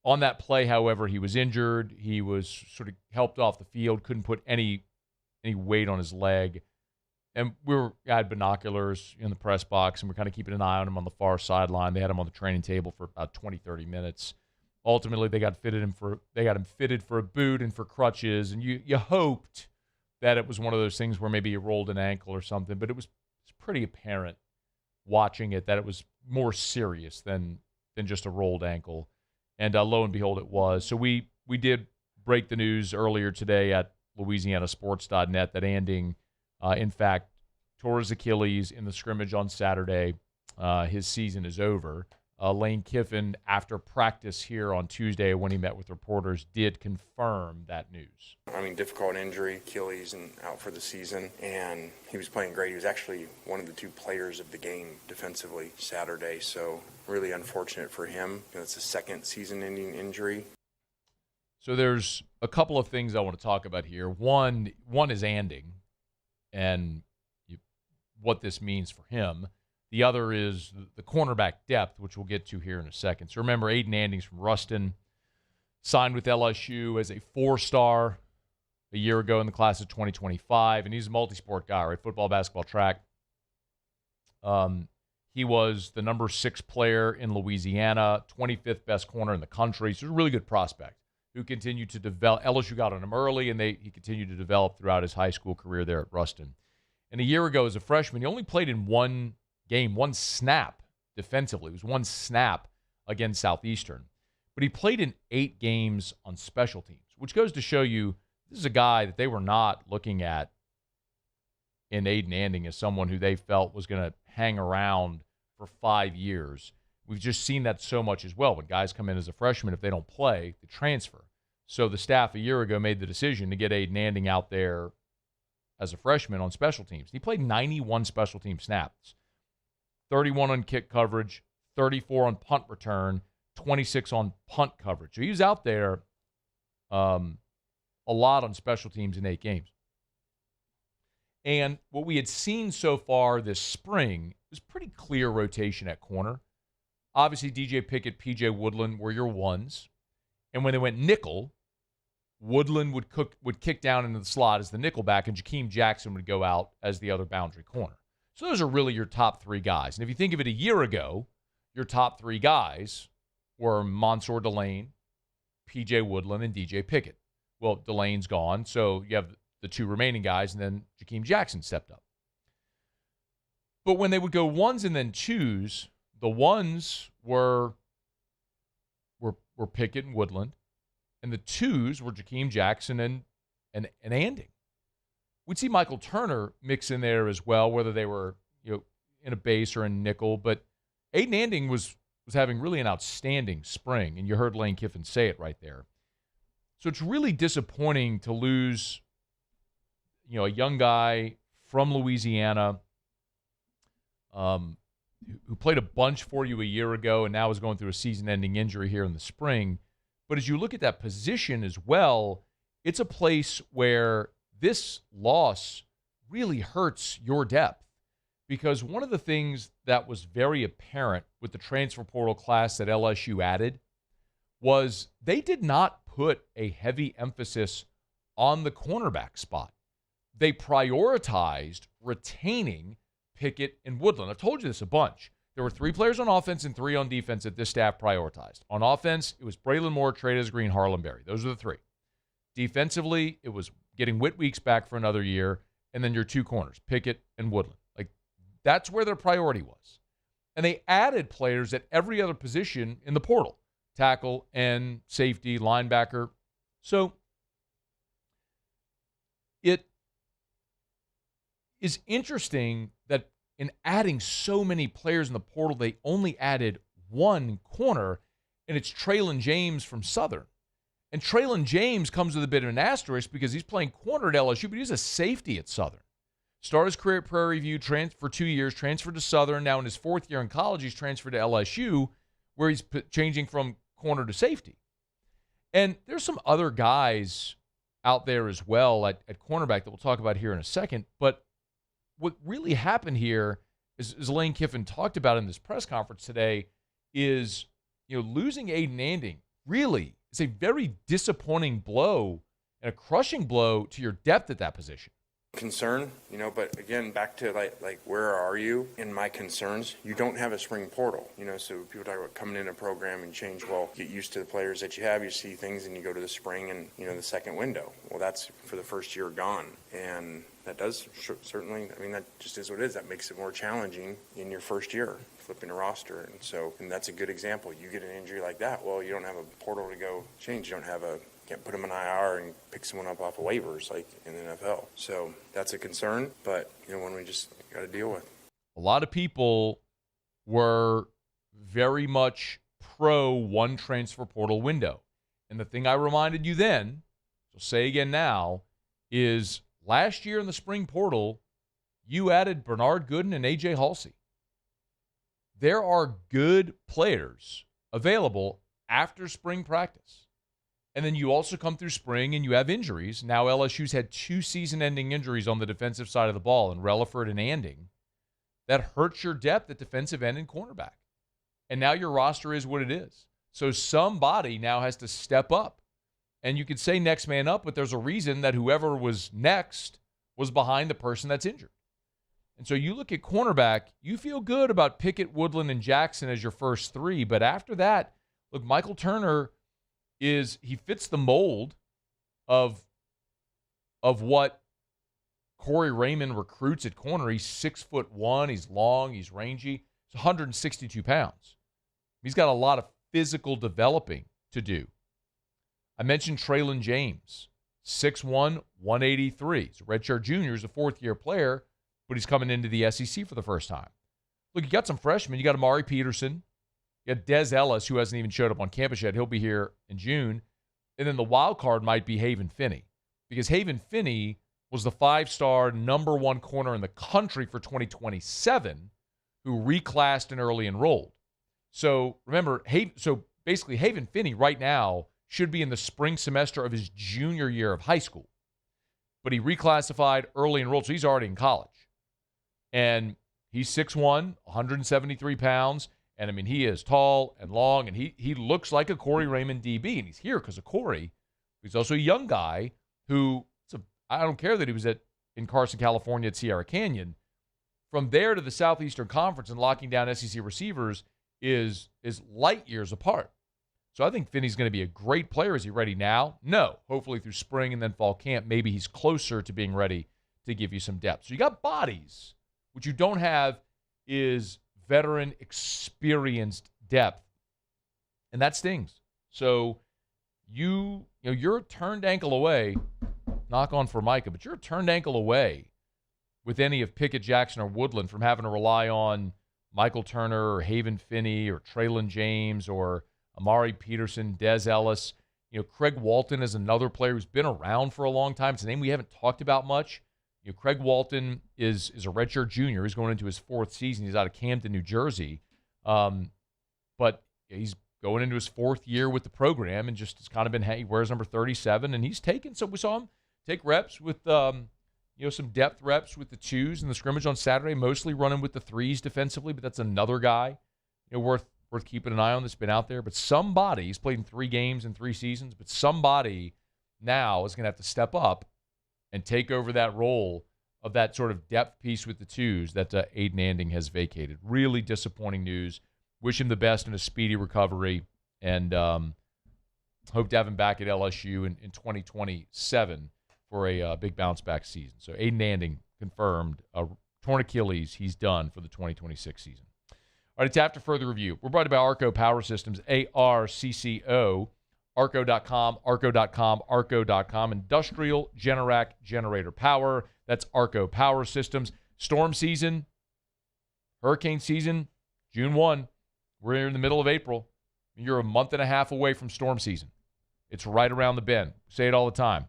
On that play, however, he was injured. He was sort of helped off the field, couldn't put any weight on his leg. And I had binoculars in the press box, and we're kind of keeping an eye on him on the far sideline. They had him on the training table for about 20, 30 minutes. Ultimately, they got him fitted for a boot and for crutches, and you hoped that it was one of those things where maybe he rolled an ankle or something, but it's pretty apparent watching it that it was more andreas than just a rolled ankle. And lo and behold, it was. So we did break the news earlier today at LouisianaSports.net that Anding, in fact, tore his Achilles in the scrimmage on Saturday. His season is over. Lane Kiffin, after practice here on Tuesday when he met with reporters, did confirm that news. I mean, difficult injury, Achilles, and out for the season. And he was playing great. He was actually one of the 2 players of the game defensively Saturday. So really unfortunate for him. It's a second season-ending injury. So there's a couple of things I want to talk about here. One is Anding and what this means for him. The other is the cornerback depth, which we'll get to here in a second. So remember, Aidan Anding's from Ruston, signed with LSU as a 4-star a year ago in the class of 2025, and he's a multi-sport guy, right? Football, basketball, track. He was the number 6 player in Louisiana, 25th best corner in the country. So he's a really good prospect who continued to develop. LSU got on him early, and he continued to develop throughout his high school career there at Ruston. And a year ago as a freshman, he only played in one game, one snap defensively. It was one snap against Southeastern. But he played in 8 games on special teams, which goes to show you this is a guy that they were not looking at in Aidan Anding as someone who they felt was going to hang around for 5 years. We've just seen that so much as well. When guys come in as a freshman, if they don't play, they transfer. So the staff a year ago made the decision to get Aidan Anding out there as a freshman on special teams. He played 91 special team snaps, 31 on kick coverage, 34 on punt return, 26 on punt coverage. So he was out there a lot on special teams in 8 games. And what we had seen so far this spring was pretty clear rotation at corner. Obviously, DJ Pickett, PJ Woodland were your ones. And when they went nickel, Woodland would kick down into the slot as the nickel back, and Jakeem Jackson would go out as the other boundary corner. So those are really your top 3 guys. And if you think of it a year ago, your top 3 guys were Mansour Delane, PJ Woodland, and DJ Pickett. Well, Delane's gone, so you have the 2 remaining guys, and then Jakeem Jackson stepped up. But when they would go ones and then twos, the ones were Pickett and Woodland, and the twos were Jakeem Jackson and Anding. We'd see Michael Turner mix in there as well, whether they were in a base or in nickel. But Aidan Anding was having really an outstanding spring, and you heard Lane Kiffin say it right there. So it's really disappointing to lose a young guy from Louisiana who played a bunch for you a year ago and now is going through a season-ending injury here in the spring. But as you look at that position as well, it's a place where this loss really hurts your depth. Because one of the things that was very apparent with the transfer portal class that LSU added was they did not put a heavy emphasis on the cornerback spot. They prioritized retaining Pickett and Woodland. I've told you this a bunch. There were 3 players on offense and 3 on defense that this staff prioritized. On offense, it was Braylon Moore, Trey'Dez Green, Harlem Berry. Those are the 3. Defensively, it was getting Whit Weeks back for another year, and then your 2 corners, Pickett and Woodland. That's where their priority was. And they added players at every other position in the portal, tackle, end, safety, linebacker. So it is interesting that in adding so many players in the portal, they only added 1 corner, and it's Traylon James from Southern. And Traylon James comes with a bit of an asterisk because he's playing corner at LSU, but he's a safety at Southern. Started his career at Prairie View, for 2 years, transferred to Southern. Now in his 4th year in college, he's transferred to LSU, where he's changing from corner to safety. And there's some other guys out there as well at cornerback that we'll talk about here in a second. But what really happened here, as Lane Kiffin talked about in this press conference today, is losing Aidan Anding really is a very disappointing blow and a crushing blow to your depth at that position. Concern, but again, back to like where are you in my concerns? You don't have a spring portal, so people talk about coming in a program and change. Well, get used to the players that you have. You see things and you go to the spring and, the second window. Well, that's for the first year gone. And that does certainly, that just is what it is. That makes it more challenging in your first year, flipping a roster. And that's a good example. You get an injury like that. Well, you don't have a portal to go change. You can't put them in IR and pick someone up off of waivers like in the NFL. So that's a concern, but one we just got to deal with. A lot of people were very much pro one transfer portal window. And the thing I reminded you then, so say again now, is last year in the spring portal, you added Bernard Gooden and A.J. Halsey. There are good players available after spring practice. And then you also come through spring and you have injuries. Now LSU's had 2 season-ending injuries on the defensive side of the ball in Relaford and Anding. That hurts your depth at defensive end and cornerback. And now your roster is what it is. So somebody now has to step up. And you could say next man up, but there's a reason that whoever was next was behind the person that's injured. And so you look at cornerback, you feel good about Pickett, Woodland, and Jackson as your first 3. But after that, look, Michael Turner he fits the mold of what Corey Raymond recruits at corner. He's 6'1", he's long, he's rangy. He's 162 pounds. He's got a lot of physical developing to do. I mentioned Traylon James, 6'1", 183. He's a redshirt junior, he's a fourth-year player, but he's coming into the SEC for the first time. Look, you got some freshmen. You got Amari Peterson. You got Des Ellis, who hasn't even showed up on campus yet. He'll be here in June. And then the wild card might be Haven Finney, because Haven Finney was the 5-star #1 corner in the country for 2027 who reclassed and early enrolled. So remember, basically Haven Finney right now should be in the spring semester of his junior year of high school. But he reclassified, early enrolled, so he's already in college. And he's 6'1", 173 pounds. And, I mean, he is tall and long, and he looks like a Corey Raymond DB, and he's here because of Corey. He's also a young guy who, I don't care that he was in Carson, California at Sierra Canyon. From there to the Southeastern Conference and locking down SEC receivers is light years apart. So I think Finney's going to be a great player. Is he ready now? No. Hopefully through spring and then fall camp, maybe he's closer to being ready to give you some depth. So you got bodies. What you don't have is veteran, experienced depth, and that stings. So you're a turned ankle away, knock on Formica, but you're a turned ankle away with any of Pickett, Jackson, or Woodland from having to rely on Michael Turner or Haven Finney or Traylon James or Amari Peterson, Des Ellis. Craig Walton is another player who's been around for a long time. It's a name we haven't talked about much. Craig Walton is a redshirt junior. He's going into his 4th season. He's out of Camden, New Jersey. But he's going into his 4th year with the program and just has kind of been, he wears number 37, and he's taken, so we saw him take reps with, some depth reps with the 2s in the scrimmage on Saturday, mostly running with the 3s defensively, but that's another guy, worth keeping an eye on that's been out there. But somebody, he's played in 3 games in 3 seasons, but somebody now is going to have to step up and take over that role of that sort of depth piece with the 2s that Aidan Anding has vacated. Really disappointing news. Wish him the best in a speedy recovery, and hope to have him back at LSU in 2027 for a big bounce-back season. So Aidan Anding confirmed, torn Achilles, he's done for the 2026 season. All right, it's after further review. We're brought to you by Arco Power Systems, ARCCO. Arco.com, Arco.com, Arco.com. Industrial Generac generator power. That's Arco Power Systems. Storm season, hurricane season, June 1. We're in the middle of April. You're a month and a half away from storm season. It's right around the bend. We say it all the time.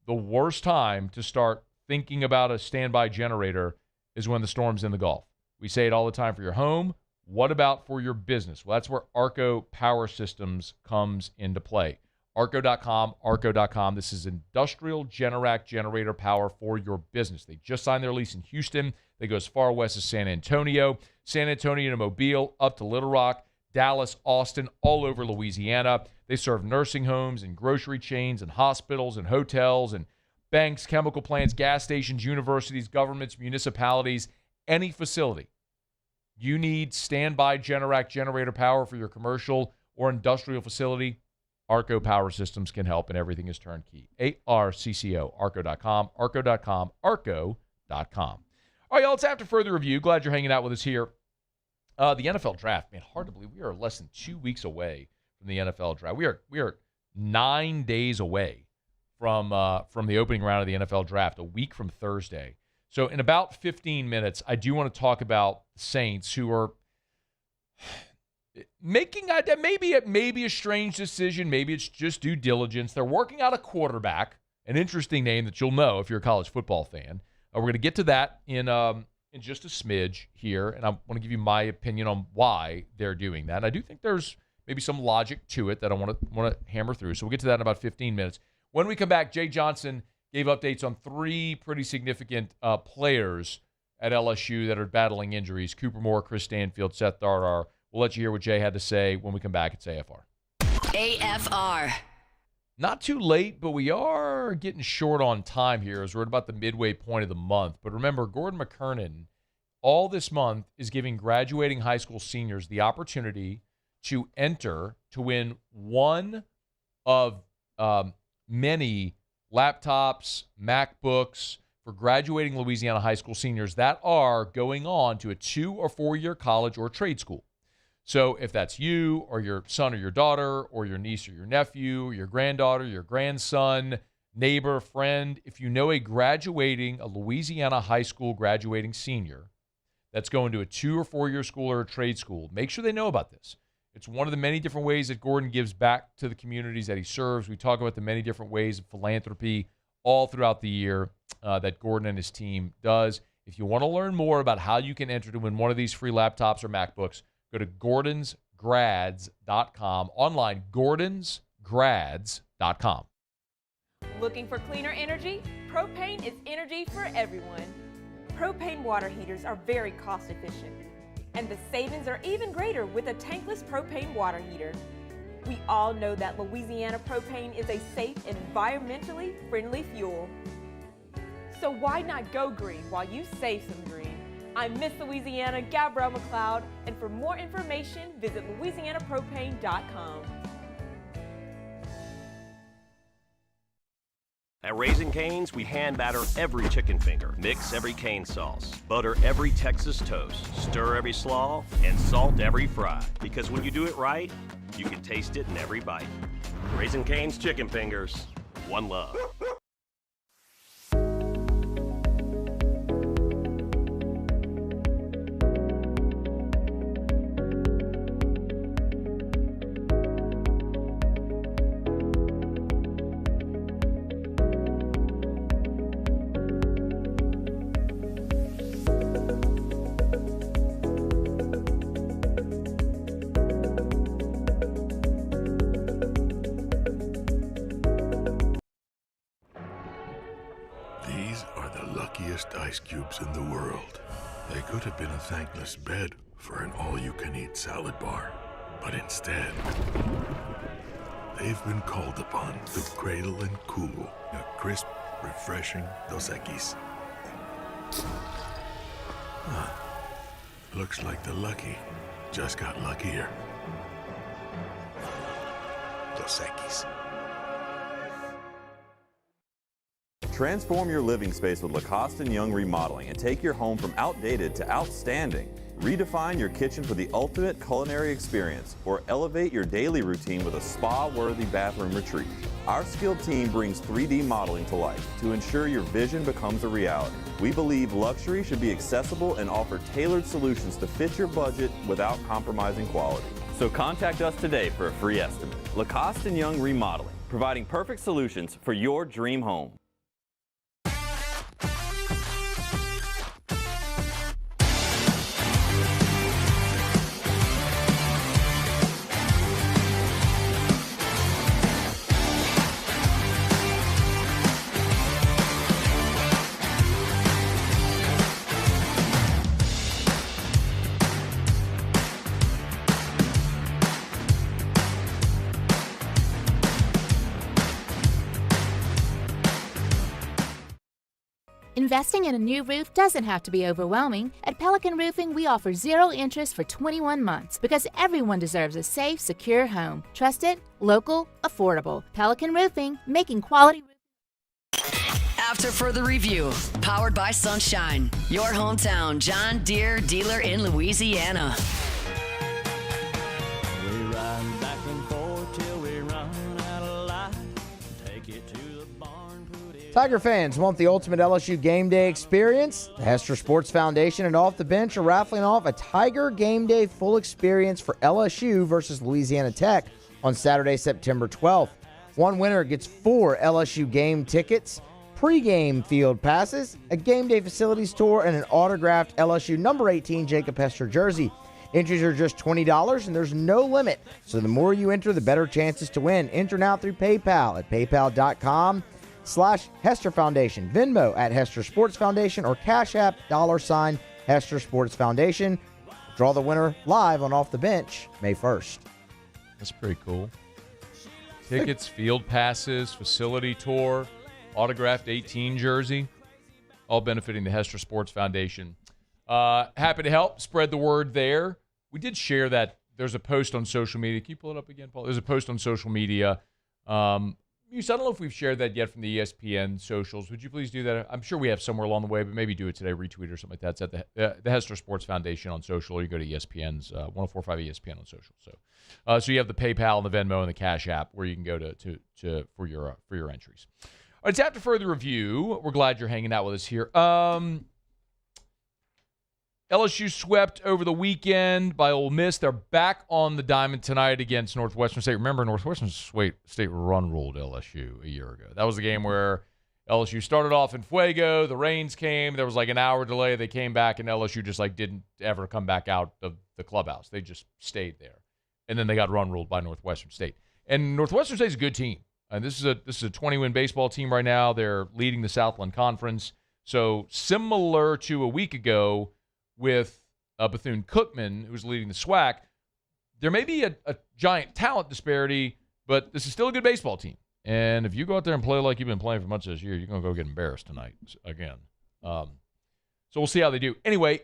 The worst time to start thinking about a standby generator is when the storm's in the Gulf. We say it all the time for your home. What about for your business? Well, that's where Arco Power Systems comes into play. Arco.com, Arco.com. This is industrial Generac generator power for your business. They just signed their lease in Houston. They go as far west as San Antonio to Mobile, up to Little Rock, Dallas, Austin, all over Louisiana. They serve nursing homes and grocery chains and hospitals and hotels and banks, chemical plants, gas stations, universities, governments, municipalities, any facility. You need standby Generac generator power for your commercial or industrial facility. Arco Power Systems can help, and everything is turnkey. ARCCO, Arco.com, Arco.com, Arco.com. All right, y'all, it's after further review. Glad you're hanging out with us here. The NFL draft, man, hard to believe we are less than 2 weeks away from the NFL draft. We are 9 days away from the opening round of the NFL draft, a week from Thursday. So in about 15 minutes, I do want to talk about the Saints, who are maybe it may be a strange decision. Maybe it's just due diligence. They're working out a quarterback, an interesting name that you'll know if you're a college football fan. We're going to get to that in just a smidge here, and I want to give you my opinion on why they're doing that. And I do think there's maybe some logic to it that I want to hammer through. So we'll get to that in about 15 minutes. When we come back, Jay Johnson gave updates on 3 pretty significant players at LSU that are battling injuries: Cooper Moore, Chris Stanfield, Seth Dardar. We'll let you hear what Jay had to say when we come back. It's AFR. AFR. Not too late, but we are getting short on time here as we're at about the midway point of the month. But remember, Gordon McKernan, all this month, is giving graduating high school seniors the opportunity to enter to win one of many laptops, MacBooks for graduating Louisiana high school seniors that are going on to a 2 or 4 year college or trade school. So if that's you or your son or your daughter or your niece or your nephew, your granddaughter, your grandson, neighbor, friend, if you know a Louisiana high school graduating senior that's going to a 2 or 4 year school or a trade school, make sure they know about this. It's one of the many different ways that Gordon gives back to the communities that he serves. We talk about the many different ways of philanthropy all throughout the year that Gordon and his team does. If you want to learn more about how you can enter to win one of these free laptops or MacBooks, go to gordonsgrads.com. Online, gordonsgrads.com. Looking for cleaner energy? Propane is energy for everyone. Propane water heaters are very cost efficient, and the savings are even greater with a tankless propane water heater. We all know that Louisiana propane is a safe and environmentally friendly fuel. So why not go green while you save some green? I'm Miss Louisiana, Gabrielle McLeod, and for more information, visit louisianapropane.com. At Raising Cane's, we hand batter every chicken finger, mix every cane sauce, butter every Texas toast, stir every slaw, and salt every fry. Because when you do it right, you can taste it in every bite. Raising Cane's chicken fingers, one love. Ice cubes in the world. They could have been a thankless bed for an all-you-can-eat salad bar, but instead, they've been called upon to cradle and cool a crisp, refreshing Dos Equis. Looks like the lucky just got luckier. Dos Equis. Transform your living space with Lacoste & Young Remodeling and take your home from outdated to outstanding. Redefine your kitchen for the ultimate culinary experience or elevate your daily routine with a spa-worthy bathroom retreat. Our skilled team brings 3D modeling to life to ensure your vision becomes a reality. We believe luxury should be accessible and offer tailored solutions to fit your budget without compromising quality. So contact us today for a free estimate. Lacoste & Young Remodeling, providing perfect solutions for your dream home. Investing in a new roof doesn't have to be overwhelming. At Pelican Roofing, we offer 0 interest for 21 months because everyone deserves a safe, secure home. Trusted, local, affordable. Pelican Roofing, making quality. After further review, powered by Sunshine, your hometown John Deere dealer in Louisiana. We ride back and forth till we run out of light. Take it to the barn, put it. Tiger fans want the ultimate LSU game day experience? The Hester Sports Foundation and Off the Bench are raffling off a Tiger game day full experience for LSU versus Louisiana Tech on Saturday, September 12th. One winner gets 4 LSU game tickets, pre-game field passes, a game day facilities tour, and an autographed LSU number 18 Jacob Hester jersey. Entries are just $20, and there's no limit. So the more you enter, the better chances to win. Enter now through PayPal at paypal.com/Hester Foundation, Venmo at Hester Sports Foundation, or Cash App $Hester Sports Foundation. Draw the winner live on Off the Bench May 1st. That's pretty cool. Tickets, field passes, facility tour, autographed 18 jersey, all benefiting the Hester Sports Foundation. Happy to help spread the word there. We did share that there's a post on social media. Can you pull it up again, Paul? There's a post on social media. I don't know if we've shared that yet from the ESPN socials. Would you please do that? I'm sure we have somewhere along the way, but maybe do it today, retweet or something like that. It's at the Hester Sports Foundation on social, or you go to ESPN's 1045 ESPN on social. So you have the PayPal and the Venmo and the Cash App where you can go to for your entries. All right, it's after further review. We're glad you're hanging out with us here. LSU swept over the weekend by Ole Miss. They're back on the diamond tonight against Northwestern State. Remember, Northwestern State run-ruled LSU a year ago. That was the game where LSU started off in Fuego. The rains came. There was like an hour delay. They came back, and LSU just didn't ever come back out of the clubhouse. They just stayed there. And then they got run-ruled by Northwestern State. And Northwestern State's a good team. And this is a 20-win baseball team right now. They're leading the Southland Conference. So similar to a week ago, with Bethune-Cookman, who's leading the SWAC, there may be a giant talent disparity, but this is still a good baseball team. And if you go out there and play like you've been playing for much of this year, you're going to go get embarrassed tonight again. So we'll see how they do. Anyway,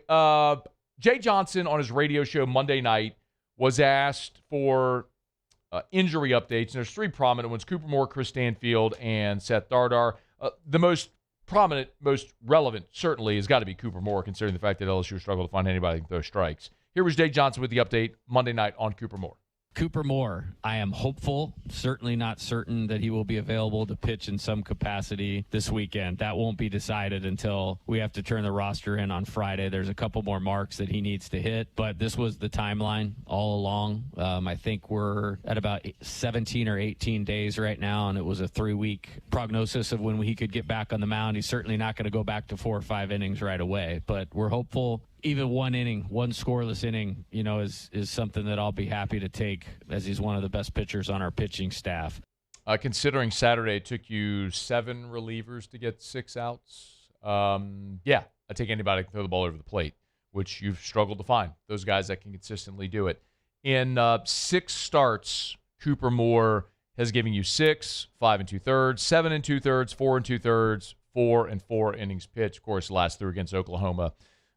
Jay Johnson on his radio show Monday night was asked for injury updates, and there's 3 prominent ones: Cooper Moore, Chris Stanfield, and Seth Dardar. The most prominent, most relevant, certainly, has got to be Cooper Moore, considering the fact that LSU struggled to find anybody who can throw strikes. Here was Jay Johnson with the update Monday night on Cooper Moore. Cooper Moore, I am hopeful, certainly not certain that he will be available to pitch in some capacity this weekend. That won't be decided until we have to turn the roster in on Friday. There's a couple more marks that he needs to hit, but this was the timeline all along. I think we're at about 17 or 18 days right now, and it was a 3-week prognosis of when he could get back on the mound. He's certainly not going to go back to 4 or 5 innings right away, but we're hopeful. Even one scoreless inning, is something that I'll be happy to take, as he's one of the best pitchers on our pitching staff. Considering Saturday it took you 7 relievers to get 6 outs, I take anybody who can throw the ball over the plate, which you've struggled to find. Those guys that can consistently do it. In 6 starts, Cooper Moore has given you 6, 5 2/3, 7 2/3, 4 2/3, 4 and 4 innings pitched. Of course, last through against Oklahoma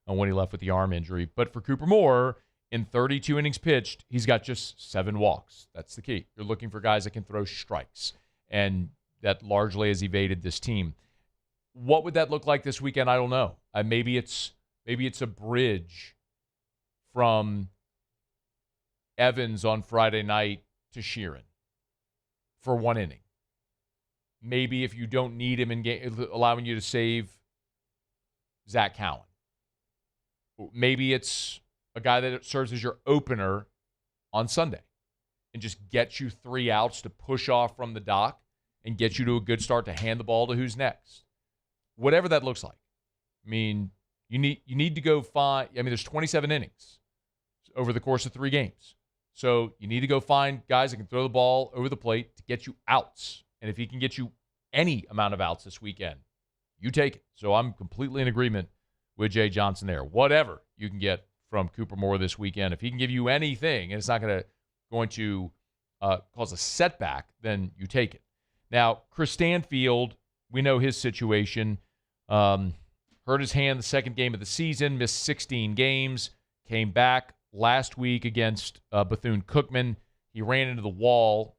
when he left with the arm injury. But for Cooper Moore, in 32 innings pitched, he's got just 7 walks. That's the key. You're looking for guys that can throw strikes, and that largely has evaded this team. What would that look like this weekend? I don't know. Maybe it's a bridge from Evans on Friday night to Sheeran for 1 inning. Maybe if you don't need him in game, allowing you to save Zach Cowan. Maybe it's a guy that serves as your opener on Sunday and just gets you 3 outs to push off from the dock and get you to a good start to hand the ball to who's next. Whatever that looks like. I mean, you need to go find – there's 27 innings over the course of 3 games. So you need to go find guys that can throw the ball over the plate to get you outs. And if he can get you any amount of outs this weekend, you take it. So I'm completely in agreement with Jay Johnson there. Whatever you can get from Cooper Moore this weekend, if he can give you anything and it's not going to cause a setback, then you take it. Now, Chris Stanfield, we know his situation. Hurt his hand the second game of the season, missed 16 games, came back last week against Bethune-Cookman. He ran into the wall,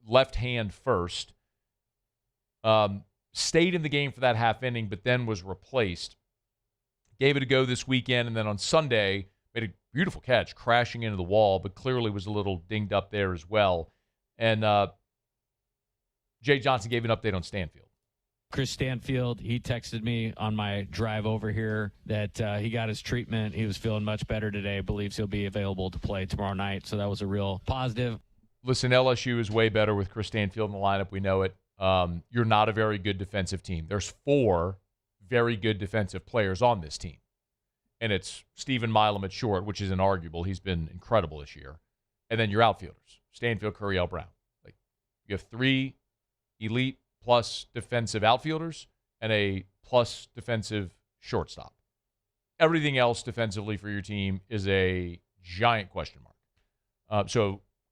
left hand first. Stayed in the game for that half inning, but then was replaced. Gave it a go this weekend, and then on Sunday made a beautiful catch, crashing into the wall, but clearly was a little dinged up there as well. And Jay Johnson gave an update on Stanfield. Chris Stanfield, he texted me on my drive over here that he got his treatment. He was feeling much better today, believes he'll be available to play tomorrow night. So that was a real positive. Listen, LSU is way better with Chris Stanfield in the lineup. We know it. You're not a very good defensive team. There's 4 very good defensive players on this team. And it's Stephen Milam at short, which is inarguable. He's been incredible this year. And then your outfielders, Stanfield, Curry, Brown. Like, you have 3 elite plus defensive outfielders and a plus defensive shortstop. Everything else defensively for your team is a giant question mark.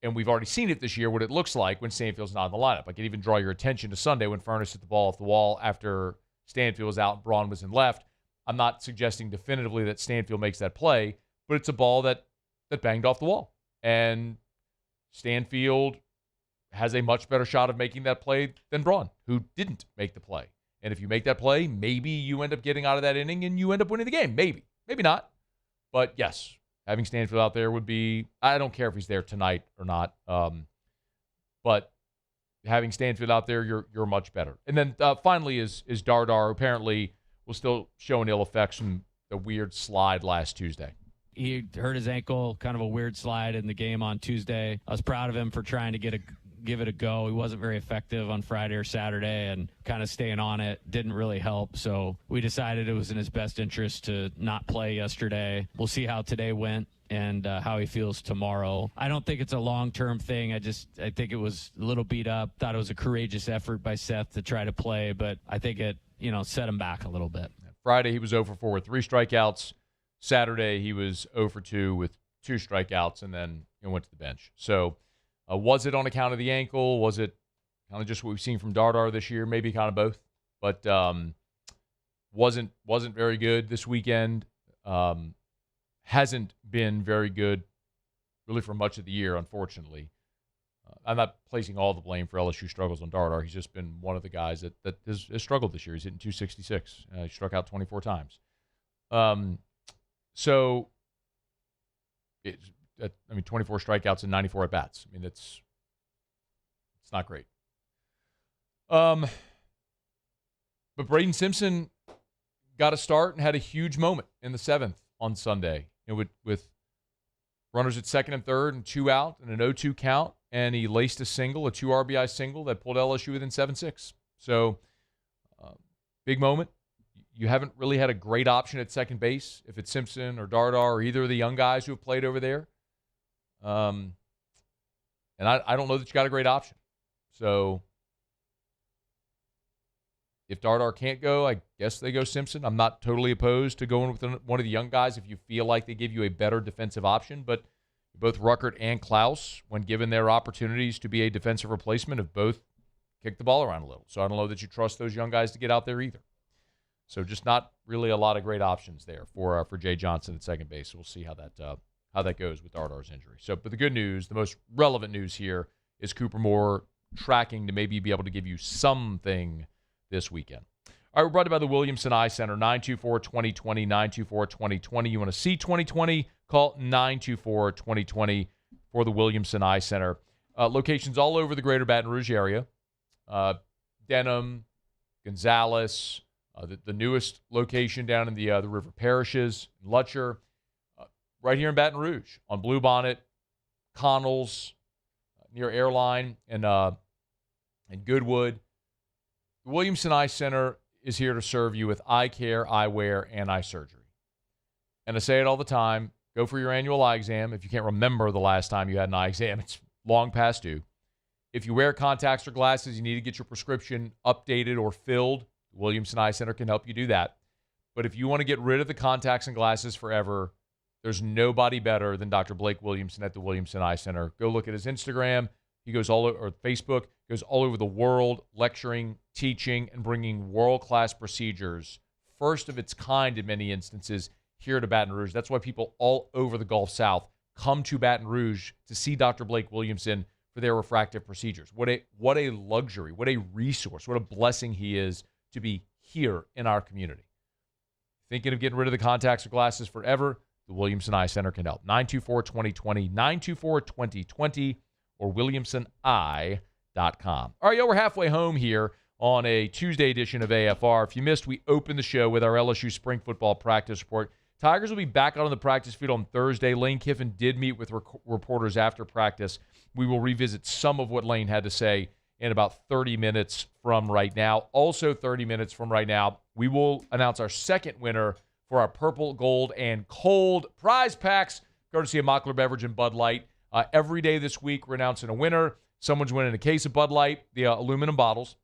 And we've already seen it this year, what it looks like when Stanfield's not in the lineup. I can even draw your attention to Sunday when Furness hit the ball off the wall after Stanfield was out and Braun was in left. I'm not suggesting definitively that Stanfield makes that play, but it's a ball that banged off the wall. And Stanfield has a much better shot of making that play than Braun, who didn't make the play. And if you make that play, maybe you end up getting out of that inning and you end up winning the game. Maybe. Maybe not. But yes, having Stanfield out there would be, I don't care if he's there tonight or not. But having Stanfield out there, you're much better. And then finally is Dardar, who apparently was still showing ill effects from the weird slide last Tuesday. He hurt his ankle, kind of a weird slide in the game on Tuesday. I was proud of him for trying to give it a go. He wasn't very effective on Friday or Saturday, and kind of staying on it didn't really help. So we decided it was in his best interest to not play yesterday. We'll see how today went and how he feels tomorrow. I don't think it's a long-term thing. I think it was a little beat up. Thought it was a courageous effort by Seth to try to play, but I think it, set him back a little bit. Friday he was 0 for 4 with 3 strikeouts. Saturday he was 0 for 2 with 2 strikeouts, and then went to the bench. So was it on account of the ankle? Was it kind of just what we've seen from Dardar this year? Maybe kind of both. But wasn't very good this weekend. Hasn't been very good really for much of the year, unfortunately. I'm not placing all the blame for LSU struggles on Dardar. He's just been one of the guys that has struggled this year. He's hitting 266. He struck out 24 times. 24 strikeouts and 94 at-bats. It's not great. But Braden Simpson got a start and had a huge moment in the 7th on Sunday. With runners at second and third and 2 out and an 0-2 count, and he laced a 2 RBI single that pulled LSU within 7-6. So, big moment. You haven't really had a great option at second base, if it's Simpson or Dardar or either of the young guys who have played over there. And I don't know that you got a great option. So if Dardar can't go, I guess they go Simpson. I'm not totally opposed to going with one of the young guys if you feel like they give you a better defensive option. But both Ruckert and Klaus, when given their opportunities to be a defensive replacement, have both kicked the ball around a little. So I don't know that you trust those young guys to get out there either. So just not really a lot of great options there for Jay Johnson at second base. So we'll see how that goes with Dardar's injury. So, but the good news, the most relevant news here, is Cooper Moore tracking to maybe be able to give you something this weekend. All right, we're brought to you by the Williamson Eye Center, 924-2020, 924-2020. You want to see 2020? Call 924-2020 for the Williamson Eye Center. Locations all over the greater Baton Rouge area. Denham, Gonzales, the newest location down in the River Parishes, Lutcher, right here in Baton Rouge on Bluebonnet, Connells, near Airline, and Goodwood. The Williamson Eye Center is here to serve you with eye care, eyewear, and eye surgery. And I say it all the time, go for your annual eye exam. If you can't remember the last time you had an eye exam, it's long past due. If you wear contacts or glasses, you need to get your prescription updated or filled. The Williamson Eye Center can help you do that. But if you want to get rid of the contacts and glasses forever, there's nobody better than Dr. Blake Williamson at the Williamson Eye Center. Go look at his Instagram. He goes all over, or Facebook, goes all over the world, lecturing, teaching, and bringing world-class procedures, first of its kind in many instances, here to Baton Rouge. That's why people all over the Gulf South come to Baton Rouge to see Dr. Blake Williamson for their refractive procedures. What a luxury, what a resource, what a blessing he is to be here in our community. Thinking of getting rid of the contacts or glasses forever? The Williamson Eye Center can help. 924-2020, 924-2020, or WilliamsonEye.com. All right, we're halfway home here. on a Tuesday edition of AFR. If you missed, we opened the show with our LSU spring football practice report. Tigers will be back out on the practice field on Thursday. Lane Kiffin did meet with reporters after practice. We will revisit some of what Lane had to say in about 30 minutes from right now. Also 30 minutes from right now, we will announce our second winner for our purple, gold, and cold prize packs, courtesy of Mockler Beverage and Bud Light. Every day this week, we're announcing a winner. Someone's winning a case of Bud Light, the aluminum bottles,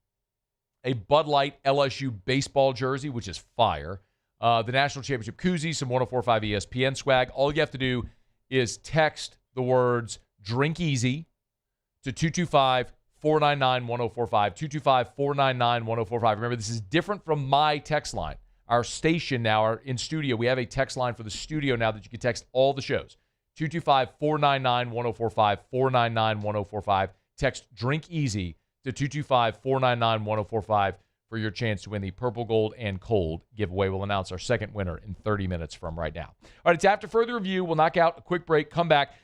a Bud Light LSU baseball jersey, which is fire, the National Championship koozie, some 104.5 ESPN swag. All you have to do is text the words Drink Easy to 225-499-1045, 225-499-1045. Remember, this is different from my text line. Our station now, our in studio, we have a text line for the studio now that you can text all the shows. 225-499-1045, 499-1045. Text Drink Easy to 225-499-1045 for your chance to win the Purple, Gold, and Cold giveaway. We'll announce our second winner in 30 minutes from right now. All right, it's after further review. We'll knock out a quick break, come back.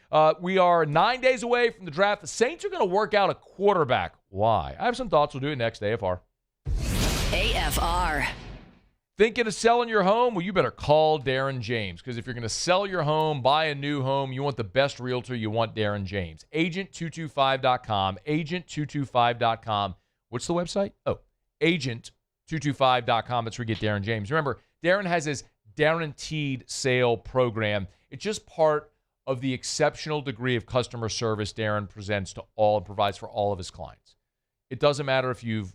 We are 9 days away from the draft. The Saints are going to work out a quarterback. Why? I have some thoughts. We'll do it next. AFR. AFR. Thinking of selling your home? Well, you better call Darren James, because if you're going to sell your home, buy a new home, you want the best realtor, you want Darren James. Agent225.com, agent225.com. What's the website? Oh, agent225.com. That's where you get Darren James. Remember, Darren has his guaranteed sale program. It's just part of the exceptional degree of customer service Darren presents to all and provides for all of his clients. It doesn't matter if you've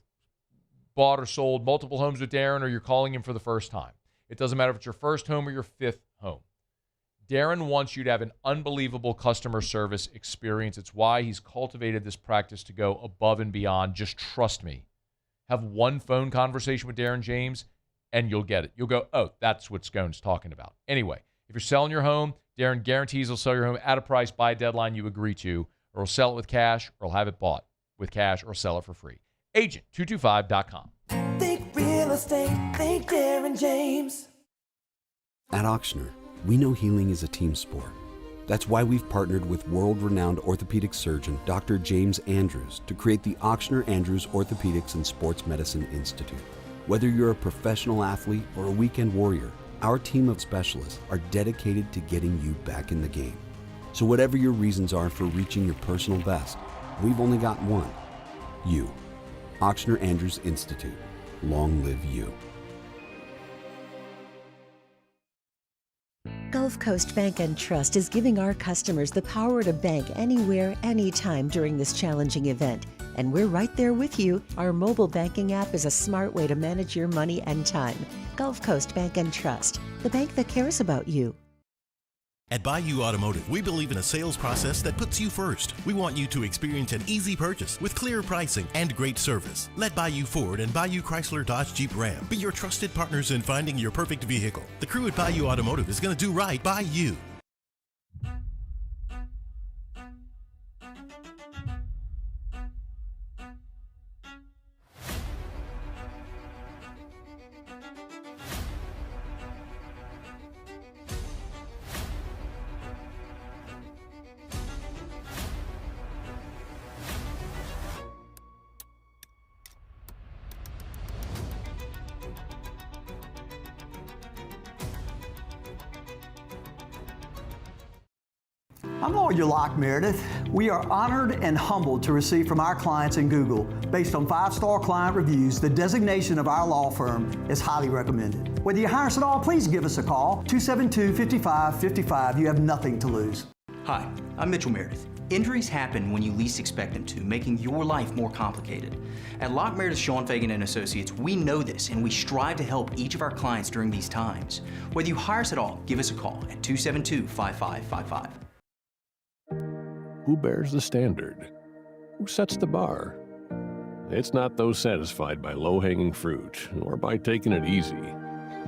bought or sold multiple homes with Darren or you're calling him for the first time. It doesn't matter if it's your first home or your fifth home. Darren wants you to have an unbelievable customer service experience. It's why he's cultivated this practice to go above and beyond. Just trust me. Have one phone conversation with Darren James and you'll get it. You'll go, oh, that's what Scone's talking about. Anyway, if you're selling your home, Darren guarantees he'll sell your home at a price by a deadline you agree to, or he'll sell it with cash, or he'll have it bought with cash, or sell it for free. Agent225.com. Think real estate, think Darren James. At Ochsner, we know healing is a team sport. That's why we've partnered with world-renowned orthopedic surgeon Dr. James Andrews to create the Ochsner Andrews Orthopedics and Sports Medicine Institute. Whether you're a professional athlete or a weekend warrior, our team of specialists are dedicated to getting you back in the game. So whatever your reasons are for reaching your personal best, we've only got one: you. Ochsner Andrews Institute. Long live you. Gulf Coast Bank and Trust is giving our customers the power to bank anywhere, anytime during this challenging event. And we're right there with you. Our mobile banking app is a smart way to manage your money and time. Gulf Coast Bank and Trust, the bank that cares about you. At Bayou Automotive, we believe in a sales process that puts you first. We want you to experience an easy purchase with clear pricing and great service. Let Bayou Ford and Bayou Chrysler Dodge Jeep Ram be your trusted partners in finding your perfect vehicle. The crew at Bayou Automotive is going to do right by you. I'm Lawyer Locke Meredith. We are honored and humbled to receive from our clients in Google. Based on 5-star client reviews, the designation of our law firm is highly recommended. Whether you hire us at all, please give us a call, 272-5555. You have nothing to lose. Hi, I'm Mitchell Meredith. Injuries happen when you least expect them to, making your life more complicated. At Locke Meredith, Sean Fagan and Associates, we know this and we strive to help each of our clients during these times. Whether you hire us at all, give us a call at 272-5555. Who bears the standard? Who sets the bar? It's not those satisfied by low-hanging fruit or by taking it easy.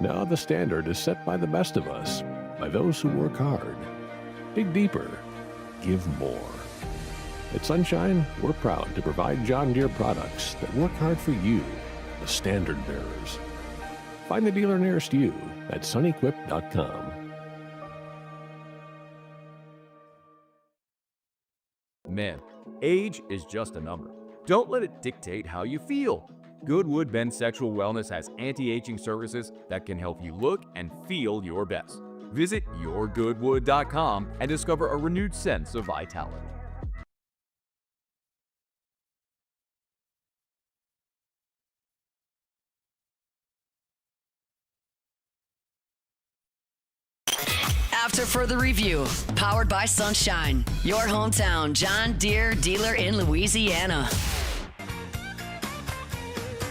No, the standard is set by the best of us, by those who work hard. Dig deeper. Give more. At Sunshine, we're proud to provide John Deere products that work hard for you, the standard bearers. Find the dealer nearest you at sunequip.com. Man, age is just a number. Don't let it dictate how you feel. Goodwood Men's Sexual Wellness has anti-aging services that can help you look and feel your best. Visit yourgoodwood.com and discover a renewed sense of vitality. After further review, powered by Sunshine, your hometown John Deere dealer in Louisiana.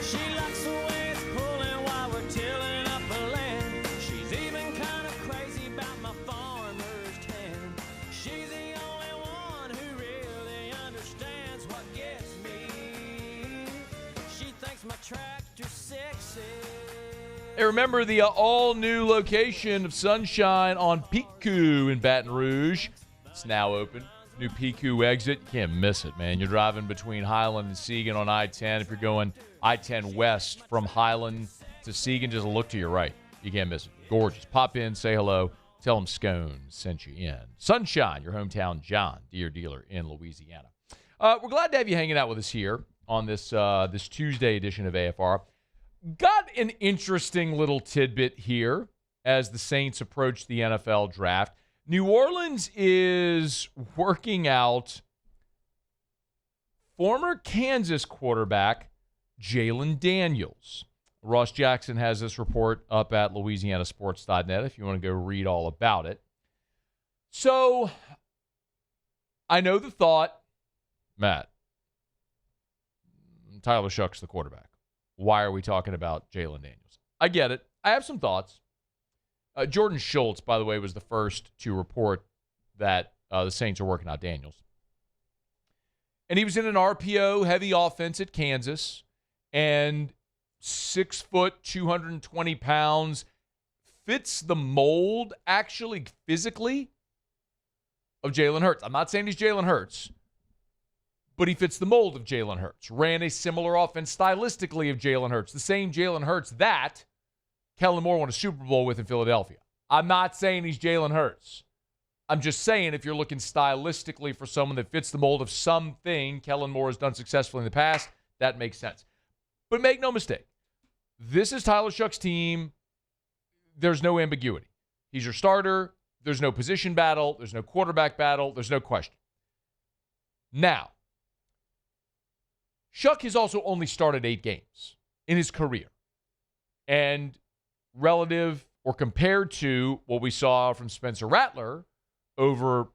She likes the way it's pulling while we're tilling up the land. She's even kind of crazy about my farmer's tan. She's the only one who really understands what gets me. She thinks my tractor's sexy. Hey, remember the all-new location of Sunshine on Piku in Baton Rouge. It's now open. New Piku exit. You can't miss it, man. You're driving between Highland and Seguin on I-10. If you're going I-10 west from Highland to Seguin, just look to your right. You can't miss it. Gorgeous. Pop in, say hello. Tell them Scone sent you in. Sunshine, your hometown John Deere dealer in Louisiana. We're glad to have you hanging out with us here on this Tuesday edition of AFR. Got an interesting little tidbit here as the Saints approach the NFL draft. New Orleans is working out former Kansas quarterback Jalen Daniels. Ross Jackson has this report up at louisianasports.net if you want to go read all about it. So, I know the thought, Matt, Tyler Shuck's the quarterback. Why are we talking about Jalen Daniels? I get it. I have some thoughts. Jordan Schultz, by the way, was the first to report that the Saints are working out Daniels. And he was in an RPO-heavy offense at Kansas, and 6 foot, 220 pounds, fits the mold, actually, physically, of Jalen Hurts. I'm not saying he's Jalen Hurts, but he fits the mold of Jalen Hurts. Ran a similar offense stylistically of Jalen Hurts. The same Jalen Hurts that Kellen Moore won a Super Bowl with in Philadelphia. I'm not saying he's Jalen Hurts. I'm just saying if you're looking stylistically for someone that fits the mold of something Kellen Moore has done successfully in the past, that makes sense. But make no mistake, this is Tyler Shuck's team. There's no ambiguity. He's your starter. There's no position battle. There's no quarterback battle. There's no question. Now, Shuck has also only started 8 games in his career. And relative or compared to what we saw from Spencer Rattler over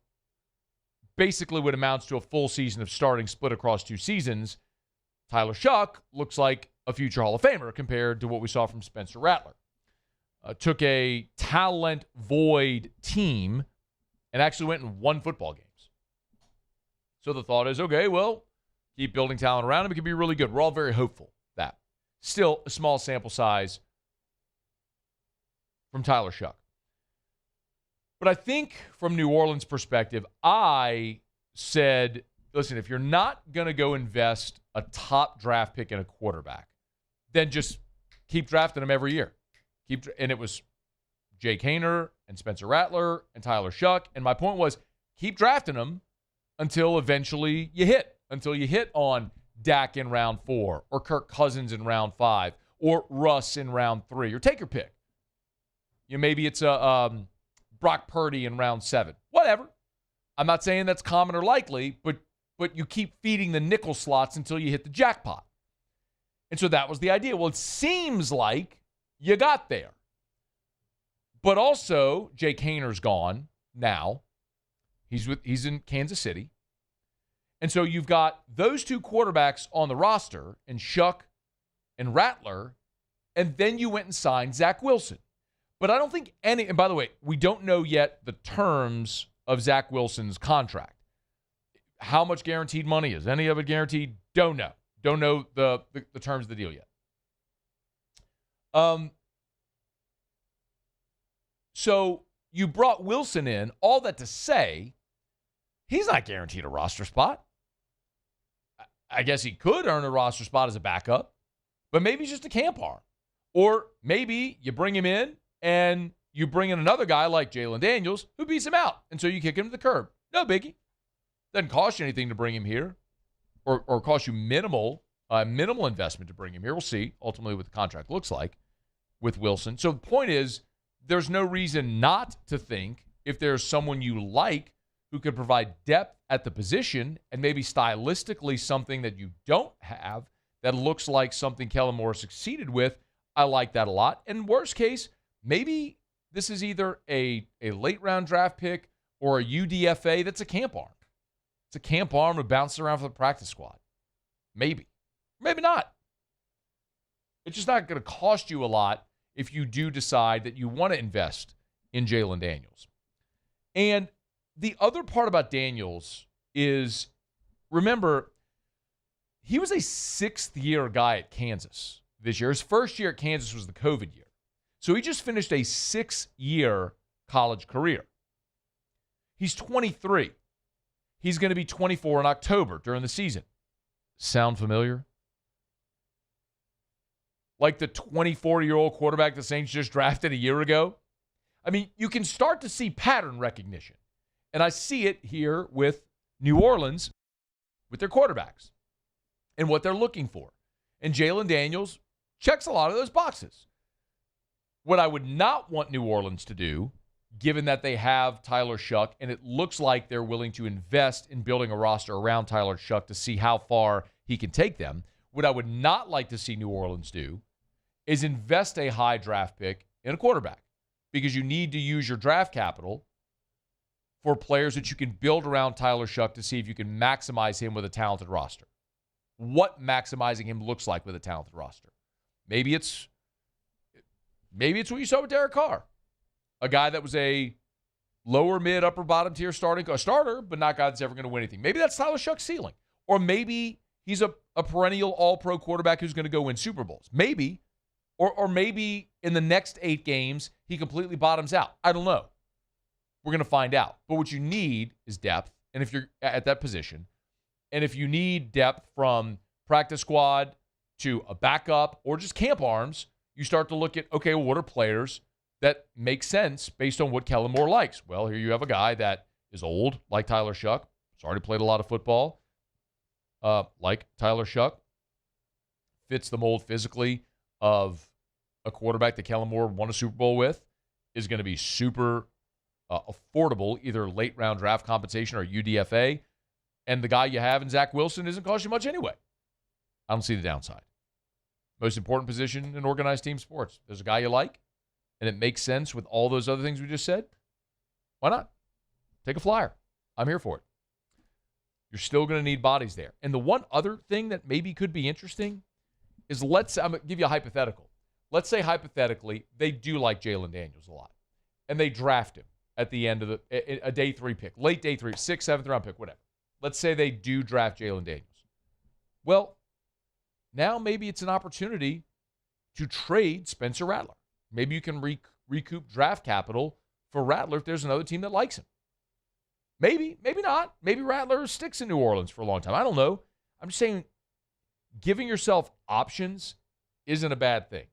basically what amounts to a full season of starting split across 2 seasons, Tyler Shuck looks like a future Hall of Famer compared to what we saw from Spencer Rattler. Took a talent void team and actually went and won football games. So the thought is, okay, well, keep building talent around him. It could be really good. We're all very hopeful that. Still a small sample size from Tyler Shuck. But I think from New Orleans' perspective, I said, listen, if you're not going to go invest a top draft pick in a quarterback, then just keep drafting him every year. And it was Jake Haener and Spencer Rattler and Tyler Shuck. And my point was, keep drafting them until eventually you hit. Until you hit on Dak in round 4 or Kirk Cousins in round 5 or Russ in round 3 or take your pick. Maybe it's a Brock Purdy in round 7. Whatever. I'm not saying that's common or likely, but you keep feeding the nickel slots until you hit the jackpot. And so that was the idea. Well, it seems like you got there. But also, Jake Haener's gone now. He's in Kansas City. And so you've got those 2 quarterbacks on the roster, and Shuck and Rattler, and then you went and signed Zach Wilson. But I don't think and by the way, we don't know yet the terms of Zach Wilson's contract. How much guaranteed money is? Any of it guaranteed? Don't know. Don't know the terms of the deal yet. So you brought Wilson in, all that to say, he's not guaranteed a roster spot. I guess he could earn a roster spot as a backup, but maybe he's just a camp arm. Or maybe you bring him in and you bring in another guy like Jalen Daniels who beats him out, and so you kick him to the curb. No biggie. Doesn't cost you anything to bring him here or cost you minimal Minimal investment to bring him here. We'll see ultimately what the contract looks like with Wilson. So the point is, there's no reason not to think if there's someone you like who could provide depth at the position and maybe stylistically something that you don't have that looks like something Kellen Moore succeeded with. I like that a lot. And worst case, maybe this is either a late round draft pick or a UDFA that's a camp arm. It's a camp arm who bounces around for the practice squad. Maybe. Maybe not. It's just not going to cost you a lot if you do decide that you want to invest in Jalen Daniels. And the other part about Daniels is, remember, he was a 6th-year guy at Kansas this year. His first year at Kansas was the COVID year. So he just finished a 6-year college career. He's 23. He's going to be 24 in October during the season. Sound familiar? Like the 24-year-old quarterback the Saints just drafted a year ago? I mean, you can start to see pattern recognition. And I see it here with New Orleans, with their quarterbacks, and what they're looking for. And Jalen Daniels checks a lot of those boxes. What I would not want New Orleans to do, given that they have Tyler Shuck, and it looks like they're willing to invest in building a roster around Tyler Shuck to see how far he can take them, what I would not like to see New Orleans do is invest a high draft pick in a quarterback, because you need to use your draft capital for players that you can build around Tyler Shuck to see if you can maximize him with a talented roster. What maximizing him looks like with a talented roster. Maybe it's what you saw with Derek Carr, a guy that was a lower mid, upper bottom tier starter, but not a guy that's ever going to win anything. Maybe that's Tyler Shuck's ceiling. Or maybe he's a perennial all-pro quarterback who's going to go win Super Bowls. Maybe. Or maybe in the next 8 games, he completely bottoms out. I don't know. We're going to find out. But what you need is depth. And if you're at that position, and if you need depth from practice squad to a backup or just camp arms, you start to look at, okay, well, what are players that make sense based on what Kellen Moore likes? Well, here you have a guy that is old, like Tyler Shuck. He's already played a lot of football, like Tyler Shuck. Fits the mold physically of a quarterback that Kellen Moore won a Super Bowl with, is going to be super affordable, either late round draft compensation or UDFA. And the guy you have in Zach Wilson isn't cost you much anyway. I don't see the downside. Most important position in organized team sports. There's a guy you like, and it makes sense with all those other things we just said. Why not? Take a flyer. I'm here for it. You're still going to need bodies there. And the one other thing that maybe could be interesting is, I'm going to give you a hypothetical. Let's say hypothetically they do like Jalen Daniels a lot, and they draft him at the end of a day 3 pick, late day 3, 6th, 7th round pick, whatever. Let's say they do draft Jalen Daniels. Well, now maybe it's an opportunity to trade Spencer Rattler. Maybe you can recoup draft capital for Rattler if there's another team that likes him. Maybe, maybe not. Maybe Rattler sticks in New Orleans for a long time. I don't know. I'm just saying, giving yourself options isn't a bad thing.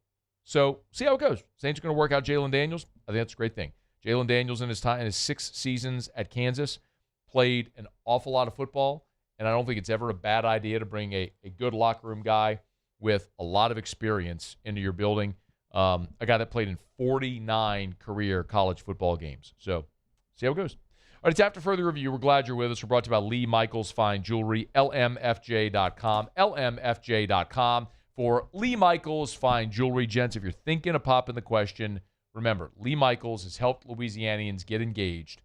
So see how it goes. Saints are going to work out Jalen Daniels. I think that's a great thing. Jalen Daniels in his 6 seasons at Kansas played an awful lot of football, and I don't think it's ever a bad idea to bring a good locker room guy with a lot of experience into your building, a guy that played in 49 career college football games. So see how it goes. All right, it's After Further Review. We're glad you're with us. We're brought to you by Lee Michaels Fine Jewelry, lmfj.com, lmfj.com. For Lee Michaels Fine Jewelry. Gents, if you're thinking of popping the question, remember, Lee Michaels has helped Louisianians get engaged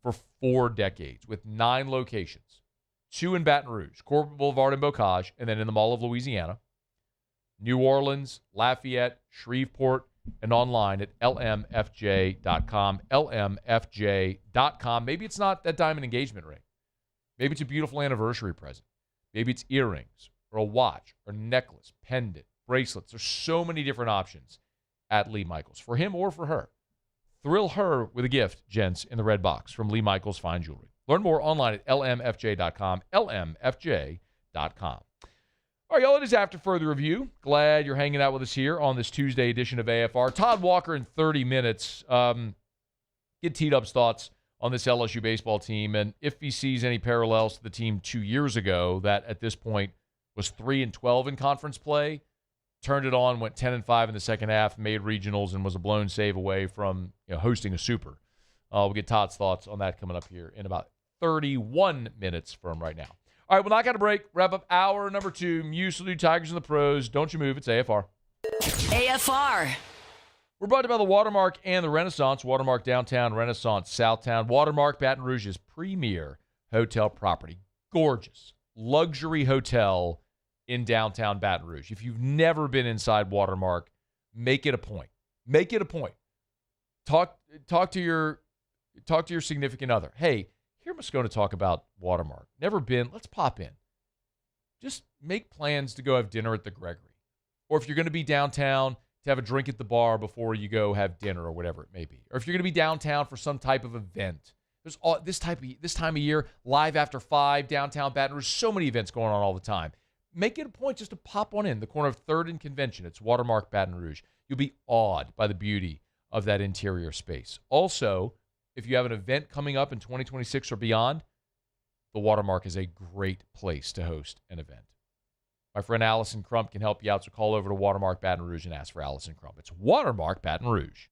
for 4 decades with 9 locations, 2 in Baton Rouge, Corbett Boulevard in Bocage, and then in the Mall of Louisiana, New Orleans, Lafayette, Shreveport, and online at lmfj.com, lmfj.com. Maybe it's not that diamond engagement ring. Maybe it's a beautiful anniversary present. Maybe it's earrings or a watch or necklace, pendant, bracelets. There's so many different options at Lee Michaels, for him or for her. Thrill her with a gift, gents, in the red box from Lee Michaels Fine Jewelry. Learn more online at lmfj.com, lmfj.com. All right, y'all, it is After Further Review. Glad you're hanging out with us here on this Tuesday edition of AFR. Todd Walker in 30 minutes. Get T-Dub's thoughts on this LSU baseball team, and if he sees any parallels to the team 2 years ago that at this point was 3-12 in conference play, turned it on, went 10-5 in the second half, made regionals, and was a blown save away from hosting a super. We'll get Todd's thoughts on that coming up here in about 31 minutes from right now. All right, we'll knock out a break, wrap up hour number 2. Muse will do Tigers and the Pros. Don't you move. It's AFR. AFR. We're brought to you by the Watermark and the Renaissance. Watermark Downtown, Renaissance Southtown. Watermark Baton Rouge's premier hotel property. Gorgeous luxury hotel in downtown Baton Rouge. If you've never been inside Watermark, make it a point. Make it a point. Talk to your significant other. Hey, hear Moscona talk about Watermark. Never been. Let's pop in. Just make plans to go have dinner at the Gregory. Or if you're going to be downtown, to have a drink at the bar before you go have dinner or whatever it may be. Or if you're going to be downtown for some type of event. There's all this time of year, Live After 5, downtown Baton Rouge, so many events going on all the time. Make it a point just to pop on in the corner of 3rd and Convention. It's Watermark Baton Rouge. You'll be awed by the beauty of that interior space. Also, if you have an event coming up in 2026 or beyond, the Watermark is a great place to host an event. My friend Allison Crump can help you out, so call over to Watermark Baton Rouge and ask for Allison Crump. It's Watermark Baton Rouge.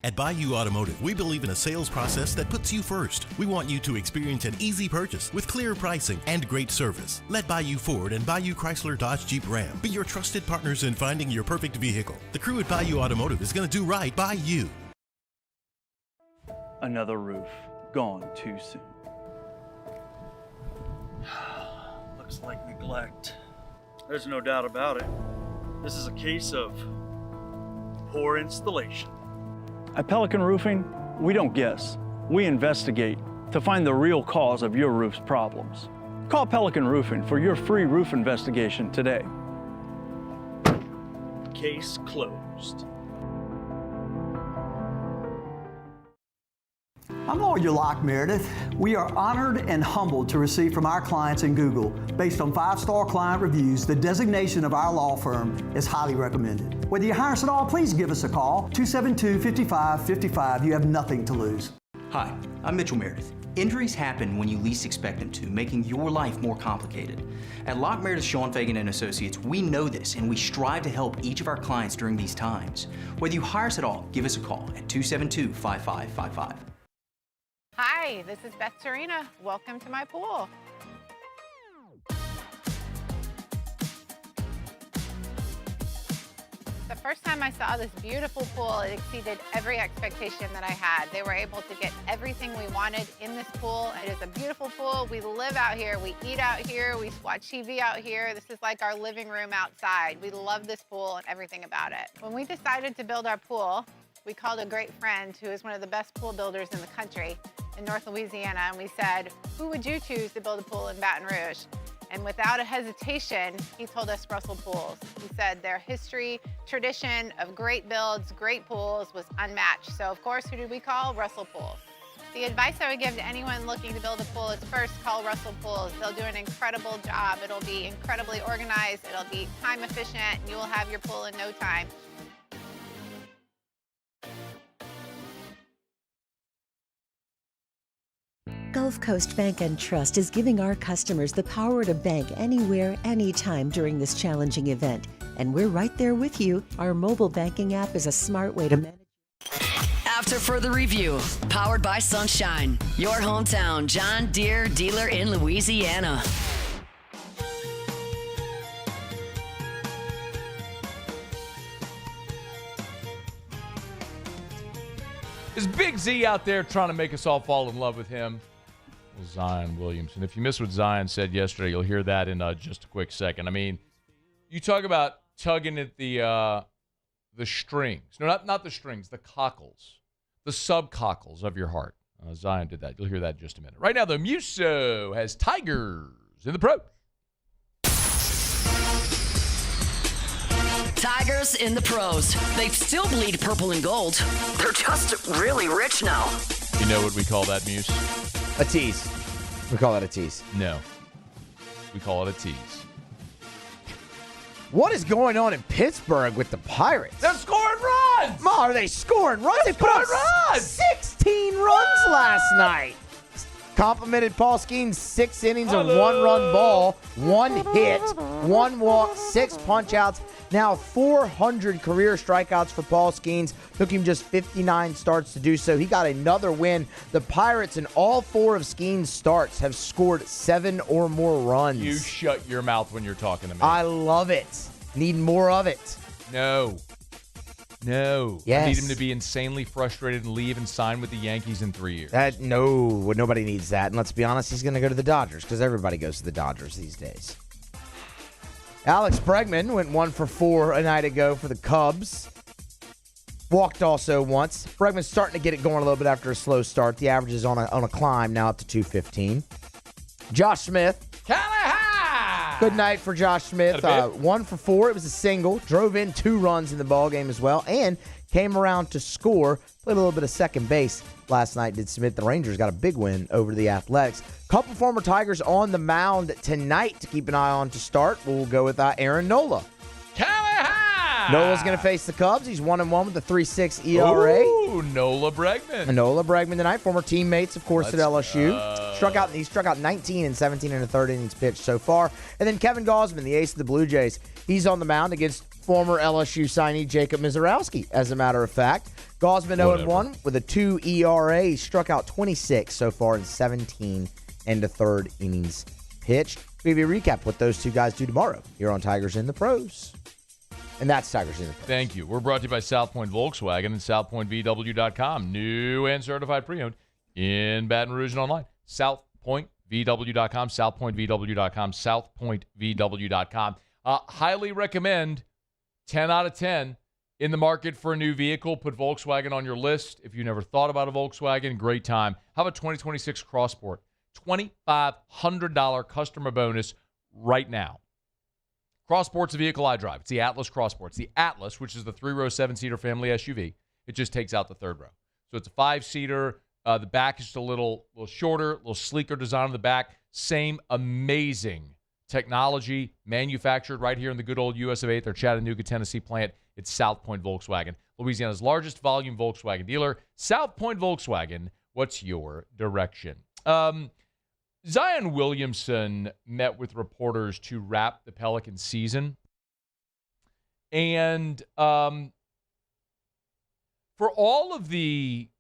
At Bayou Automotive, we believe in a sales process that puts you first. We want you to experience an easy purchase with clear pricing and great service. Let Bayou Ford and Bayou Chrysler Dodge Jeep Ram be your trusted partners in finding your perfect vehicle. The crew at Bayou Automotive is going to do right by you. Another roof gone too soon. Looks like neglect. There's no doubt about it. This is a case of poor installation. At Pelican Roofing, we don't guess. We investigate to find the real cause of your roof's problems. Call Pelican Roofing for your free roof investigation today. Case closed. I'm Lawyer Locke Meredith. We are honored and humbled to receive from our clients in Google. Based on 5-star client reviews, the designation of our law firm is highly recommended. Whether you hire us at all, please give us a call, 272-5555. You have nothing to lose. Hi, I'm Mitchell Meredith. Injuries happen when you least expect them to, making your life more complicated. At Locke Meredith Sean Fagan and Associates, we know this and we strive to help each of our clients during these times. Whether you hire us at all, give us a call at 272-5555. Hi, this is Beth Serena. Welcome to my pool. The first time I saw this beautiful pool, it exceeded every expectation that I had. They were able to get everything we wanted in this pool. It is a beautiful pool. We live out here, we eat out here, we watch TV out here. This is like our living room outside. We love this pool and everything about it. When we decided to build our pool, we called a great friend who is one of the best pool builders in the country in North Louisiana, and we said, who would you choose to build a pool in Baton Rouge? And without a hesitation, he told us Russell Pools. He said their history, tradition of great builds, great pools was unmatched. So of course, who did we call? Russell Pools. The advice I would give to anyone looking to build a pool is first call Russell Pools. They'll do an incredible job. It'll be incredibly organized. It'll be time efficient. And you will have your pool in no time. Gulf Coast Bank and Trust is giving our customers the power to bank anywhere, anytime during this challenging event. And we're right there with you. Our mobile banking app is a smart way to manage. After further review, powered by Sunshine, your hometown John Deere dealer in Louisiana. Is Big Z out there trying to make us all fall in love with him? Zion Williamson. If you missed what Zion said yesterday, you'll hear that in just a quick second. I mean, you talk about tugging at the strings. No, not the strings, the cockles, the sub-cockles of your heart. Zion did that. You'll hear that in just a minute. Right now, the Muso has Tigers in the Pro. Tigers in the pros. They still bleed purple and gold. They're just really rich now. You know what we call that, Muse? A tease. We call that a tease. No. We call it a tease. What is going on in Pittsburgh with the Pirates? They're scoring runs! Ma, are they scoring runs? They put up runs! 16 runs last night. Complimented Paul Skeens 6 innings of 1-run ball, 1 hit, 1 walk, 6 punch-outs. Now 400 career strikeouts for Paul Skeens. Took him just 59 starts to do so. He got another win. The Pirates in all 4 of Skeens' starts have scored 7 or more runs. You shut your mouth when you're talking to me. I love it. Need more of it. No. Yes. I need him to be insanely frustrated and leave and sign with the Yankees in 3 years. Nobody needs that. And let's be honest, he's going to go to the Dodgers because everybody goes to the Dodgers these days. Alex Bregman went 1 for 4 a night ago for the Cubs. Walked also once. Bregman's starting to get it going a little bit after a slow start. The average is on a climb now up to 215. Josh Smith. Good night for Josh Smith. 1 for 4. It was a single. Drove in 2 runs in the ballgame as well. And came around to score. Played a little bit of second base last night, did Smith. The Rangers got a big win over the Athletics. Couple former Tigers on the mound tonight to keep an eye on to start. We'll go with Aaron Nola. Nola's going to face the Cubs. He's 1-1 with a 3.6 ERA. Ooh, Nola Bregman. Nola Bregman tonight. Former teammates, of course, at LSU. He struck out 19 and 17 in the third innings pitched so far. And then Kevin Gausman, the ace of the Blue Jays. He's on the mound against former LSU signee Jacob Mizorowski, as a matter of fact. Gausman 0-1 with a 2 ERA. He struck out 26 so far in 17 and the third innings pitched. We'll give you a recap what those two guys do tomorrow here on Tigers in the Pros. And that's Tigers in the Pros. Thank you. We're brought to you by South Point Volkswagen and SouthPointVW.com. New and certified pre-owned in Baton Rouge and online. SouthPointVW.com, SouthPointVW.com, SouthPointVW.com. Highly recommend 10 out of 10 in the market for a new vehicle. Put Volkswagen on your list. If you never thought about a Volkswagen, great time. How about 2026 Crossport? $2,500 customer bonus right now. Crossport's a vehicle I drive. It's the Atlas Crossport. It's the Atlas, which is the 3-row, 7-seater family SUV. It just takes out the third row. So it's a 5-seater. The back is just a little shorter, a little sleeker design on the back. Same amazing technology manufactured right here in the good old US of A, their Chattanooga, Tennessee plant. It's South Point Volkswagen, Louisiana's largest volume Volkswagen dealer. South Point Volkswagen, what's your direction? Zion Williamson met with reporters to wrap the Pelican season. And for all of the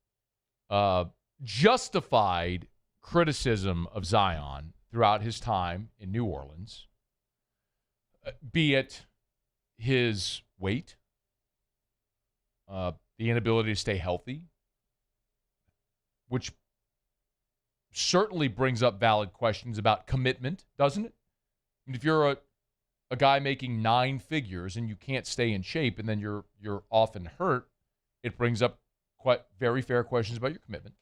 justified criticism of Zion throughout his time in New Orleans, be it his weight, the inability to stay healthy, which certainly brings up valid questions about commitment, doesn't it? I mean, if you're a guy making 9 figures and you can't stay in shape and then you're often hurt, it brings up quite very fair questions about your commitment.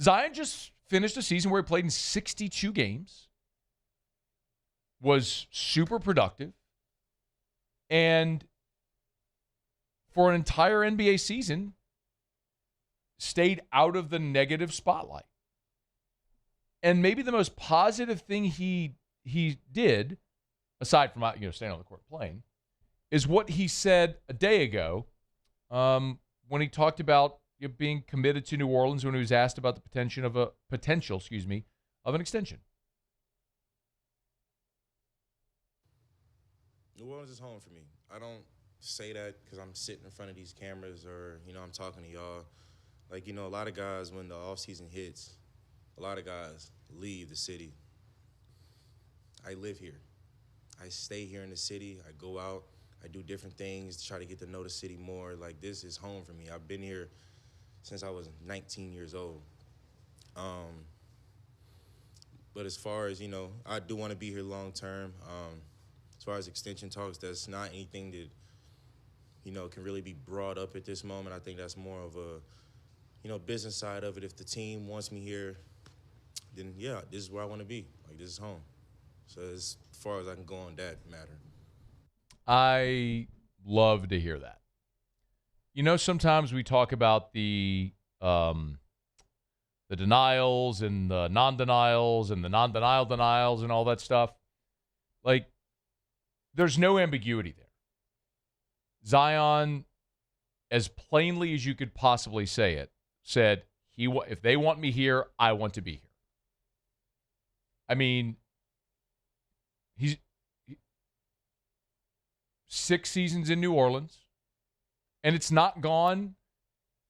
Zion just finished a season where he played in 62 games, was super productive, and for an entire NBA season, stayed out of the negative spotlight. And maybe the most positive thing he did, aside from staying on the court playing, is what he said a day ago when he talked about being committed to New Orleans when he was asked about the potential of an extension. New Orleans is home for me. I don't say that because I'm sitting in front of these cameras or, I'm talking to y'all. A lot of guys, when the offseason hits, a lot of guys leave the city. I live here. I stay here in the city. I go out. I do different things to try to get to know the city more. This is home for me. I've been here since I was 19 years old. But as far as, I do want to be here long term. As far as extension talks, that's not anything that, can really be brought up at this moment. I think that's more of a, business side of it. If the team wants me here, then, yeah, this is where I want to be. This is home. So as far as I can go on that matter. I love to hear that. You know, sometimes we talk about the denials and the non-denials and the non-denial denials and all that stuff. Like, there's no ambiguity there. Zion, as plainly as you could possibly say it, said, if they want me here, I want to be here. I mean, he's 6 seasons in New Orleans, and it's not gone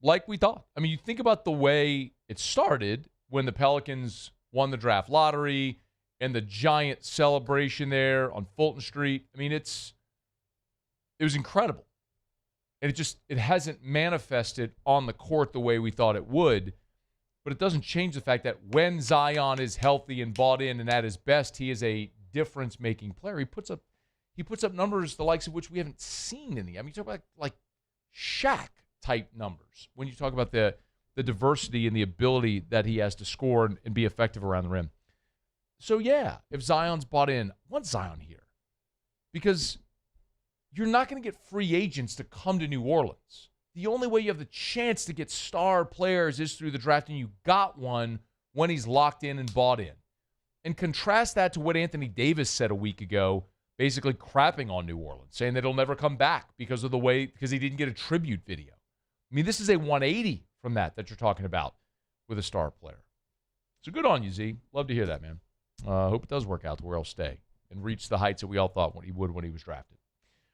like we thought. I mean, you think about the way it started when the Pelicans won the draft lottery and the giant celebration there on Fulton Street. I mean, it was incredible. And it hasn't manifested on the court the way we thought it would. But it doesn't change the fact that when Zion is healthy and bought in and at his best, he is a difference-making player. He puts up numbers the likes of which we haven't seen in the. I mean, you talk about like Shaq-type numbers when you talk about the diversity and the ability that he has to score and be effective around the rim. So, yeah, if Zion's bought in, I want Zion here. Because you're not going to get free agents to come to New Orleans. The only way you have the chance to get star players is through the draft, and you got one when he's locked in and bought in. And contrast that to what Anthony Davis said a week ago, basically crapping on New Orleans, saying that he'll never come back because he didn't get a tribute video. I mean, this is a 180 from that you're talking about with a star player. So good on you, Z. Love to hear that, man. Hope it does work out to where he'll stay and reach the heights that we all thought he would when he was drafted.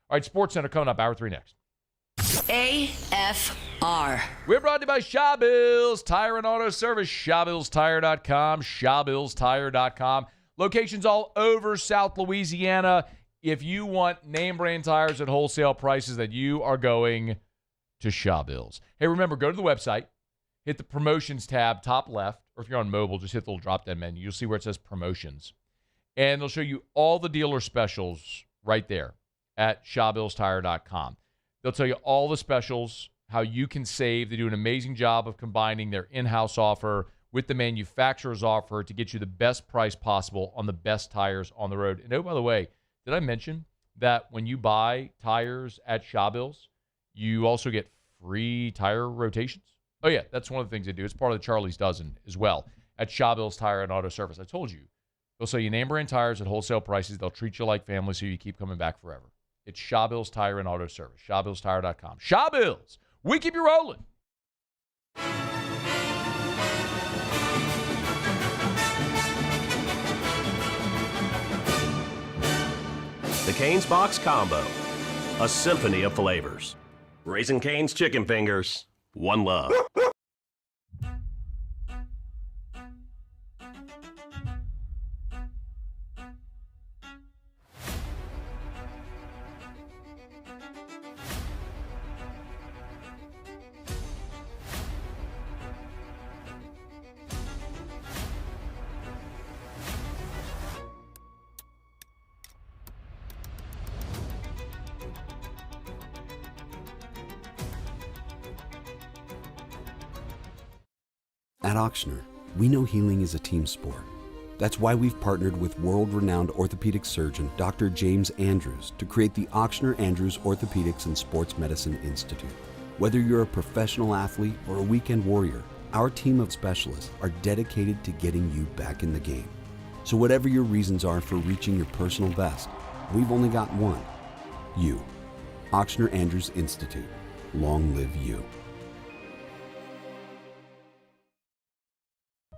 All right, SportsCenter coming up, hour 3 next. AFR. We're brought to you by Shaw Bills Tire and Auto Service. ShawBillsTire.com. ShawBillsTire.com. Locations all over South Louisiana. If you want name brand tires at wholesale prices, then you are going to Shaw Bills. Hey, remember, go to the website, hit the promotions tab, top left, or if you're on mobile, just hit the little drop-down menu. You'll see where it says promotions. And they'll show you all the dealer specials right there at ShawBillsTire.com. They'll tell you all the specials, how you can save. They do an amazing job of combining their in-house offer with the manufacturer's offer to get you the best price possible on the best tires on the road. And oh, by the way, did I mention that when you buy tires at Shaw Bills, you also get free tire rotations? Oh, yeah, that's one of the things they do. It's part of the Charlie's Dozen as well at Shaw Bills Tire and Auto Service. I told you, they'll sell you name brand tires at wholesale prices. They'll treat you like family so you keep coming back forever. It's Shaw Bills Tire and Auto Service. ShawBillsTire.com. Shaw Bills, we keep you rolling. The Cane's Box Combo, a symphony of flavors. Raising Cane's chicken fingers, one love. At Ochsner, we know healing is a team sport. That's why we've partnered with world-renowned orthopedic surgeon Dr. James Andrews to create the Ochsner Andrews Orthopedics and Sports Medicine Institute. Whether you're a professional athlete or a weekend warrior, our team of specialists are dedicated to getting you back in the game. So whatever your reasons are for reaching your personal best, we've only got one: you. Ochsner Andrews Institute. Long live you.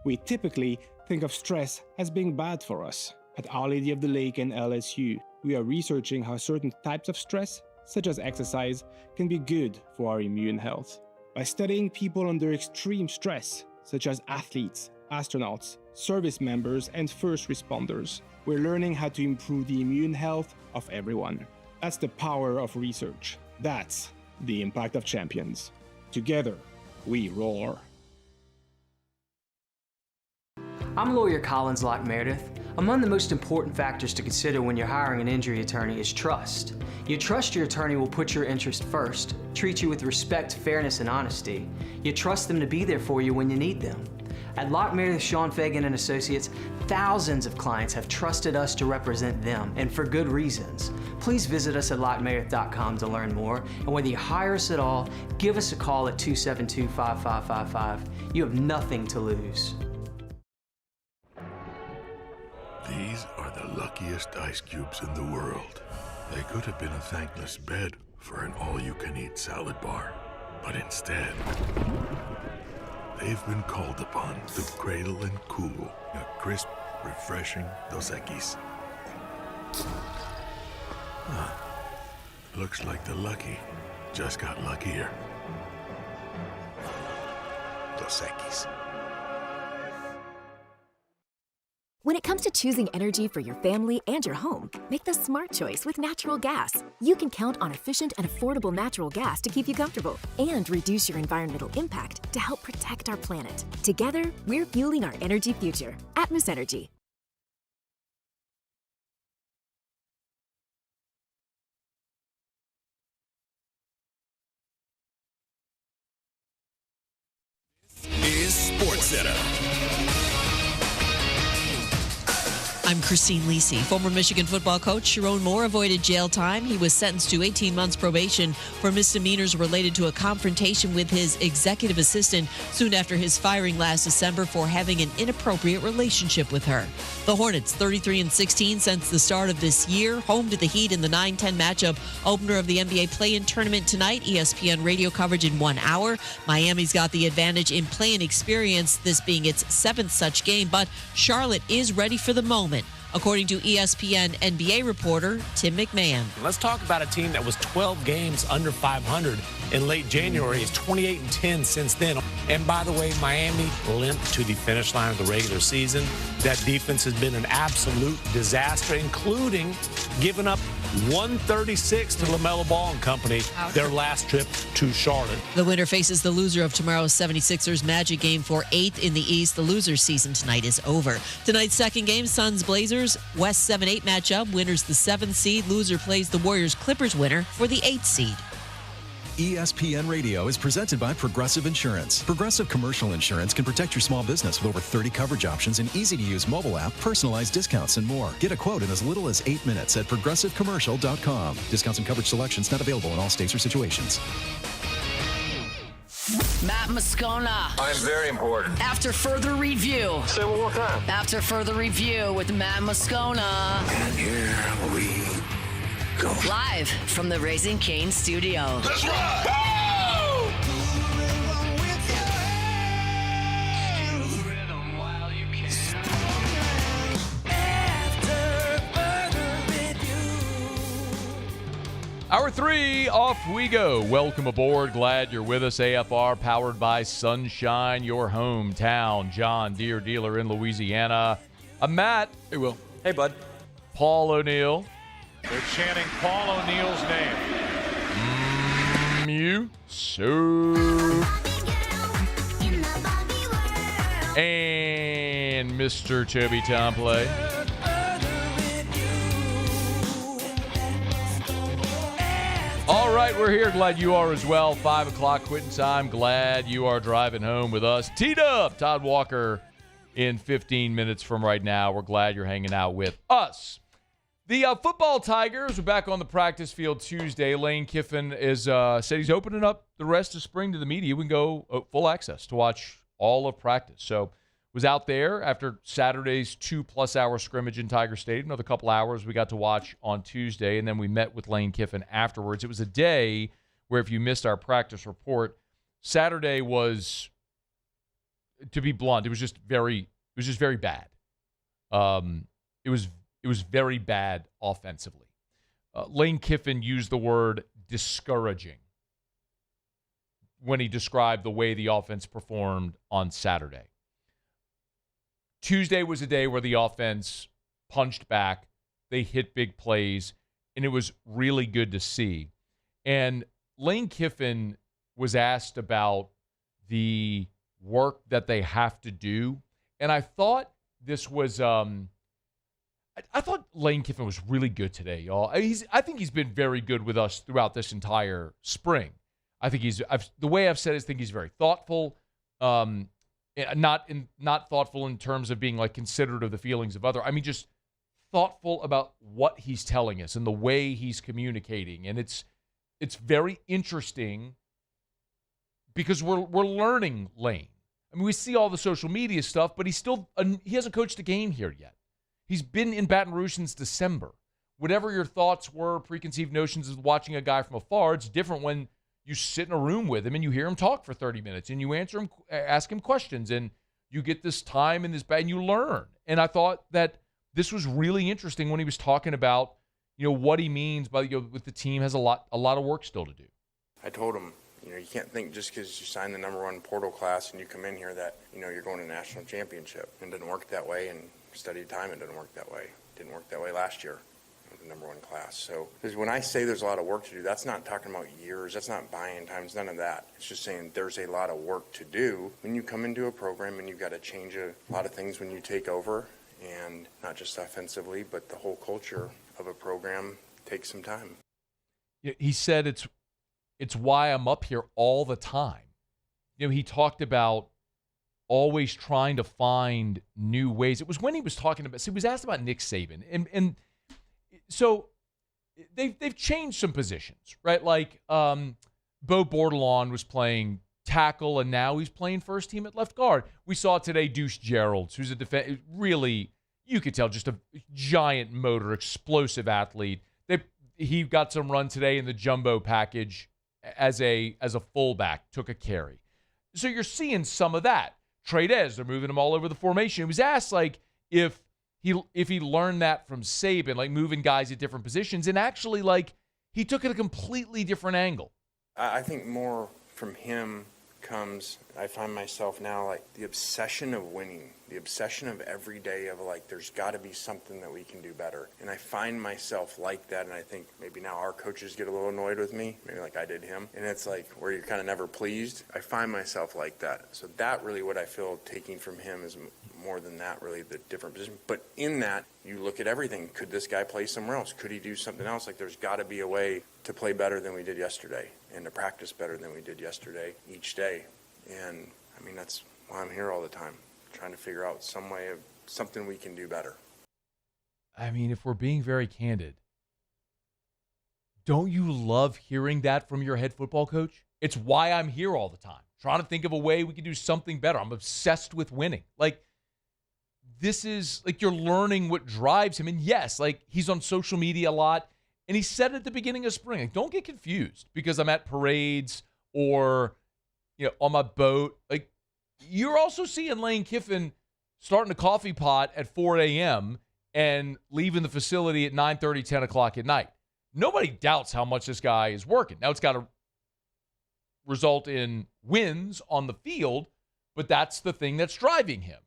We typically think of stress as being bad for us. At Our Lady of the Lake and LSU, we are researching how certain types of stress, such as exercise, can be good for our immune health. By studying people under extreme stress, such as athletes, astronauts, service members, and first responders, we're learning how to improve the immune health of everyone. That's the power of research. That's the impact of champions. Together, we roar. I'm lawyer Collins Locke Meredith. Among the most important factors to consider when you're hiring an injury attorney is trust. You trust your attorney will put your interest first, treat you with respect, fairness, and honesty. You trust them to be there for you when you need them. At Lock Meredith, Sean Fagan and Associates, thousands of clients have trusted us to represent them, and for good reasons. Please visit us at lockmeredith.com to learn more, and whether you hire us at all, give us a call at 272-5555. You have nothing to lose. These are the luckiest ice cubes in the world. They could have been a thankless bed for an all-you-can-eat salad bar, but instead, they've been called upon to cradle and cool a crisp, refreshing Dos Equis. Looks like the lucky just got luckier. Dos Equis. When it comes to choosing energy for your family and your home, make the smart choice with natural gas. You can count on efficient and affordable natural gas to keep you comfortable and reduce your environmental impact to help protect our planet. Together, we're fueling our energy future. Atmos Energy. Is SportsCenter. I'm Christine Lacy. Former Michigan football coach Sharon Moore avoided jail time. He was sentenced to 18 months probation for misdemeanors related to a confrontation with his executive assistant soon after his firing last December for having an inappropriate relationship with her. The Hornets, 33-16 since the start of this year, home to the Heat in the 9-10 matchup opener of the NBA play-in tournament tonight. ESPN radio coverage in 1 hour. Miami's got the advantage in play-in experience, this being its 7th such game, but Charlotte is ready for the moment, according to ESPN NBA reporter Tim McMahon. Let's talk about a team that was 12 games under 500 in late January. It's 28-10 since then. And by the way, Miami limped to the finish line of the regular season. That defense has been an absolute disaster, including giving up 136 to LaMelo Ball and company their last trip to Charlotte. The winner faces the loser of tomorrow's 76ers Magic game for 8th in the East. The loser's season tonight is over. Tonight's second game, Suns-Blazers, West 7-8 matchup. Winner's the 7th seed. Loser plays the Warriors-Clippers winner for the 8th seed. ESPN Radio is presented by Progressive Insurance. Progressive Commercial Insurance can protect your small business with over 30 coverage options, an easy-to-use mobile app, personalized discounts, and more. Get a quote in as little as 8 minutes at progressivecommercial.com. Discounts and coverage selections not available in all states or situations. Matt Moscona. I'm very important. After further review. Say it one more time. After further review with Matt Moscona. And here we go. Live from the Raising Cane studio. Let's ride! Woo! Hour 3, off we go. Welcome aboard. Glad you're with us. AFR powered by Sunshine, your hometown John Deere dealer in Louisiana. I'm Matt. Hey, Will. Hey, bud. Paul O'Neill. They're chanting Paul O'Neill's name. You. So. And Mr. Toby Tomplay. All right, we're here. Glad you are as well. 5 o'clock quitting time. Glad you are driving home with us. Teed up, Todd Walker in 15 minutes from right now. We're glad you're hanging out with us. The football Tigers are back on the practice field Tuesday. Lane Kiffin is said he's opening up the rest of spring to the media. We can go full access to watch all of practice. So was out there after Saturday's 2+ hour scrimmage in Tiger Stadium. Another couple hours we got to watch on Tuesday, and then we met with Lane Kiffin afterwards. It was a day where, if you missed our practice report, Saturday was, to be blunt, it was just very bad. It was very bad offensively. Lane Kiffin used the word discouraging when he described the way the offense performed on Saturday. Tuesday was a day where the offense punched back. They hit big plays, and it was really good to see. And Lane Kiffin was asked about the work that they have to do, and I thought this was I thought Lane Kiffin was really good today, y'all. I think he's been very good with us throughout this entire spring. I think the way I've said it, I think he's very thoughtful. Not thoughtful in terms of being like considerate of the feelings of other. I mean, just thoughtful about what he's telling us and the way he's communicating. And it's very interesting because we're learning Lane. I mean, we see all the social media stuff, but he hasn't coached a game here yet. He's been in Baton Rouge since December. Whatever your thoughts were, preconceived notions of watching a guy from afar, it's different when you sit in a room with him and you hear him talk for 30 minutes and you ask him questions and you get this time and and you learn. And I thought that this was really interesting when he was talking about, what he means by, with the team has a lot of work still to do. I told him, you can't think just because you signed the #1 portal class and you come in here that, you're going to national championship. It didn't work that way, and studied time, it didn't work that way. It didn't work that way last year. The #1 class. So because when I say there's a lot of work to do, that's not talking about years, that's not buying times, none of that. It's just saying there's a lot of work to do when you come into a program and you've got to change a lot of things when you take over, and not just offensively, but the whole culture of a program takes some time. He said it's why I'm up here all the time. He talked about always trying to find new ways. It was when he was talking about, he was asked about Nick Saban, and so they've changed some positions, right? Like Bo Bordelon was playing tackle, and now he's playing first team at left guard. We saw today Deuce Geralds, who's a really, you could tell, just a giant motor, explosive athlete. He got some run today in the jumbo package as a fullback, took a carry. So you're seeing some of that. Trades, they're moving him all over the formation. He was asked if he learned that from Saban, moving guys at different positions, and actually he took it a completely different angle. I think more from him comes, I find myself now the obsession of winning, the obsession of every day of there's got to be something that we can do better. And I find myself like that, and I think maybe now our coaches get a little annoyed with me, maybe like I did him. And it's where you're kind of never pleased. I find myself like that. So that really what I feel taking from him is more than that, really the different position. But in that, you look at everything. Could this guy play somewhere else? Could he do something else? There's got to be a way to play better than we did yesterday and to practice better than we did yesterday each day. And, I mean, that's why I'm here all the time, trying to figure out some way of something we can do better. I mean, if we're being very candid, don't you love hearing that from your head football coach? It's why I'm here all the time, trying to think of a way we can do something better. I'm obsessed with winning. This is, you're learning what drives him. And yes, he's on social media a lot. And he said at the beginning of spring, don't get confused because I'm at parades or, on my boat. You're also seeing Lane Kiffin starting a coffee pot at 4 a.m. and leaving the facility at 9:30, 10 o'clock at night. Nobody doubts how much this guy is working. Now, it's got to result in wins on the field, but that's the thing that's driving him.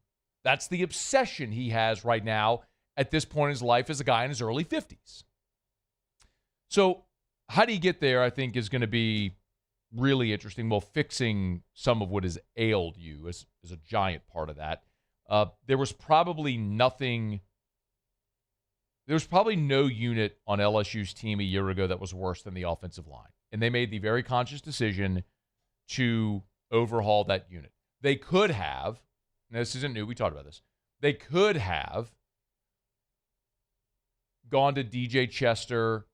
That's the obsession he has right now at this point in his life as a guy in his early 50s. So how do you get there, I think, is going to be really interesting. Well, fixing some of what has ailed you is a giant part of that. There was probably no unit on LSU's team a year ago that was worse than the offensive line. And they made the very conscious decision to overhaul that unit. They could have, now this isn't new, we talked about this, they could have gone to DJ Chester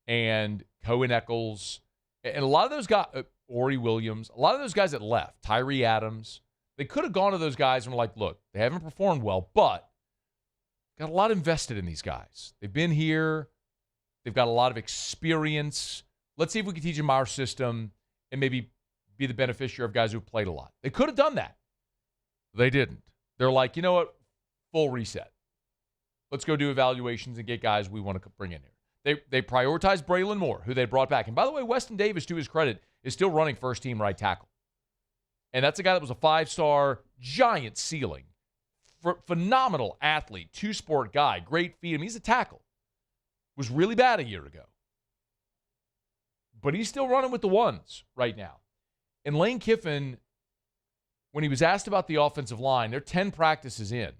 and Cohen Eccles, and a lot of those guys, Ori Williams, a lot of those guys that left, Tyree Adams, they could have gone to those guys and were like, look, they haven't performed well, but got a lot invested in these guys. They've been here. They've got a lot of experience. Let's see if we can teach them our system and maybe be the beneficiary of guys who've played a lot. They could have done that. They didn't. They're like, you know what? Full reset. Let's go do evaluations and get guys we want to bring in here. They prioritized Braylon Moore, who they brought back. And by the way, Weston Davis, to his credit, is still running first-team right tackle. And that's a guy that was a 5-star, giant ceiling, phenomenal athlete, two-sport guy, great feet. I mean, he's a tackle. Was really bad a year ago. But he's still running with the ones right now. And Lane Kiffin, when he was asked about the offensive line, they're 10 practices in.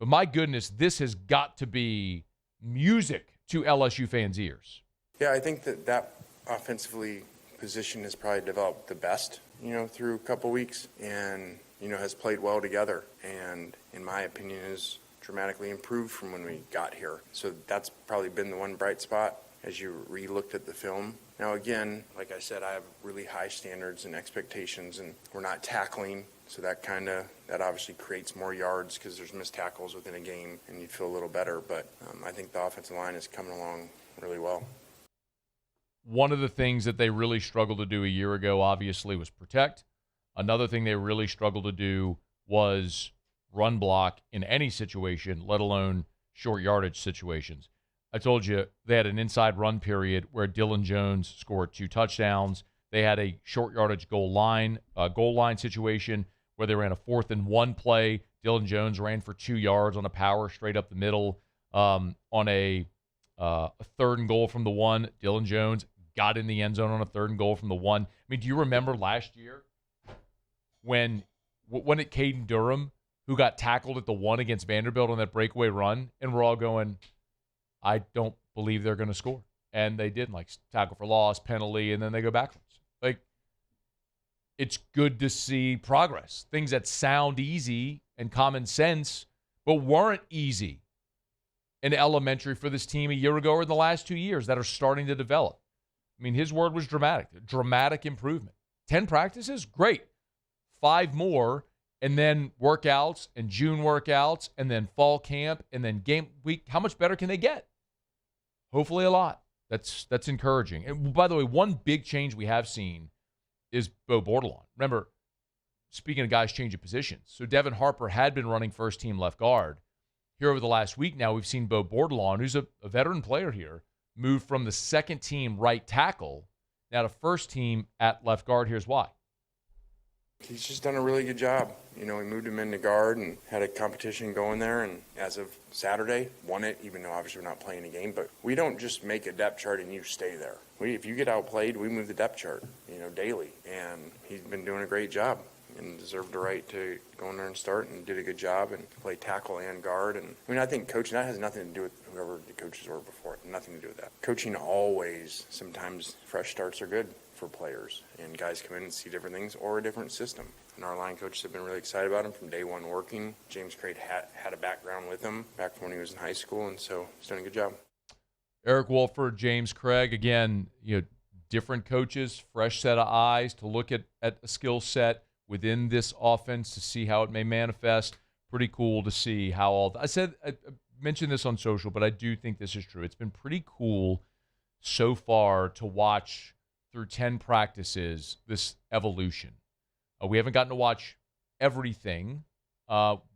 But my goodness, this has got to be music to LSU fans' ears. Yeah, I think that offensively position has probably developed the best, through a couple weeks. And has played well together, and in my opinion is dramatically improved from when we got here. So that's probably been the one bright spot as you re-looked at the film. Now again, like I said, I have really high standards and expectations, and we're not tackling, so that obviously creates more yards because there's missed tackles within a game, and you feel a little better. But I think the offensive line is coming along really well. One of the things that they really struggled to do a year ago, obviously, was protect. Another thing they really struggled to do was run block in any situation, let alone short yardage situations. I told you they had an inside run period where Dylan Jones scored 2 touchdowns. They had a short yardage goal line situation where they ran a 4th and 1 play. Dylan Jones ran for 2 yards on a power straight up the middle. On a 3rd and goal from the 1, Dylan Jones got in the end zone on a 3rd and goal from the 1. I mean, do you remember last year when it Caden Durham, who got tackled at the 1 against Vanderbilt on that breakaway run, and we're all going, I don't believe they're going to score. And they did, like, tackle for loss, penalty, and then they go backwards. Like, it's good to see progress. Things that sound easy and common sense, but weren't easy in elementary for this team a year ago or in the last 2 years that are starting to develop. I mean, his word was dramatic improvement. 10 practices, great. 5 more, and then workouts and June workouts and then fall camp and then game week. How much better can they get? Hopefully a lot. That's encouraging. And by the way, one big change we have seen is Bo Bordelon. Remember, speaking of guys changing positions, so Devin Harper had been running first team left guard. Here over the last week now, we've seen Bo Bordelon, who's a veteran player here, move from the second team right tackle now to first team at left guard. Here's why. He's just done a really good job. We moved him into guard and had a competition going there, and as of Saturday, won it, even though obviously we're not playing a game. But we don't just make a depth chart and you stay there. If you get outplayed, we move the depth chart, daily. And he's been doing a great job and deserved the right to go in there and start, and did a good job and play tackle and guard. And I think coaching, that has nothing to do with whoever the coaches were before. Nothing to do with that. Coaching always, sometimes fresh starts are good for players, and guys come in and see different things or a different system. And our line coaches have been really excited about him from day one working. James Craig had a background with him back from when he was in high school, and so he's done a good job. Eric Wolford, James Craig, again, different coaches, fresh set of eyes to look at a skill set within this offense to see how it may manifest. Pretty cool to see how I mentioned this on social, but I do think this is true. It's been pretty cool so far to watch through 10 practices this evolution. We haven't gotten to watch everything.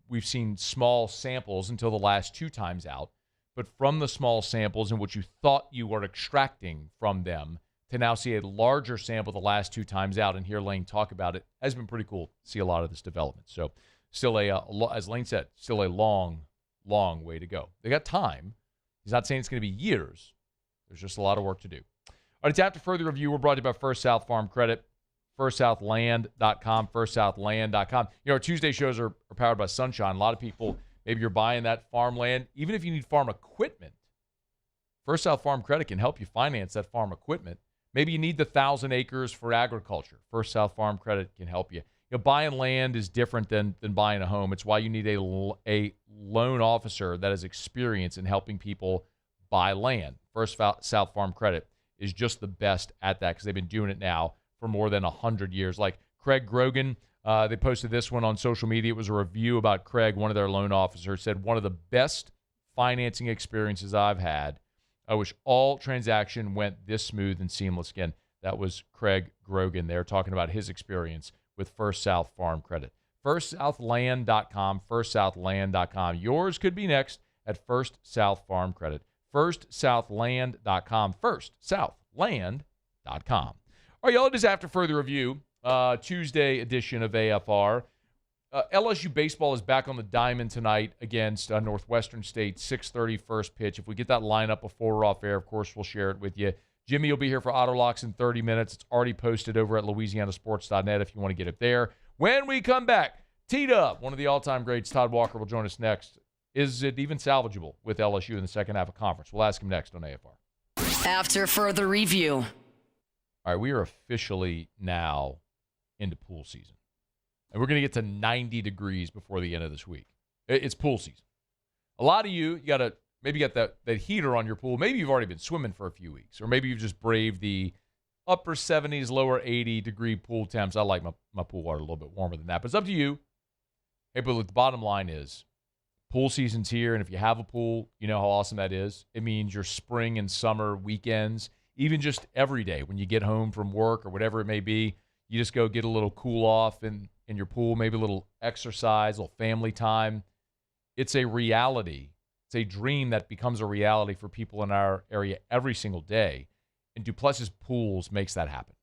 We've seen small samples until the last 2 times out. But from the small samples and what you thought you were extracting from them to now see a larger sample the last 2 times out and hear Lane talk about it has been pretty cool to see a lot of this development. So still as Lane said, still a long, long way to go. They got time. He's not saying it's going to be years. There's just a lot of work to do. All right, it's After Further Review. We're brought to you by First South Farm Credit, FirstSouthLand.com, FirstSouthLand.com. Our Tuesday shows are powered by Sunshine. A lot of people, maybe you're buying that farmland. Even if you need farm equipment, First South Farm Credit can help you finance that farm equipment. Maybe you need the 1,000 acres for agriculture. First South Farm Credit can help you. Buying land is different than buying a home. It's why you need a loan officer that has experience in helping people buy land. First South Farm Credit is just the best at that because they've been doing it now for more than 100 years. Like Craig Grogan, they posted this one on social media. It was a review about Craig. One of their loan officers said, one of the best financing experiences I've had. I wish all transaction went this smooth and seamless. Again, that was Craig Grogan there talking about his experience with First South Farm Credit. FirstSouthLand.com, FirstSouthLand.com. Yours could be next at First South Farm Credit. FirstSouthLand.com, FirstSouthLand.com. All right, y'all, it is After Further Review, Tuesday edition of AFR. LSU baseball is back on the diamond tonight against Northwestern State, 6:30 first pitch. If we get that lineup before we're off air, of course, we'll share it with you. Jimmy will be here for OtterLocks in 30 minutes. It's already posted over at LouisianaSports.net if you want to get it there. When we come back, T-Dub, one of the all-time greats, Todd Walker, will join us next. Is it even salvageable with LSU in the second half of conference? We'll ask him next on AFR. After Further Review. All right, we are officially now into pool season. And we're going to get to 90 degrees before the end of this week. It's pool season. A lot of you got to maybe get that heater on your pool. Maybe you've already been swimming for a few weeks, or maybe you've just braved the upper 70s, lower 80-degree pool temps. I like my pool water a little bit warmer than that, but it's up to you. Hey, but look, the bottom line is pool season's here, and if you have a pool, you know how awesome that is. It means your spring and summer weekends, even just every day when you get home from work or whatever it may be, you just go get a little cool off in your pool, maybe a little exercise, a little family time. It's a reality. It's a dream that becomes a reality for people in our area every single day, and Duplessis Pools makes that happen.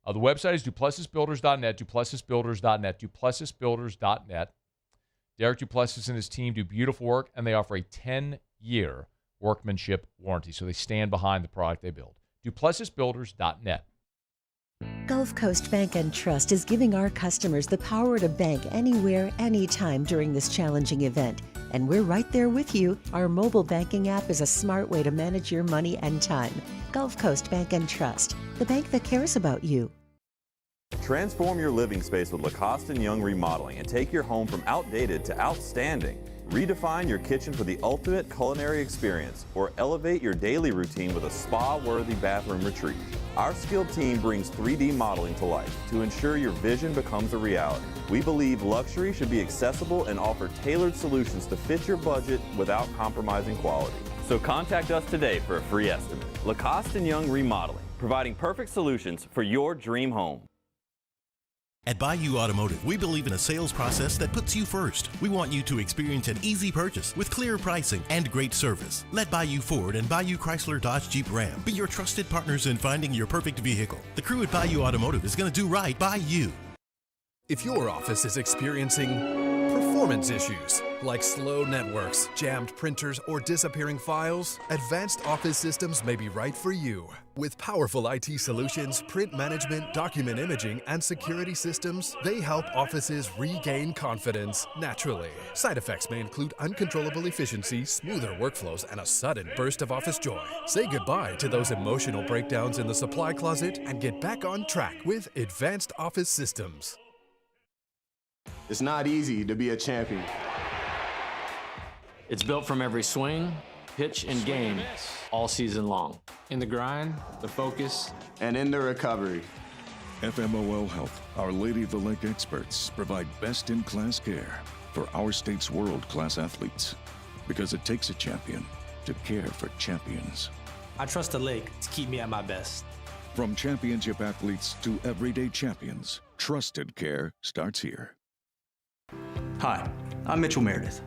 The website is duplessisbuilders.net, duplessisbuilders.net, duplessisbuilders.net. Derek Duplessis and his team do beautiful work, and they offer a 10-year workmanship warranty, so they stand behind the product they build. duplessisbuilders.net. Gulf Coast Bank and Trust is giving our customers the power to bank anywhere, anytime during this challenging event. And we're right there with you. Our mobile banking app is a smart way to manage your money and time. Gulf Coast Bank and Trust, the bank that cares about you. Transform your living space with Lacoste & Young Remodeling and take your home from outdated to outstanding. Redefine your kitchen for the ultimate culinary experience, or elevate your daily routine with a spa-worthy bathroom retreat. Our skilled team brings 3D modeling to life to ensure your vision becomes a reality. We believe luxury should be accessible and offer tailored solutions to fit your budget without compromising quality. So contact us today for a free estimate. Lacoste & Young Remodeling, providing perfect solutions for your dream home. At Bayou Automotive, we believe in a sales process that puts you first. We want you to experience an easy purchase with clear pricing and great service. Let Bayou Ford and Bayou Chrysler Dodge Jeep Ram be your trusted partners in finding your perfect vehicle. The crew at Bayou Automotive is going to do right by you. If your office is experiencing performance issues like slow networks, jammed printers, or disappearing files, Advanced Office Systems may be right for you. With powerful IT solutions, print management, document imaging, and security systems, they help offices regain confidence naturally. Side effects may include uncontrollable efficiency, smoother workflows, and a sudden burst of office joy. Say goodbye to those emotional breakdowns in the supply closet and get back on track with Advanced Office Systems. It's not easy to be a champion. It's built from every swing, pitch, and game all season long. In the grind, the focus, and in the recovery. FMOL Health, Our Lady of the Lake experts provide best-in-class care for our state's world-class athletes, because it takes a champion to care for champions. I trust the lake to keep me at my best. From championship athletes to everyday champions, trusted care starts here. Hi, I'm Mitchell Meredith.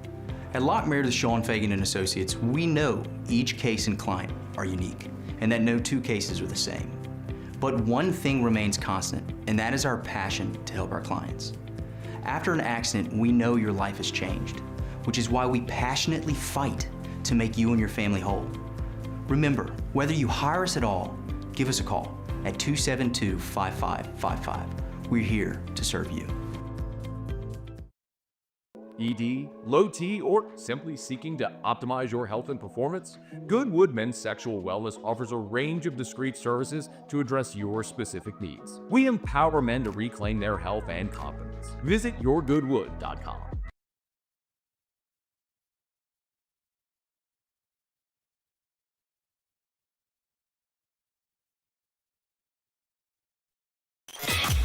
At Locke Meredith, Sean Fagan and Associates, we know each case and client are unique, and that no two cases are the same. But one thing remains constant, and that is our passion to help our clients. After an accident, we know your life has changed, which is why we passionately fight to make you and your family whole. Remember, whether you hire us at all, give us a call at 272-5555. We're here to serve you. ED, low T, or simply seeking to optimize your health and performance? Goodwood Men's Sexual Wellness offers a range of discreet services to address your specific needs. We empower men to reclaim their health and confidence. Visit yourgoodwood.com.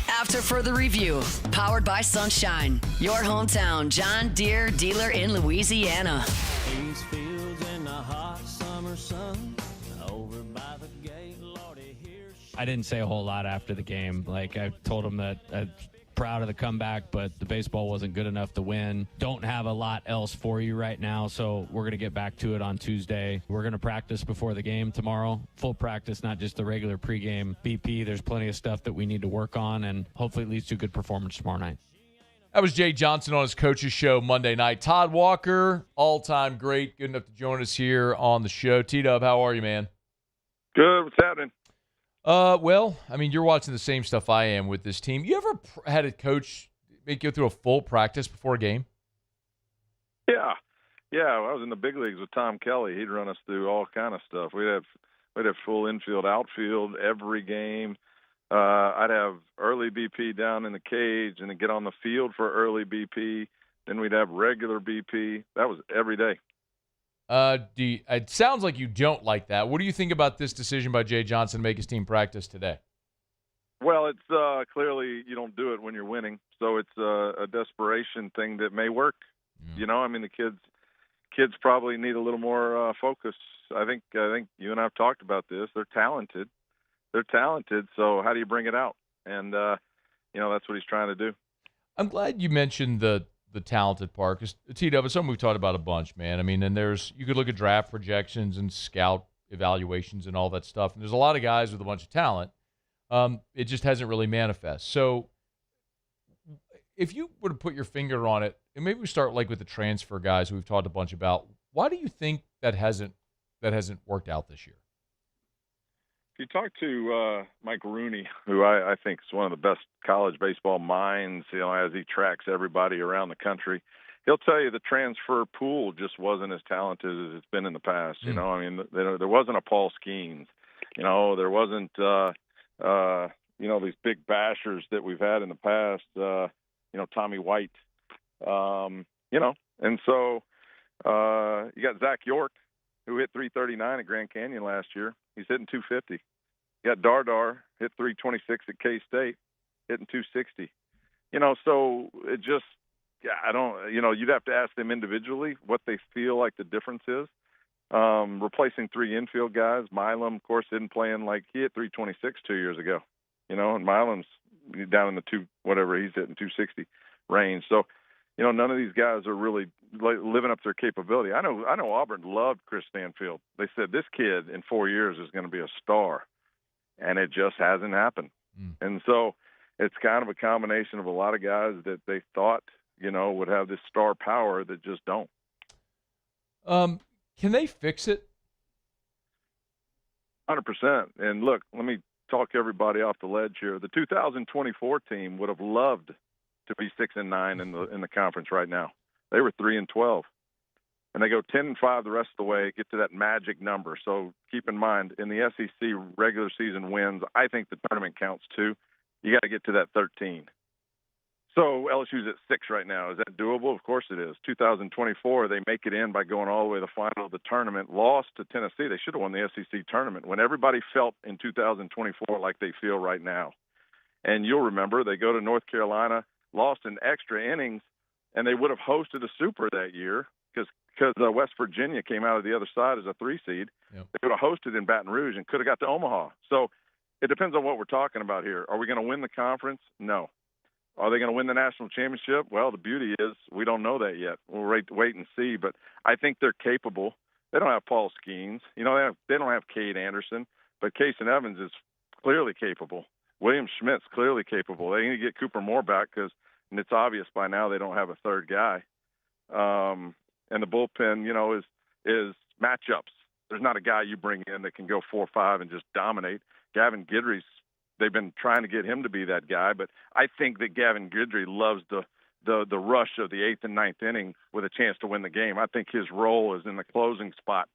After further review, powered by Sunshine, your hometown John Deere dealer in Louisiana. These fields in the hot summer sun, over by the gate, Lordy, here's... I didn't say a whole lot after the game. Like, I told him that I'm proud of the comeback, but the baseball wasn't good enough to win. Don't have a lot else for you right now, so we're going to get back to it on Tuesday. We're going to practice before the game tomorrow. Full practice, not just the regular pregame BP. There's plenty of stuff that we need to work on, and hopefully it leads to a good performance tomorrow night. That was Jay Johnson on his coach's show Monday night. Todd Walker, all-time great, good enough to join us here on the show. T-Dub, how are you, man? Good. What's happening? Well, I mean, you're watching the same stuff I am with this team. You ever had a coach make you go through a full practice before a game? Yeah. I was in the big leagues with Tom Kelly. He'd run us through all kind of stuff. We'd have full infield, outfield every game. I'd have early BP down in the cage and then get on the field for early BP. Then we'd have regular BP. That was every day. It sounds like you don't like that. What do you think about this decision by Jay Johnson to make his team practice today? Well, it's clearly you don't do it when you're winning, so it's a desperation thing that may work. You know, I mean, the kids probably need a little more focus. I think you and I have talked about this. They're talented. So how do you bring it out? And that's what he's trying to do. I'm glad you mentioned the talented part, because T-Dub, it's something we've talked about a bunch, man. I mean, and you could look at draft projections and scout evaluations and all that stuff, and there's a lot of guys with a bunch of talent. It just hasn't really manifest. So if you were to put your finger on it, and maybe we start like with the transfer guys who we've talked a bunch about, why do you think that hasn't worked out this year? If you talk to Mike Rooney, who I think is one of the best college baseball minds, as he tracks everybody around the country, he'll tell you the transfer pool just wasn't as talented as it's been in the past. I mean, there wasn't a Paul Skeens. There wasn't, these big bashers that we've had in the past, Tommy White, and so you got Zach York, who hit 339 at Grand Canyon last year. He's hitting 250. You got Dardar, hit 326 at K-State, hitting 260. So it just, you'd have to ask them individually what they feel like the difference is. Replacing three infield guys. Milam, of course, isn't playing like he hit 326 2 years ago, and Milam's down in the he's hitting 260 range. So, none of these guys are really living up to their capability. I know Auburn loved Chris Stanfield. They said this kid in 4 years is going to be a star, and it just hasn't happened. And so it's kind of a combination of a lot of guys that they thought, would have this star power that just don't. Can they fix it? 100%. And look, let me talk everybody off the ledge here. The 2024 team would have loved to be 6-9 in the conference right now. They were 3-12, and they go 10-5 the rest of the way, get to that magic number. So keep in mind, in the SEC regular season wins, I think the tournament counts too. You got to get to that 13. So LSU's at 6 right now. Is that doable? Of course it is. 2024, they make it in by going all the way to the final of the tournament. Lost to Tennessee. They should have won the SEC tournament when everybody felt in 2024 like they feel right now. And you'll remember they go to North Carolina, lost in extra innings, and they would have hosted a super that year because West Virginia came out of the other side as a 3 seed. Yep. They would have hosted in Baton Rouge and could have got to Omaha. So it depends on what we're talking about here. Are we going to win the conference? No. Are they going to win the national championship? Well, the beauty is we don't know that yet. We'll wait and see. But I think they're capable. They don't have Paul Skeens. They don't have Cade Anderson. But Cason Evans is clearly capable. William Schmidt's clearly capable. They need to get Cooper Moore back because it's obvious by now they don't have a third guy. And the bullpen, is matchups. There's not a guy you bring in that can go 4-5 and just dominate. Gavin Guidry's, they've been trying to get him to be that guy, but I think that Gavin Guidry loves the rush of the 8th and 9th inning with a chance to win the game. I think his role is in the closing spot,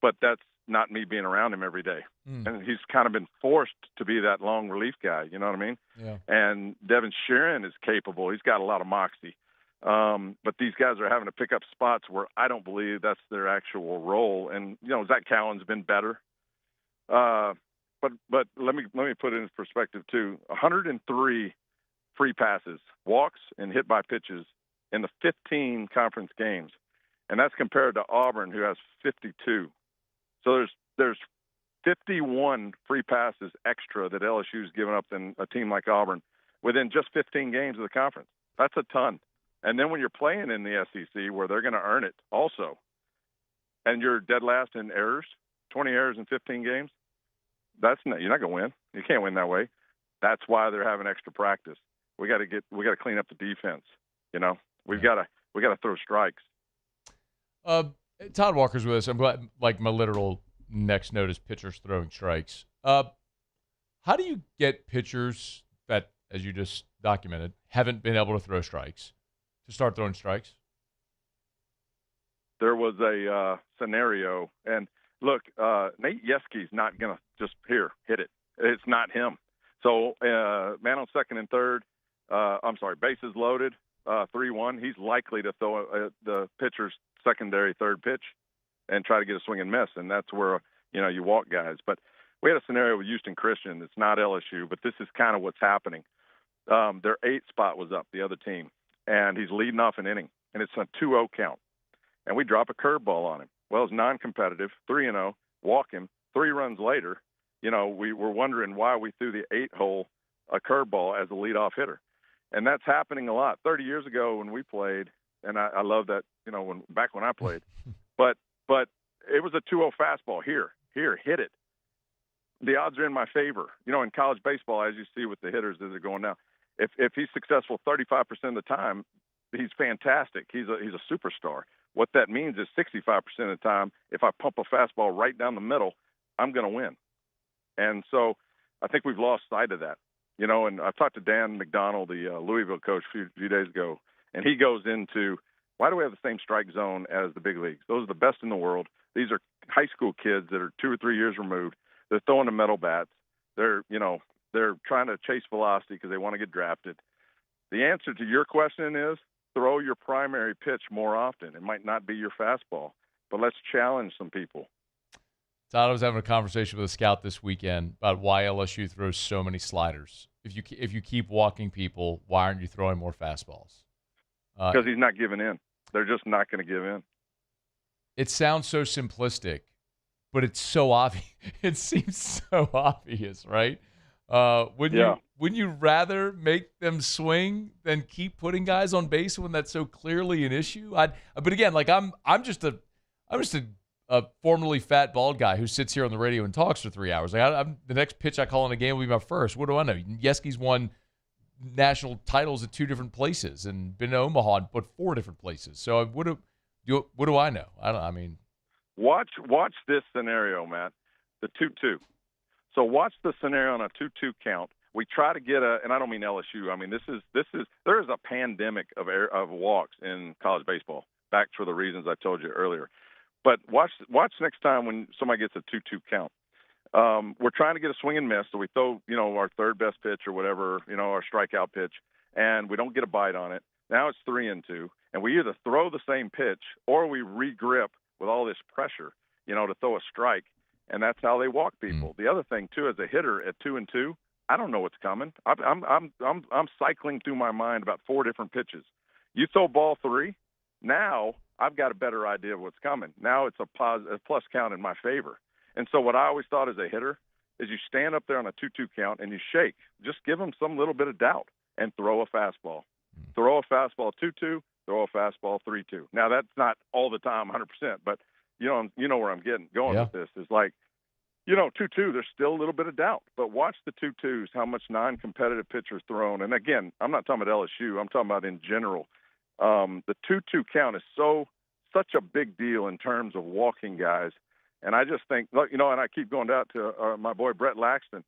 but that's not me being around him every day. And he's kind of been forced to be that long relief guy, you know what I mean? Yeah. And Devin Sheeran is capable. He's got a lot of moxie. But these guys are having to pick up spots where I don't believe that's their actual role. And, Zach Cowan's been better. But let me put it in perspective too. 103 free passes, walks, and hit by pitches in the 15 conference games, and that's compared to Auburn, who has 52. So there's 51 free passes extra that LSU's given up than a team like Auburn within just 15 games of the conference. That's a ton. And then when you're playing in the SEC, where they're going to earn it also, and you're dead last in errors, 20 errors in 15 games. You're not going to win. You can't win that way. That's why they're having extra practice. We got to clean up the defense. We've got to throw strikes. Todd Walker's with us. I'm glad. Like my literal next note is pitchers throwing strikes. How do you get pitchers that, as you just documented, haven't been able to throw strikes to start throwing strikes? There was a scenario, and look, Nate Yeske's not going to just hit it. It's not him. So man on second and third, bases loaded, 3-1. He's likely to throw the pitcher's secondary third pitch and try to get a swing and miss, and that's where you walk guys. But we had a scenario with Houston Christian. It's not LSU, but this is kind of what's happening. Their 8 spot was up, the other team, and he's leading off an inning, and it's a 2-0 count. And we drop a curveball on him. Well, it's non-competitive, 3-0, walk him. 3 runs later, we were wondering why we threw the 8-hole a curveball as a leadoff hitter. And that's happening a lot. 30 years ago when we played, and I love that, back when I played, but it was a 2-0 fastball. Here, hit it. The odds are in my favor. In college baseball, as you see with the hitters as they're going now, if he's successful 35% of the time, he's fantastic. He's a superstar. What that means is 65% of the time, if I pump a fastball right down the middle, I'm going to win. And so I think we've lost sight of that. And I talked to Dan McDonald, the Louisville coach, a few days ago, and he goes into, why do we have the same strike zone as the big leagues? Those are the best in the world. These are high school kids that are 2 or 3 years removed. They're throwing the metal bats. They're trying to chase velocity because they want to get drafted. The answer to your question is throw your primary pitch more often. It might not be your fastball, but let's challenge some people. Todd, I was having a conversation with a scout this weekend about why LSU throws so many sliders. If you keep walking people, why aren't you throwing more fastballs? Because he's not giving in. They're just not going to give in. It sounds so simplistic, but it's so obvious. It seems so obvious, right? Wouldn't you rather make them swing than keep putting guys on base when that's so clearly an issue? But again, like I'm just a formerly fat bald guy who sits here on the radio and talks for 3 hours. Like the next pitch I call in a game will be my first. What do I know? Yeski's won national titles at 2 different places and been to Omaha and put 4 different places. So what do I know? Watch this scenario, Matt. The 2-2. So watch the scenario on a 2-2 count. We try to get and I don't mean LSU. I mean there is a pandemic of walks in college baseball. Back for the reasons I told you earlier. But watch next time when somebody gets a 2-2 count. We're trying to get a swing and miss, so we throw our third best pitch or whatever, our strikeout pitch, and we don't get a bite on it. Now it's 3-2, and we either throw the same pitch or we regrip with all this pressure, to throw a strike, and that's how they walk people. The other thing too, as a hitter at 2-2, I don't know what's coming. I'm cycling through my mind about 4 different pitches. You throw ball 3, now I've got a better idea of what's coming. Now it's a plus count in my favor. And so what I always thought as a hitter is you stand up there on a 2-2 count and you shake. Just give them some little bit of doubt and throw a fastball. Throw a fastball 2-2, throw a fastball 3-2. Now that's not all the time 100%, but you know where I'm going with this. Is like, 2-2, there's still a little bit of doubt. But watch the 2-2s, how much non-competitive pitchers thrown. And again, I'm not talking about LSU. I'm talking about in general. The 2-2 count is such a big deal in terms of walking guys. And I just think, and I keep going out to my boy Brett Laxton,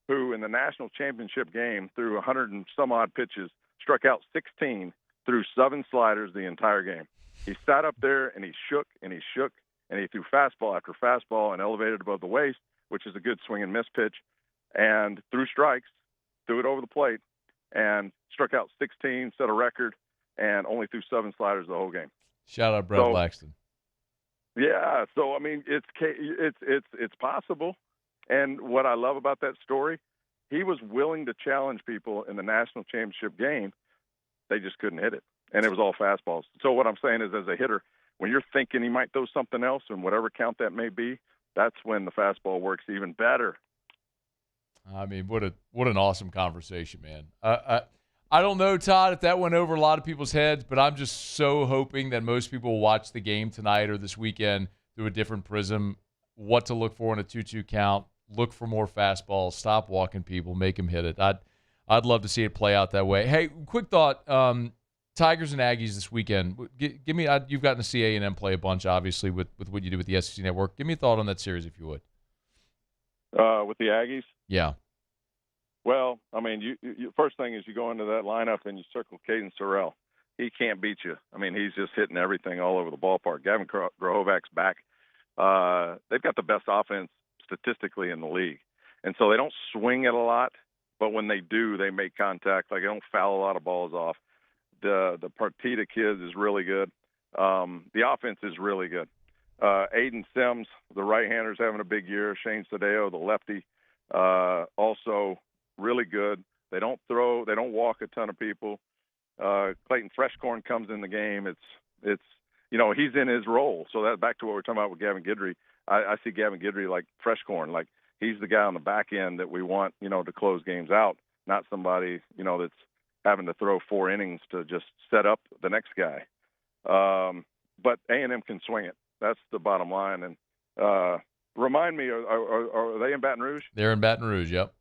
who in the national championship game threw 100 and some odd pitches, struck out 16, threw 7 sliders the entire game. He sat up there and he shook and he shook and he threw fastball after fastball and elevated above the waist, which is a good swing and miss pitch, and threw strikes, threw it over the plate, and struck out 16, set a record, and only threw 7 sliders the whole game. Shout out Brett Laxton. Yeah, so I mean, it's possible, and what I love about that story, he was willing to challenge people in the national championship game. They just couldn't hit it, and it was all fastballs. So what I'm saying is, as a hitter, when you're thinking he might throw something else, and whatever count that may be, that's when the fastball works even better. I mean, what an awesome conversation, man. I don't know, Todd, if that went over a lot of people's heads, but I'm just so hoping that most people will watch the game tonight or this weekend through a different prism, what to look for in a 2-2 count, look for more fastballs, stop walking people, make them hit it. I'd love to see it play out that way. Hey, quick thought, Tigers and Aggies this weekend. Give me, you've gotten to see A&M play a bunch, obviously, with what you do with the SEC Network. Give me a thought on that series, if you would. With the Aggies? Yeah. Well, I mean, you first thing is you go into that lineup and you circle Caden Sorrell. He can't beat you. I mean, he's just hitting everything all over the ballpark. Gavin Grohovac's back. They've got the best offense statistically in the league. And so they don't swing it a lot. but when they do, they make contact. Like, they don't foul a lot of balls off. The Partita kids is really good. The offense is really good. Aiden Sims, the right-hander, is having a big year. Shane Sadeo, the lefty, also really good. They don't walk a ton of people. Clayton Freshcorn comes in the game. It's he's in his role. So that back to what we're talking about with Gavin Guidry. I see Gavin Guidry like Freshcorn, like he's the guy on the back end that we want, to close games out, not somebody, that's having to throw 4 innings to just set up the next guy. But A&M can swing it. That's the bottom line. And remind me, are they in Baton Rouge? They're in Baton Rouge, yep.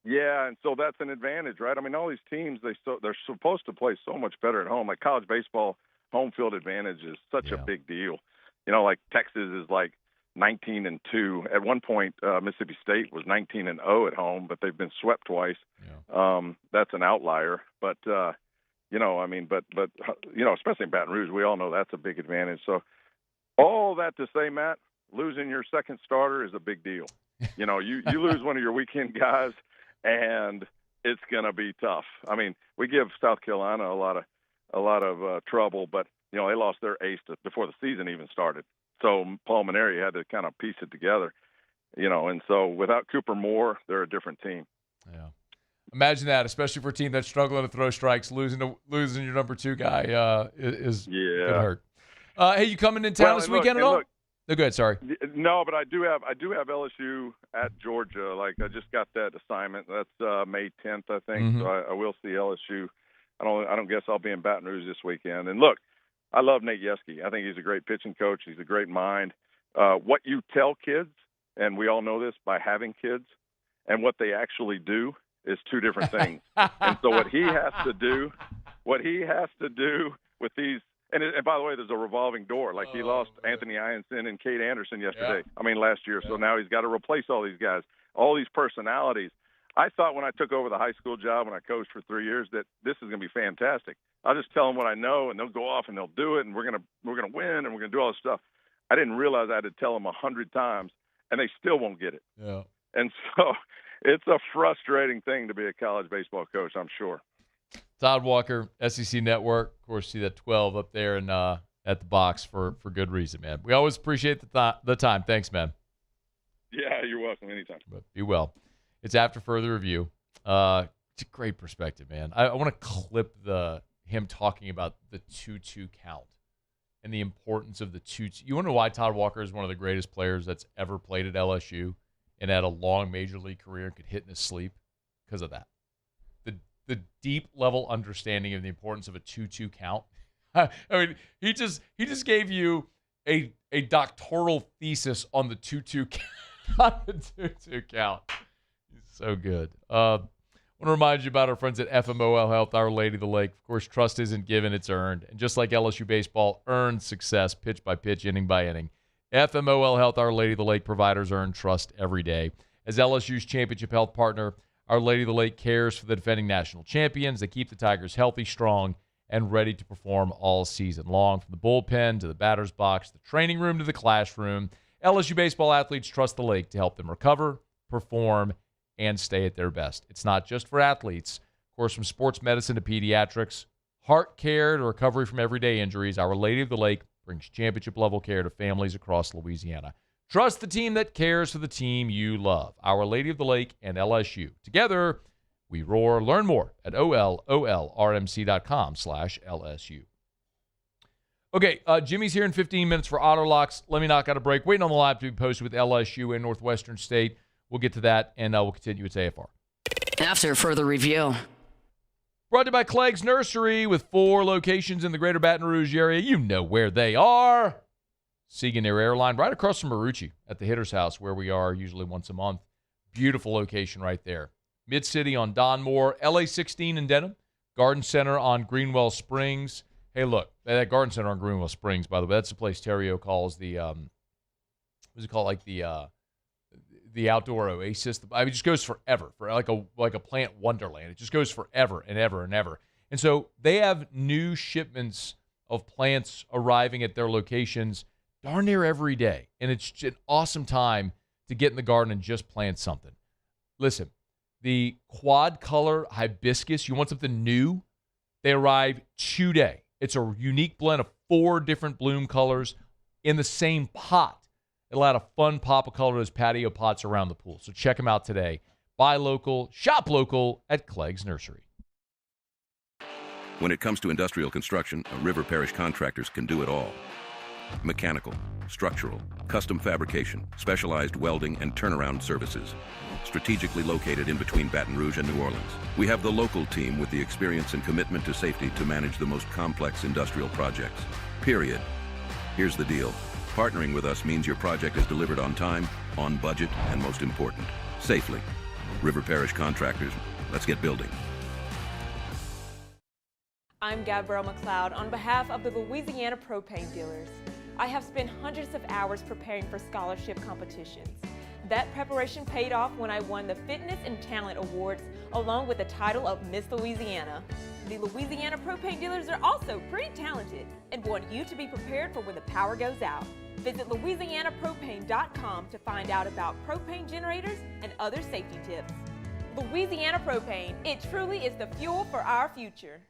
Yeah, and so that's an advantage, right? I mean, all these teams, they're supposed to play so much better at home. Like college baseball, home field advantage is such a big deal. Like Texas is like 19-2. At one point, Mississippi State was 19-0 at home, but they've been swept twice. Yeah. That's an outlier. But, especially in Baton Rouge, we all know that's a big advantage. So all that to say, Matt, losing your second starter is a big deal. You lose one of your weekend guys, and it's going to be tough. I mean, we give South Carolina a lot of trouble, but they lost their ace before the season even started. So Paul Maneri had to kind of piece it together, and so without Cooper Moore, they're a different team. Yeah. Imagine that, especially for a team that's struggling to throw strikes, losing your number 2 guy is gonna hurt. Hey, you coming in town this weekend at all? No, go ahead. Sorry. No, but I do have LSU at Georgia. Like, I just got that assignment. That's May 10th, I think. Mm-hmm. So I will see LSU. I don't guess I'll be in Baton Rouge this weekend. And look, I love Nate Yeske. I think he's a great pitching coach. He's a great mind. What you tell kids, and we all know this by having kids, and what they actually do is 2 different things. And so what he has to do with these. And by the way, there's a revolving door. Like, he lost Anthony Ianson and Kate Anderson yesterday. Yeah. I mean, last year. Yeah. So now he's got to replace all these guys, all these personalities. I thought when I took over the high school job and I coached for 3 years that this is going to be fantastic. I'll just tell them what I know, and they'll go off and they'll do it, and we're gonna win, and we're gonna do all this stuff. I didn't realize I had to tell them 100 times, and they still won't get it. Yeah. And so it's a frustrating thing to be a college baseball coach, I'm sure. Todd Walker, SEC Network. Of course, see that 12 up there and at the box for good reason, man. We always appreciate the time. Thanks, man. Yeah, you're welcome. Anytime. But be well. It's after further review. It's a great perspective, man. I want to clip him talking about the 2-2 count and the importance of the 2-2. You want to know why Todd Walker is one of the greatest players that's ever played at LSU and had a long major league career and could hit in his sleep? Because of that. The deep level understanding of the importance of a 2-2 count. I mean, he just gave you a doctoral thesis on the 2-2 count. The 2-2 count. He's so good. I want to remind you about our friends at FMOL Health, Our Lady of the Lake. Of course, trust isn't given, it's earned. And just like LSU baseball earns success pitch by pitch, inning by inning, FMOL Health, Our Lady of the Lake providers earn trust every day. As LSU's championship health partner, Our Lady of the Lake cares for the defending national champions. They keep the Tigers healthy, strong, and ready to perform all season long. From the bullpen to the batter's box, the training room to the classroom, LSU baseball athletes trust the Lake to help them recover, perform, and stay at their best. It's not just for athletes. Of course, from sports medicine to pediatrics, heart care to recovery from everyday injuries, Our Lady of the Lake brings championship-level care to families across Louisiana. Trust the team that cares for the team you love. Our Lady of the Lake and LSU. Together, we roar. Learn more at olrmc.com/LSU. Okay, Jimmy's here in 15 minutes for OtterLocks. Let me knock out a break. Waiting on the live to be posted with LSU and Northwestern State. We'll get to that, and we'll continue with AFR. After further review. Brought to you by Clegg's Nursery with 4 locations in the greater Baton Rouge area. You know where they are. Segan Air Airline, right across from Marucci at the Hitter's House, where we are usually once a month. Beautiful location right there. Mid-City on Donmore, LA16 in Denham, Garden Center on Greenwell Springs. Hey, look, that Garden Center on Greenwell Springs, by the way, that's the place Terrio calls the, what's it called, like the outdoor oasis. I mean, it just goes forever, for like a plant wonderland. It just goes forever and ever and ever. And so they have new shipments of plants arriving at their locations darn near every day. And it's an awesome time to get in the garden and just plant something. Listen, the quad color hibiscus. You want something new? They arrive today. It's a unique blend of 4 different bloom colors in the same pot. It'll add a fun pop of color to those patio pots around the pool. So check them out today. Buy local, shop local at Clegg's Nursery. When it comes to industrial construction, River Parish Contractors can do it all. Mechanical, structural, custom fabrication, specialized welding, and turnaround services. Strategically located in between Baton Rouge and New Orleans, we have the local team with the experience and commitment to safety to manage the most complex industrial projects. Period. Here's the deal. Partnering with us means your project is delivered on time, on budget, and most important, safely. River Parish Contractors, let's get building. I'm Gabrielle McLeod on behalf of the Louisiana Propane Dealers. I have spent hundreds of hours preparing for scholarship competitions. That preparation paid off when I won the Fitness and Talent Awards along with the title of Miss Louisiana. The Louisiana Propane Dealers are also pretty talented and want you to be prepared for when the power goes out. Visit LouisianaPropane.com to find out about propane generators and other safety tips. Louisiana Propane, it truly is the fuel for our future.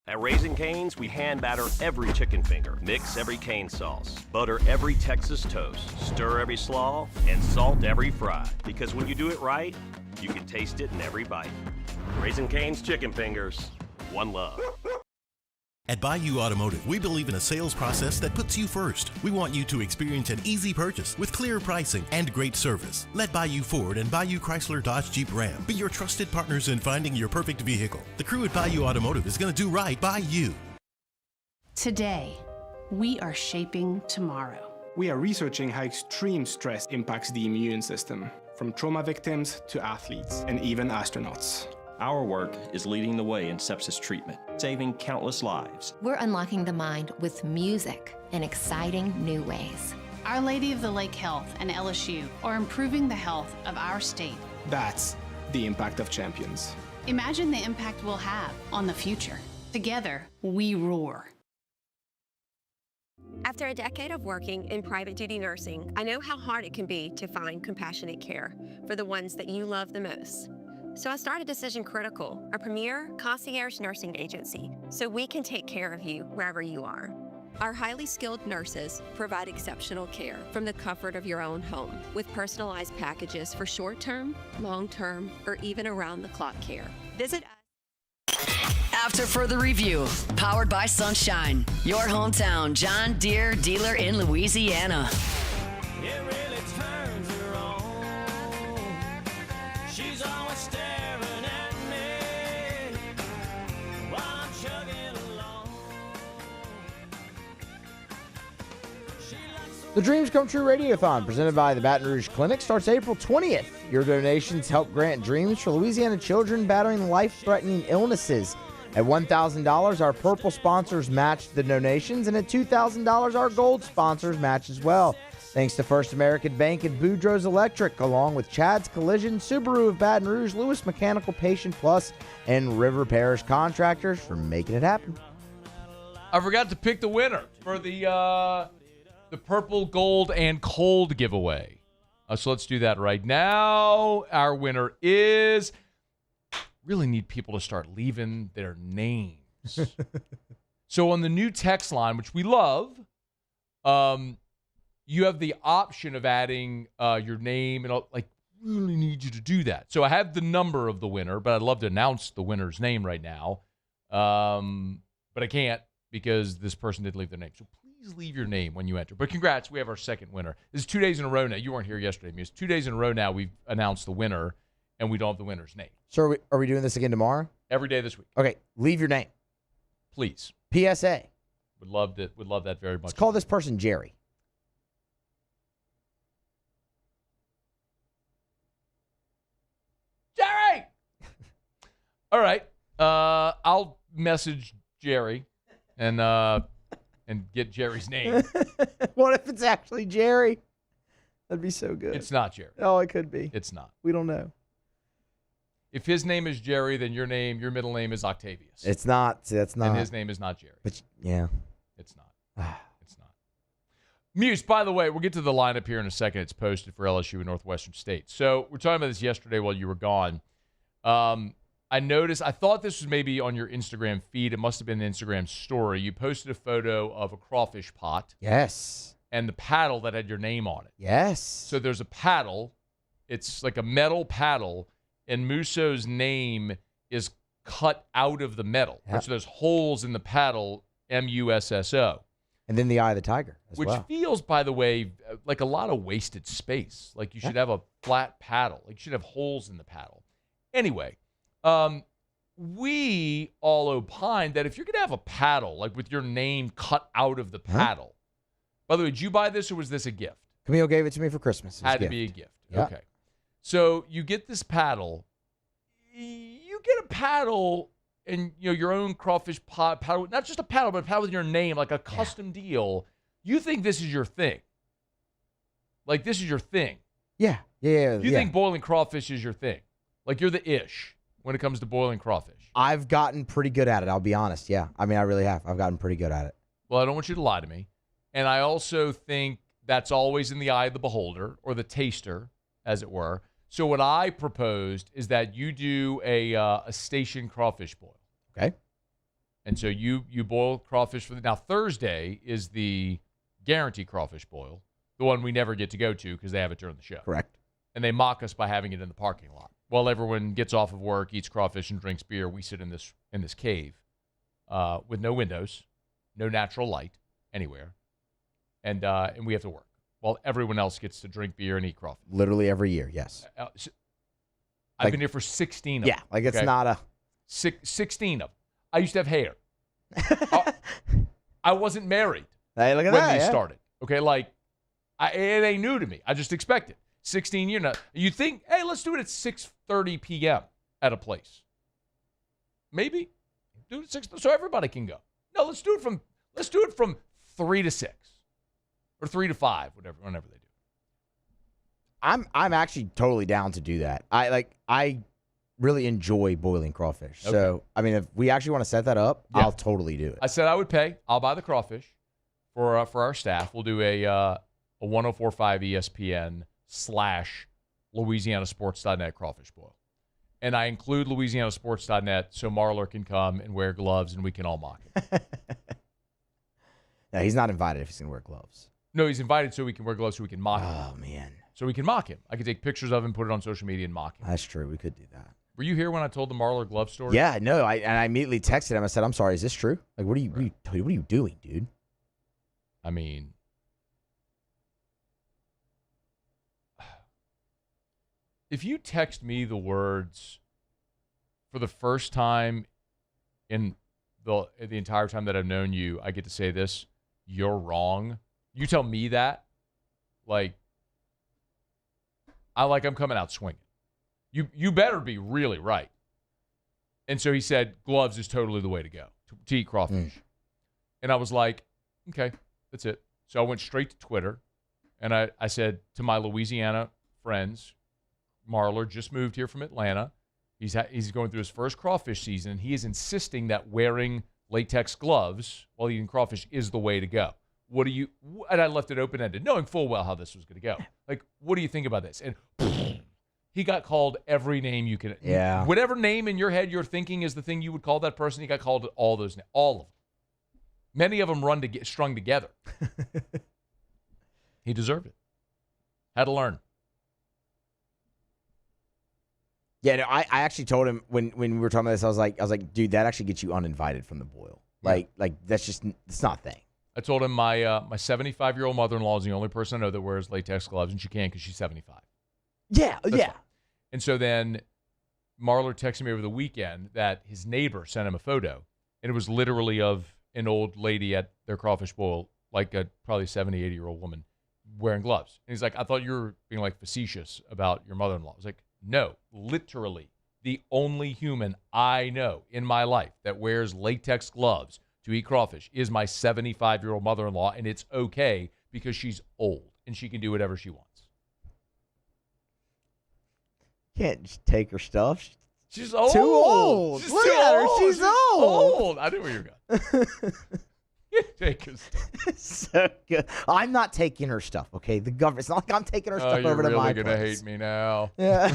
At Raising Cane's, we hand batter every chicken finger, mix every cane sauce, butter every Texas toast, stir every slaw, and salt every fry. Because when you do it right, you can taste it in every bite. Raising Cane's chicken fingers, one love. At Bayou Automotive, we believe in a sales process that puts you first. We want you to experience an easy purchase with clear pricing and great service. Let Bayou Ford and Bayou Chrysler Dodge Jeep Ram be your trusted partners in finding your perfect vehicle. The crew at Bayou Automotive is going to do right by you. Today, we are shaping tomorrow. We are researching how extreme stress impacts the immune system, from trauma victims to athletes and even astronauts. Our work is leading the way in sepsis treatment, saving countless lives. We're unlocking the mind with music in exciting new ways. Our Lady of the Lake Health and LSU are improving the health of our state. That's the impact of champions. Imagine the impact we'll have on the future. Together, we roar. After a decade of working in private duty nursing, I know how hard it can be to find compassionate care for the ones that you love the most. So I started Decision Critical, a premier concierge nursing agency, so we can take care of you wherever you are. Our highly skilled nurses provide exceptional care from the comfort of your own home with personalized packages for short-term, long-term, or even around-the-clock care. Visit us. After further review, powered by Sunshine, your hometown John Deere dealer in Louisiana. It really turns her on. She's always staring at me while I'm chugging along. The Dreams Come True Radiothon, presented by the Baton Rouge Clinic, starts April 20th. Your donations help grant dreams for Louisiana children battling life-threatening illnesses. At $1,000, our Purple sponsors match the donations, and at $2,000, our Gold sponsors match as well. Thanks to First American Bank and Boudreaux's Electric, along with Chad's Collision, Subaru of Baton Rouge, Lewis Mechanical, Patient Plus, and River Parish Contractors for making it happen. I forgot to pick the winner for the Purple, Gold, and Cold giveaway. So let's do that right now. Our winner is... Really need people to start leaving their names. So on the new text line, which we love, you have the option of adding your name, and I'll, really need you to do that. So I have the number of the winner, but I'd love to announce the winner's name right now. But I can't because this person didn't leave their name. So please leave your name when you enter. But congrats, we have our second winner. This is 2 days in a row now. You weren't here yesterday, Muse. 2 days in a row now we've announced the winner, and we don't have the winner's name. So are we doing this again tomorrow? Every day this week. Okay, leave your name. Please. PSA. Would love that very much. Let's call this person Jerry. All right. I'll message Jerry and get Jerry's name. What if it's actually Jerry? That'd be so good. It's not Jerry. Oh, it could be. It's not. We don't know. If his name is Jerry, then your middle name is Octavius. It's not. See, that's not. And his name is not Jerry. But yeah. It's not. It's not. Muse, by the way, we'll get to the lineup here in a second. It's posted for LSU and Northwestern State. So we're talking about this yesterday while you were gone. I noticed, I thought this was maybe on your Instagram feed. It must have been an Instagram story. You posted a photo of a crawfish pot. Yes. And the paddle that had your name on it. Yes. So there's a paddle. It's like a metal paddle, and Musso's name is cut out of the metal. Yep. So there's holes in the paddle, M-U-S-S-O. And then the eye of the tiger as Which well. feels, by the way, like a lot of wasted space. Like you should have a flat paddle. Like you should have holes in the paddle. Anyway, we all opined that if you're going to have a paddle, like with your name cut out of the paddle. By the way, did you buy this or was this a gift? Camille gave it to me for Christmas. Had to be a gift. Yep. Okay. So you get this paddle. You get a paddle and your own crawfish paddle, not just a paddle, but a paddle with your name, like a custom deal. You think this is your thing. Like this is your thing. Yeah. Yeah. You think boiling crawfish is your thing. Like you're the ish when it comes to boiling crawfish. I've gotten pretty good at it, I'll be honest. Yeah. I mean, I really have. I've gotten pretty good at it. Well, I don't want you to lie to me. And I also think that's always in the eye of the beholder or the taster, as it were. So what I proposed is that you do a station crawfish boil. Okay. And so you boil crawfish now Thursday is the guarantee crawfish boil, the one we never get to go to because they have it during the show. Correct. And they mock us by having it in the parking lot. While everyone gets off of work, eats crawfish, and drinks beer, we sit in this cave with no windows, no natural light anywhere, and we have to work while everyone else gets to drink beer and eat crawfish. Literally every year, yes. I've been here for 16 of them. Yeah, like it's not a... 16 of them. I used to have hair. I wasn't married hey, look at when that, these started. Okay, like, it ain't new to me. I just expect it. 16 years now. You think, hey, let's do it at 6:30 p.m. at a place. Maybe. Do it at 6 so everybody can go. No, let's do it from 3 to 6. Or 3 to 5, whenever they do. I'm actually totally down to do that. I really enjoy boiling crawfish. Okay. So, I mean, if we actually want to set that up, Yeah. I'll totally do it. I said I would pay. I'll buy the crawfish for our staff. We'll do a 104.5 ESPN / LouisianaSports.net crawfish boil. And I include LouisianaSports.net so Marler can come and wear gloves and we can all mock him. No, he's not invited if he's going to wear gloves. No, he's invited so we can wear gloves so we can mock him. Oh, man. So we can mock him. I could take pictures of him, put it on social media, and mock him. That's true. We could do that. Were you here when I told the Marler glove story? Yeah, no. I immediately texted him. I said, I'm sorry. Is this true? Like, what are you doing, dude? I mean, if you text me the words for the first time in the entire time that I've known you, I get to say this, you're wrong. You tell me that, I'm coming out swinging. You better be really right. And so he said, gloves is totally the way to go to eat crawfish. And I was like, okay, that's it. So I went straight to Twitter, and I said to my Louisiana friends, Marler just moved here from Atlanta. He's going through his first crawfish season, and he is insisting that wearing latex gloves while eating crawfish is the way to go. And I left it open-ended, knowing full well how this was going to go. Like, what do you think about this? And he got called every name you can. Yeah. Whatever name in your head you're thinking is the thing you would call that person, he got called all those names, all of them. Many of them strung together. He deserved it. Had to learn. Yeah, no, I actually told him when we were talking about this, I was like, dude, that actually gets you uninvited from the boil. Like it's not a thing. I told him my 75-year-old mother-in-law is the only person I know that wears latex gloves, and she can because she's 75. Yeah, That's yeah. fine. And so then Marler texted me over the weekend that his neighbor sent him a photo, and it was literally of an old lady at their crawfish boil, like a probably 70, 80-year-old woman wearing gloves. And he's like, I thought you were being like facetious about your mother-in-law. I was like, no, literally the only human I know in my life that wears latex gloves to eat crawfish is my 75-year-old mother-in-law, and it's okay because she's old and she can do whatever she wants. Can't just take her stuff. She's old. Too old. She's Look too at her. old. She's old. I knew where you were going. Take her stuff. So good. I'm not taking her stuff, okay? The government. It's not like I'm taking her stuff over to my place. You're really going to hate me now. Yeah.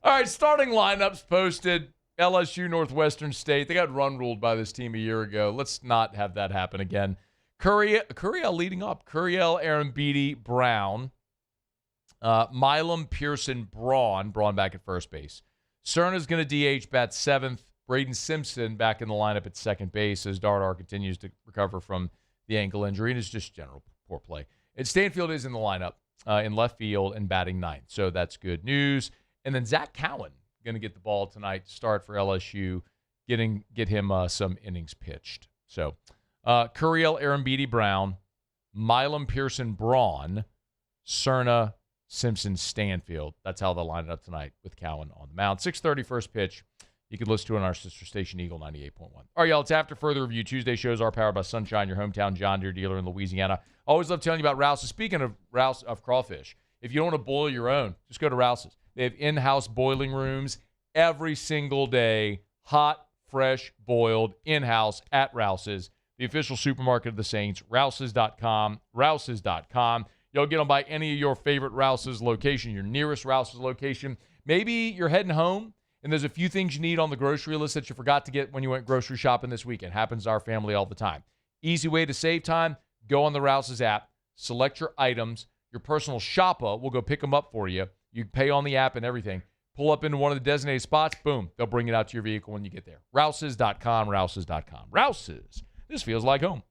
All right, starting lineups posted. LSU, Northwestern State. They got run ruled by this team a year ago. Let's not have that happen again. Curiel leading up. Curiel, Arambidi, Brown. Milam, Pearson, Braun back at first base. Cerna's going to DH, bat 7th. Braden Simpson back in the lineup at second base as Dardar continues to recover from the ankle injury, and it's just general poor play. And Stanfield is in the lineup in left field and batting 9th, so that's good news. And then Zach Cowan going to get the ball tonight to start for LSU, get him some innings pitched. So Curiel, Arambidi, Brown, Milam, Pearson, Braun, Cerna, Simpson, Stanfield. That's how they'll line it up tonight with Cowan on the mound. 6:30 first pitch. You can listen to it on our sister station, Eagle 98.1. All right, y'all, it's After Further Review. Tuesday shows are powered by Sunshine, your hometown John Deere dealer in Louisiana. Always love telling you about Rouse's. Speaking of Rouse of crawfish, if you don't want to boil your own, just go to Rouse's. They have in-house boiling rooms every single day, hot, fresh, boiled, in-house at Rouse's, the official supermarket of the Saints. Rouse's.com, Rouse's.com. You'll get them by any of your favorite Rouse's location, your nearest Rouse's location. Maybe you're heading home, and there's a few things you need on the grocery list that you forgot to get when you went grocery shopping this weekend. Happens to our family all the time. Easy way to save time, go on the Rouse's app, select your items. Your personal shopper will go pick them up for you. You pay on the app and everything. Pull up into one of the designated spots, boom, they'll bring it out to your vehicle when you get there. Rouse's.com, Rouse's.com. Rouse's, this feels like home.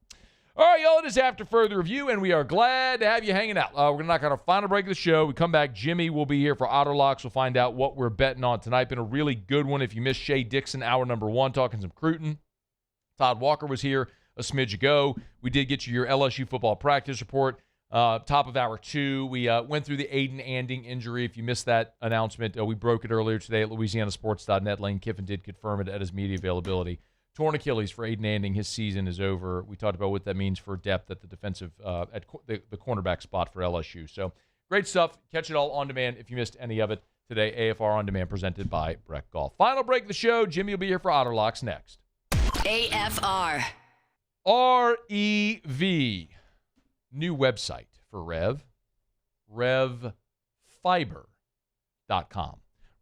All right, y'all, it is After Further Review, and we are glad to have you hanging out. We're going to knock out our final break of the show. We come back. Jimmy will be here for OtterLocks. We'll find out what we're betting on tonight. Been a really good one. If you missed Shea Dixon, hour number 1, talking some recruiting. Todd Walker was here a smidge ago. We did get you your LSU football practice report. Top of hour 2, we went through the Aidan Anding injury. If you missed that announcement, we broke it earlier today at LouisianaSports.net. Lane Kiffin did confirm it at his media availability. Torn Achilles for Aidan Anding. His season is over. We talked about what that means for depth at the defensive, at the cornerback spot for LSU. So great stuff. Catch it all on demand if you missed any of it today. AFR On Demand presented by Breck Golf. Final break of the show. Jimmy will be here for OtterLocks next. AFR. REV. New website for Rev. RevFiber.com.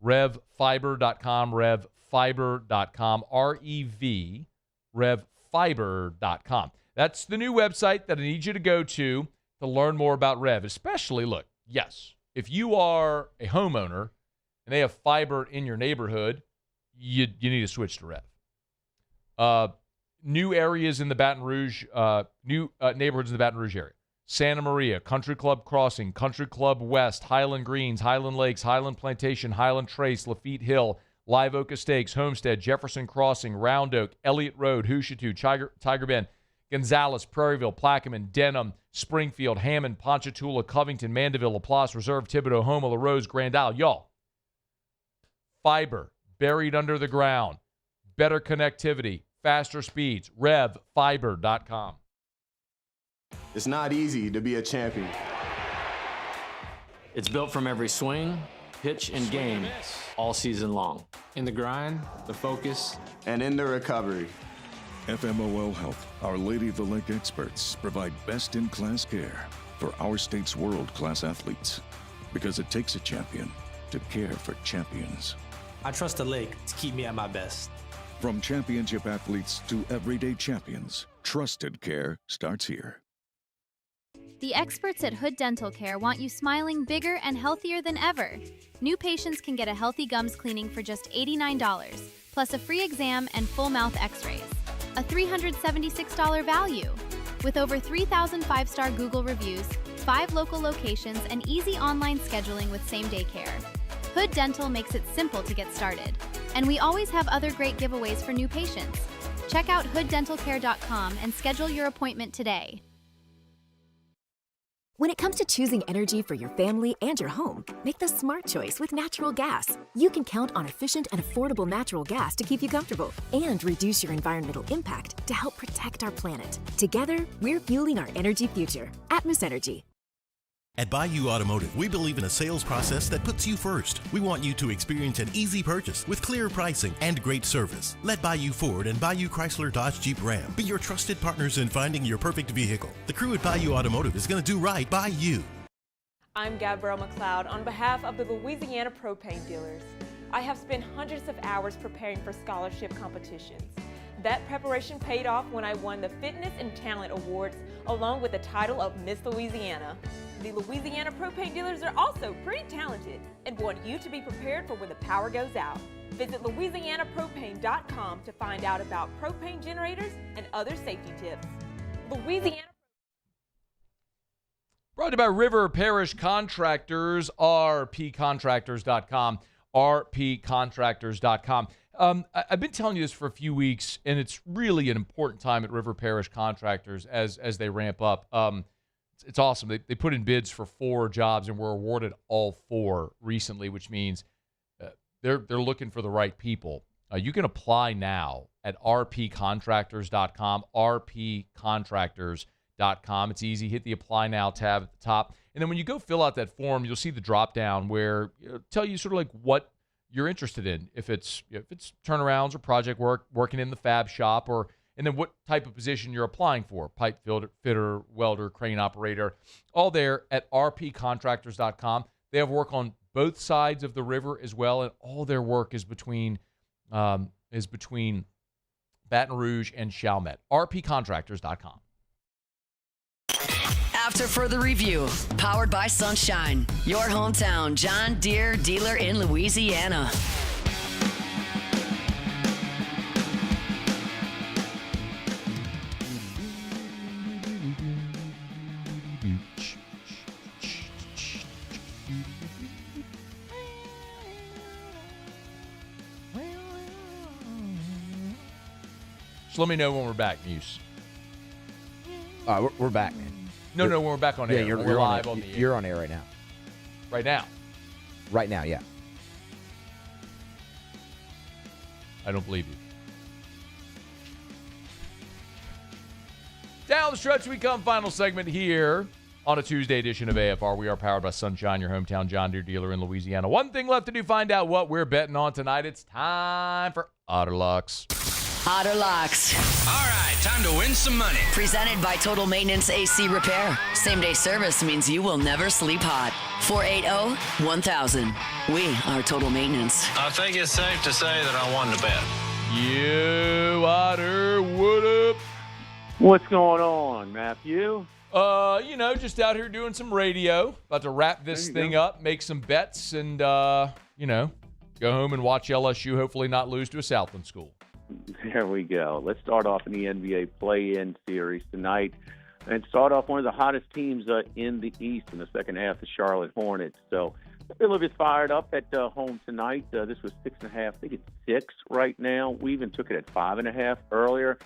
RevFiber.com. RevFiber.com. REV. RevFiber.com. That's the new website that I need you to go to learn more about Rev. Especially, look, yes, if you are a homeowner and they have fiber in your neighborhood, you need to switch to Rev. New areas in the Baton Rouge, new neighborhoods in the Baton Rouge area. Santa Maria, Country Club Crossing, Country Club West, Highland Greens, Highland Lakes, Highland Plantation, Highland Trace, Lafitte Hill, Live Oak Estates, Homestead, Jefferson Crossing, Round Oak, Elliott Road, Hoosiatu, Tiger Bend, Gonzales, Prairieville, Plaquemine, Denham, Springfield, Hammond, Ponchatoula, Covington, Mandeville, LaPlace, Reserve, Thibodaux, Houma, LaRose, Grand Isle. Y'all, fiber buried under the ground, better connectivity, faster speeds, RevFiber.com. It's not easy to be a champion. It's built from every swing, pitch, and game all season long. In the grind, the focus, and in the recovery. FMOL Health, Our Lady of the Lake experts provide best-in-class care for our state's world-class athletes. Because it takes a champion to care for champions. I trust the lake to keep me at my best. From championship athletes to everyday champions, trusted care starts here. The experts at Hood Dental Care want you smiling bigger and healthier than ever. New patients can get a healthy gums cleaning for just $89, plus a free exam and full mouth x-rays. A $376 value. With over 3,000 five-star Google reviews, 5 local locations, and easy online scheduling with same-day care. Hood Dental makes it simple to get started. And we always have other great giveaways for new patients. Check out hooddentalcare.com and schedule your appointment today. When it comes to choosing energy for your family and your home, make the smart choice with natural gas. You can count on efficient and affordable natural gas to keep you comfortable and reduce your environmental impact to help protect our planet. Together, we're fueling our energy future. Atmos Energy. At Bayou Automotive, we believe in a sales process that puts you first. We want you to experience an easy purchase with clear pricing and great service. Let Bayou Ford and Bayou Chrysler Dodge Jeep Ram be your trusted partners in finding your perfect vehicle. The crew at Bayou Automotive is going to do right by you. I'm Gabrielle McLeod on behalf of the Louisiana Propane Dealers. I have spent hundreds of hours preparing for scholarship competitions. That preparation paid off when I won the Fitness and Talent Awards along with the title of Miss Louisiana. The Louisiana Propane Dealers are also pretty talented and want you to be prepared for when the power goes out. Visit LouisianaPropane.com to find out about propane generators and other safety tips. Louisiana. Brought to you by River Parish Contractors, rpcontractors.com, rpcontractors.com. I've been telling you this for a few weeks, and it's really an important time at River Parish Contractors as they ramp up. It's awesome. They put in bids for 4 jobs and were awarded all 4 recently, which means they're looking for the right people. You can apply now at rpcontractors.com, rpcontractors.com. It's easy. Hit the Apply Now tab at the top. And then when you go fill out that form, you'll see the drop down where it'll tell you sort of like what you're interested in. If it's turnarounds or project work, working in the fab shop, and then what type of position you're applying for, pipe fitter, welder, crane operator, all there at rpcontractors.com. They have work on both sides of the river as well, and all their work is between Baton Rouge and Chalmette. rpcontractors.com. After further review, powered by Sunshine, your hometown John Deere dealer in Louisiana. So let me know when we're back, Muse. We're back, man. No, when we're back on air. You're live on the air. You're on air right now. Right now? Right now, yeah. I don't believe you. Down the stretch we come. Final segment here on a Tuesday edition of AFR. We are powered by Sunshine, your hometown John Deere dealer in Louisiana. One thing left to do, find out what we're betting on tonight. It's time for OtterLocks. OtterLocks. All right, time to win some money. Presented by Total Maintenance AC Repair. Same-day service means you will never sleep hot. 480-1000. We are Total Maintenance. I think it's safe to say that I won the bet. You, Otter, what up? What's going on, Matthew? Just out here doing some radio. About to wrap this thing up, make some bets, and, go home and watch LSU hopefully not lose to a Southland school. There we go. Let's start off in the NBA play-in series tonight and start off one of the hottest teams in the East in the second half, the Charlotte Hornets. So a little bit fired up at home tonight. This was 6.5. I think it's 6 right now. We even took it at 5.5 earlier.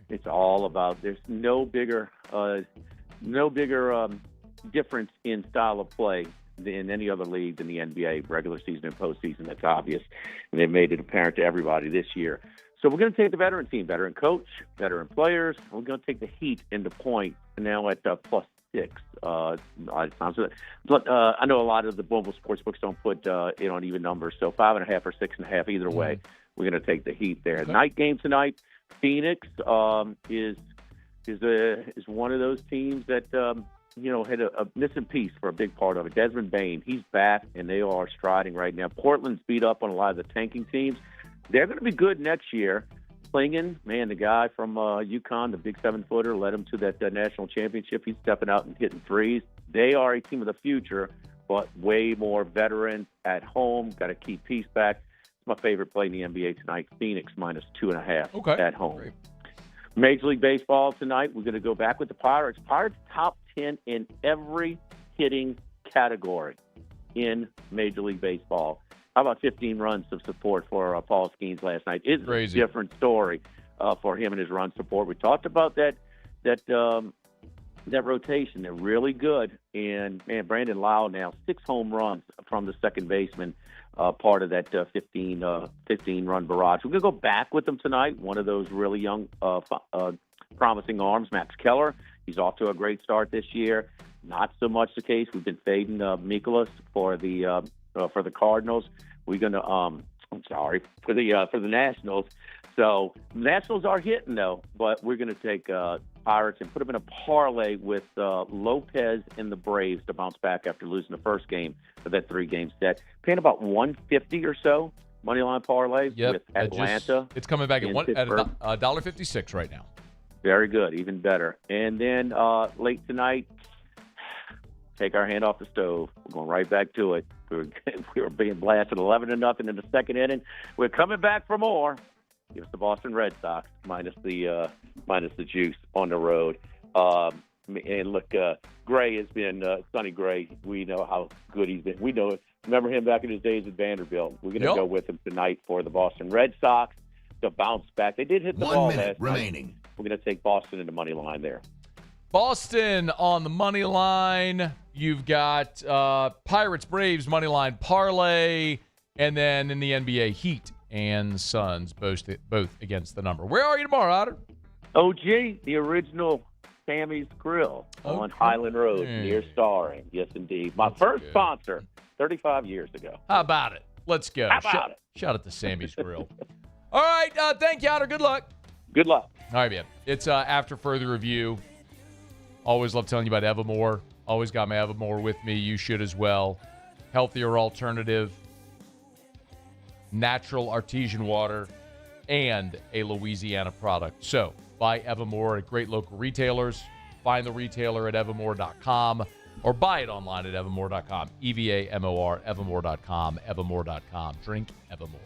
It's all about there's no bigger difference in style of play than any other league than the NBA, regular season and postseason. That's obvious, and they've made it apparent to everybody this year. So we're going to take the veteran team, veteran coach, veteran players. We're going to take the Heat into point now at +6. But I know a lot of the mobile sports books don't put it on even numbers, so 5.5 or 6.5. Either way, we're going to take the Heat there. Okay. Night game tonight. Phoenix is one of those teams that had a missing piece for a big part of it. Desmond Bane, he's back, and they are striding right now. Portland's beat up on a lot of the tanking teams. They're going to be good next year. Klingon, man, the guy from UConn, the big 7-footer, led them to that national championship. He's stepping out and hitting threes. They are a team of the future, but way more veterans at home. Got to keep peace back. It's my favorite play in the NBA tonight. Phoenix -2.5 at home. Great. Major League Baseball tonight. We're going to go back with the Pirates. Pirates top 10 in every hitting category in Major League Baseball. How about 15 runs of support for Paul Skeens last night? It's Crazy. A different story for him and his run support. We talked about that that rotation. They're really good. And, man, Brandon Lau now 6 home runs from the second baseman, part of that 15-run barrage. We're going to go back with them tonight. One of those really young, promising arms, Max Keller. He's off to a great start this year. Not so much the case. We've been fading Mikolas for the Cardinals. We're going to, for the Nationals. So Nationals are hitting, though, but we're going to take Pirates and put them in a parlay with Lopez and the Braves to bounce back after losing the first game of that 3-game set. Paying about $150 or so, moneyline parlay with Atlanta. It's coming back at $1.56 right now. Very good, even better. And then late tonight, take our hand off the stove. We're going right back to it. We were being blasted 11-0 in the second inning. We're coming back for more. Give us the Boston Red Sox minus the juice on the road. And look, Gray has been Sonny Gray. We know how good he's been. Remember him back in his days at Vanderbilt. We're going to go with him tonight for the Boston Red Sox to bounce back. They did hit the ball last remaining. night. We're going to take Boston in the money line there. Boston on the money line. You've got Pirates, Braves, money line parlay. And then in the NBA, Heat and Suns, both against the number. Where are you tomorrow, Otter? OG, the original Sammy's Grill on Highland Road near Starring. Yes, indeed. My first sponsor 35 years ago. How about it? Let's go. How about it? Shout out to Sammy's Grill. All right. Thank you, Otter. Good luck. Good luck. All right, man. It's after further review. Always love telling you about Evermore. Always got my Evermore with me. You should as well. Healthier alternative. Natural artesian water, and a Louisiana product. So, buy Evermore at great local retailers. Find the retailer at evermore.com or buy it online at evermore.com. EVAMOR, evermore.com, evermore.com. Drink Evermore.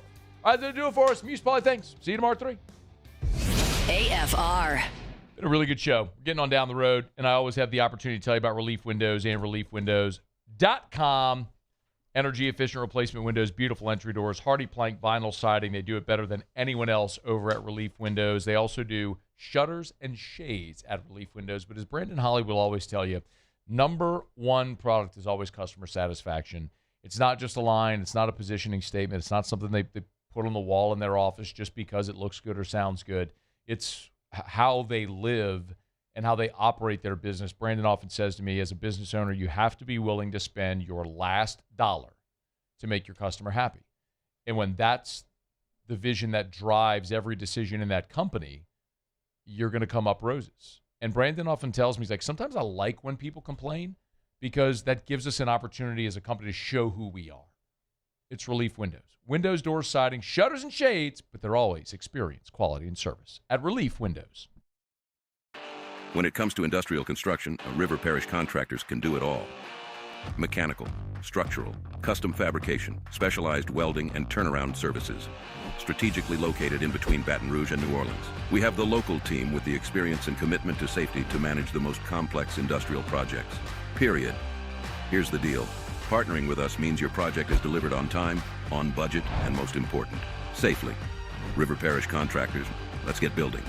All right, that'll do it for us. Muse Polly, thanks. See you tomorrow at 3. AFR. Been a really good show. We're getting on down the road, and I always have the opportunity to tell you about Relief Windows and reliefwindows.com. Energy-efficient replacement windows, beautiful entry doors, hardy plank vinyl siding. They do it better than anyone else over at Relief Windows. They also do shutters and shades at Relief Windows. But as Brandon Holly will always tell you, number one product is always customer satisfaction. It's not just a line. It's not a positioning statement. It's not something they put on the wall in their office just because it looks good or sounds good. It's how they live and how they operate their business. Brandon often says to me, as a business owner, you have to be willing to spend your last dollar to make your customer happy. And when that's the vision that drives every decision in that company, you're going to come up roses. And Brandon often tells me, he's like, sometimes I like when people complain because that gives us an opportunity as a company to show who we are. It's Relief Windows. Windows, doors, siding, shutters, and shades, but they're always experience, quality, and service at Relief Windows. When it comes to industrial construction, River Parish contractors can do it all. Mechanical, structural, custom fabrication, specialized welding, and turnaround services. Strategically located in between Baton Rouge and New Orleans, we have the local team with the experience and commitment to safety to manage the most complex industrial projects. Period. Here's the deal. Partnering with us means your project is delivered on time, on budget, and most important, safely. River Parish contractors, let's get building.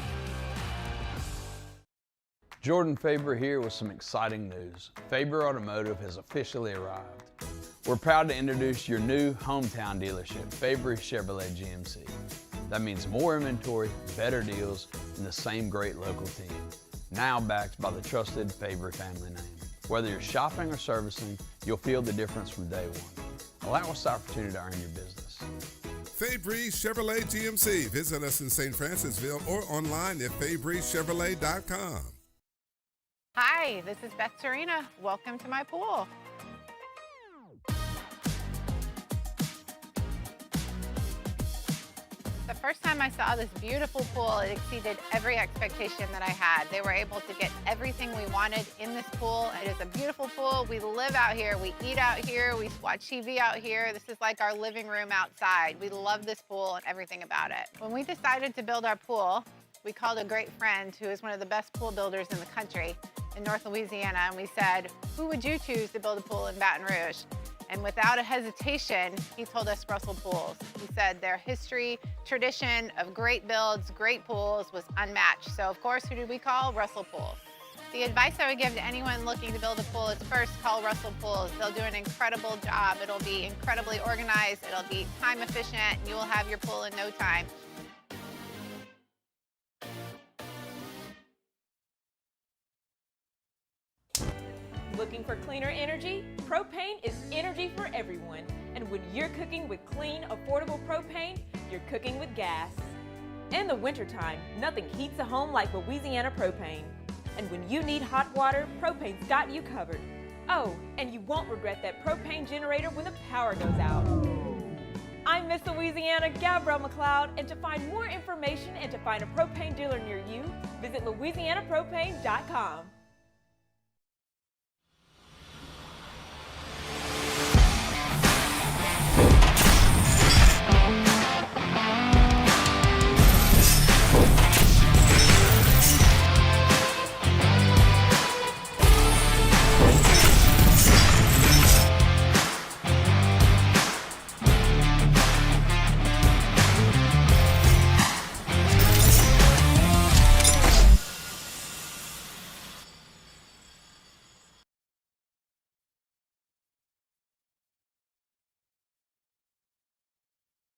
Jordan Faber here with some exciting news. Faber Automotive has officially arrived. We're proud to introduce your new hometown dealership, Faber Chevrolet GMC. That means more inventory, better deals, and the same great local team. Now backed by the trusted Faber family name. Whether you're shopping or servicing, you'll feel the difference from day one. Allow us the opportunity to earn your business. Faber Chevrolet GMC. Visit us in St. Francisville or online at FaberChevrolet.com. Hi, this is Beth Serena. Welcome to my pool. The first time I saw this beautiful pool, it exceeded every expectation that I had. They were able to get everything we wanted in this pool. It is a beautiful pool. We live out here. We eat out here. We watch TV out here. This is like our living room outside. We love this pool and everything about it. When we decided to build our pool, we called a great friend who is one of the best pool builders in the country in North Louisiana, and we said, who would you choose to build a pool in Baton Rouge? And without a hesitation, he told us Russell Pools. He said their history, tradition of great builds, great pools was unmatched. So of course, who did we call? Russell Pools. The advice I would give to anyone looking to build a pool is first call Russell Pools. They'll do an incredible job. It'll be incredibly organized. It'll be time efficient. And you will have your pool in no time. Looking for cleaner energy? Propane is energy for everyone. And when you're cooking with clean, affordable propane, you're cooking with gas. In the wintertime, nothing heats a home like Louisiana propane. And when you need hot water, propane's got you covered. Oh, and you won't regret that propane generator when the power goes out. I'm Miss Louisiana, Gabrielle McLeod, and to find more information and to find a propane dealer near you, visit LouisianaPropane.com.